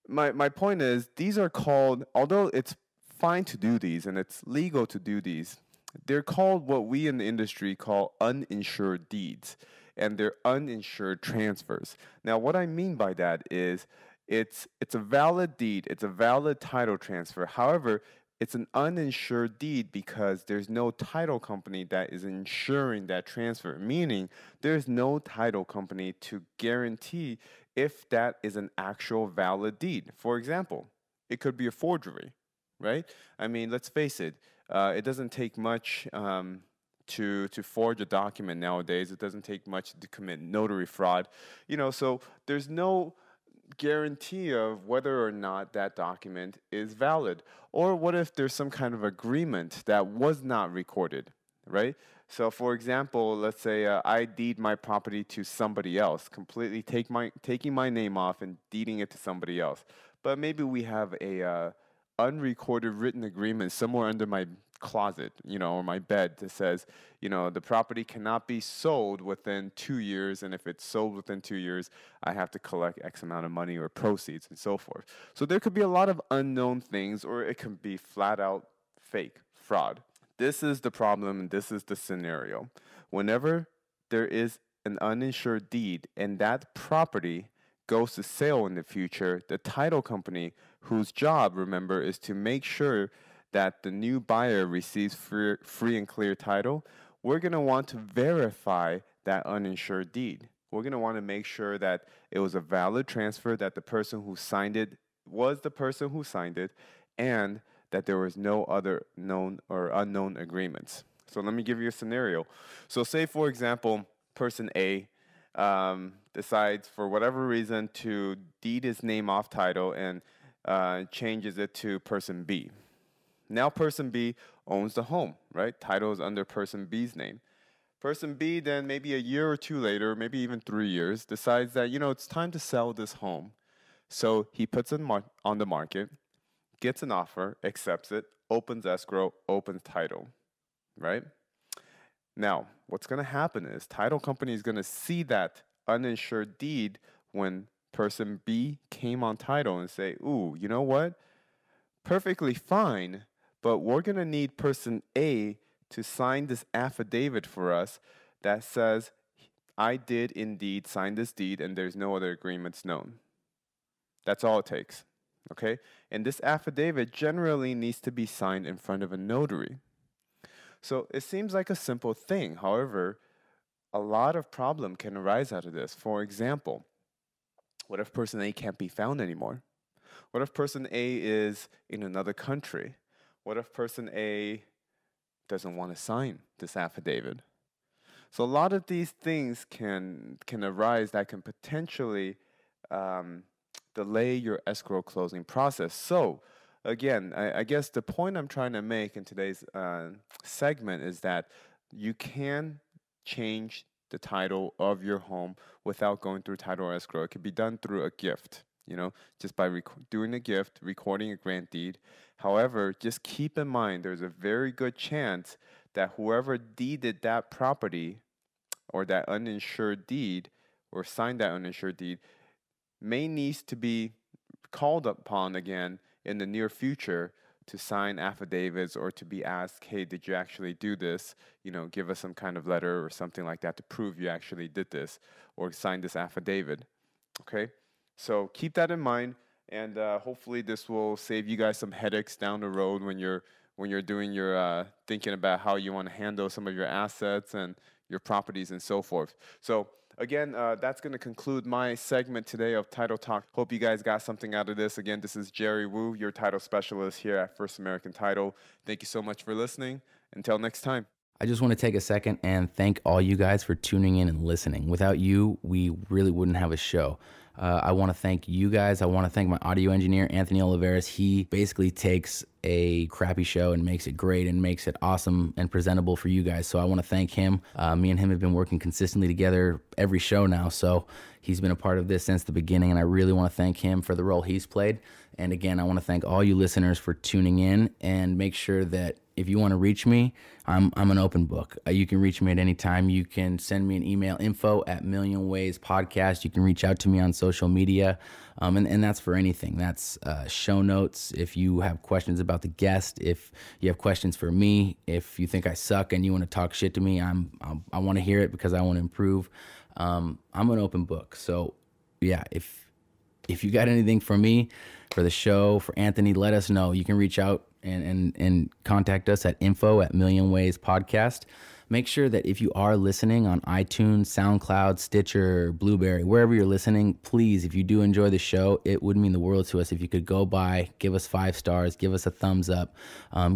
[SPEAKER 6] my point is, these are called, although it's fine to do these and it's legal to do these, they're called what we in the industry call uninsured deeds, and they're uninsured transfers. Now, what I mean by that is it's a valid deed, it's a valid title transfer. However, it's an uninsured deed because there's no title company that is insuring that transfer, meaning there's no title company to guarantee if that is an actual valid deed. For example, it could be a forgery, right? I mean, let's face it, it doesn't take much to forge a document nowadays. It doesn't take much to commit notary fraud, so there's no guarantee of whether or not that document is valid. Or what if there's some kind of agreement that was not recorded, right? So for example, let's say I deed my property to somebody else, completely taking my name off and deeding it to somebody else. But maybe we have a unrecorded written agreement somewhere under my closet, or my bed that says, the property cannot be sold within 2 years, and if it's sold within 2 years, I have to collect X amount of money or proceeds and so forth. So there could be a lot of unknown things, or it can be flat out fake fraud. This is the problem, and this is the scenario. Whenever there is an uninsured deed and that property goes to sale in the future, the title company, whose job, remember, is to make sure that the new buyer receives free and clear title, we're going to want to verify that uninsured deed. We're going to want to make sure that it was a valid transfer, that the person who signed it was the person who signed it, and that there was no other known or unknown agreements. So let me give you a scenario. So say, for example, person A decides for whatever reason to deed his name off title and changes it to person B. Now person B owns the home, right? Title is under person B's name. Person B then maybe a year or two later, maybe even 3 years, decides that, it's time to sell this home. So he puts it on the market, gets an offer, accepts it, opens escrow, opens title, right? Now, what's going to happen is title company is going to see that uninsured deed when person B came on title and say, ooh, you know what? Perfectly fine, but we're going to need person A to sign this affidavit for us that says, I did indeed sign this deed and there's no other agreements known. That's all it takes, okay? And this affidavit generally needs to be signed in front of a notary. So it seems like a simple thing. However, a lot of problem can arise out of this. For example, what if person A can't be found anymore? What if person A is in another country? What if person A doesn't want to sign this affidavit? So a lot of these things can arise that can potentially delay your escrow closing process. So again, I guess the point I'm trying to make in today's segment is that you can change the title of your home without going through title or escrow. It can be done through a gift, just by doing a gift, recording a grant deed. However, just keep in mind there's a very good chance that whoever deeded that property or that uninsured deed or signed that uninsured deed may need to be called upon again in the near future to sign affidavits or to be asked, hey, did you actually do this? Give us some kind of letter or something like that to prove you actually did this or sign this affidavit. Okay, so keep that in mind, and hopefully this will save you guys some headaches down the road when you're doing your thinking about how you want to handle some of your assets and your properties and so forth. So again, that's going to conclude my segment today of Title Talk. Hope you guys got something out of this. Again, this is Jerry Wu, your title specialist here at First American Title. Thank you so much for listening. Until next time.
[SPEAKER 2] I just want to take a second and thank all you guys for tuning in and listening. Without you, we really wouldn't have a show. I want to thank you guys. I want to thank my audio engineer, Anthony Oliveras. He basically takes a crappy show and makes it great and makes it awesome and presentable for you guys. So I want to thank him. Me and him have been working consistently together every show now. So he's been a part of this since the beginning, and I really want to thank him for the role he's played. And again, I want to thank all you listeners for tuning in, and make sure that if you want to reach me, I'm an open book. You can reach me at any time. You can send me an email, info@millionwayspodcast. You can reach out to me on social media, and that's for anything. That's show notes. If you have questions about the guest, if you have questions for me, if you think I suck and you want to talk shit to me, I want to hear it because I want to improve. I'm an open book. So yeah, if you got anything for me, for the show, for Anthony, let us know. You can reach out and contact us at info@millionwayspodcast. Make sure that if you are listening on iTunes, SoundCloud, Stitcher, Blueberry, wherever you're listening, please, if you do enjoy the show, it would mean the world to us if you could go by, give us 5 stars, give us a thumbs up,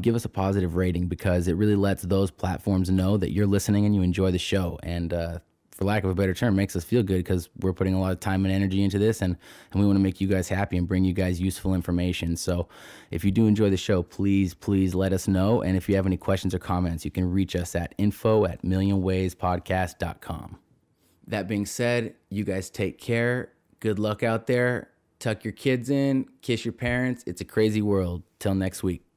[SPEAKER 2] give us a positive rating, because it really lets those platforms know that you're listening and you enjoy the show. And for lack of a better term, makes us feel good because we're putting a lot of time and energy into this, and we want to make you guys happy and bring you guys useful information. So if you do enjoy the show, please let us know. And if you have any questions or comments, you can reach us at info@millionwayspodcast.com. That being said, you guys take care. Good luck out there. Tuck your kids in. Kiss your parents. It's a crazy world. Till next week.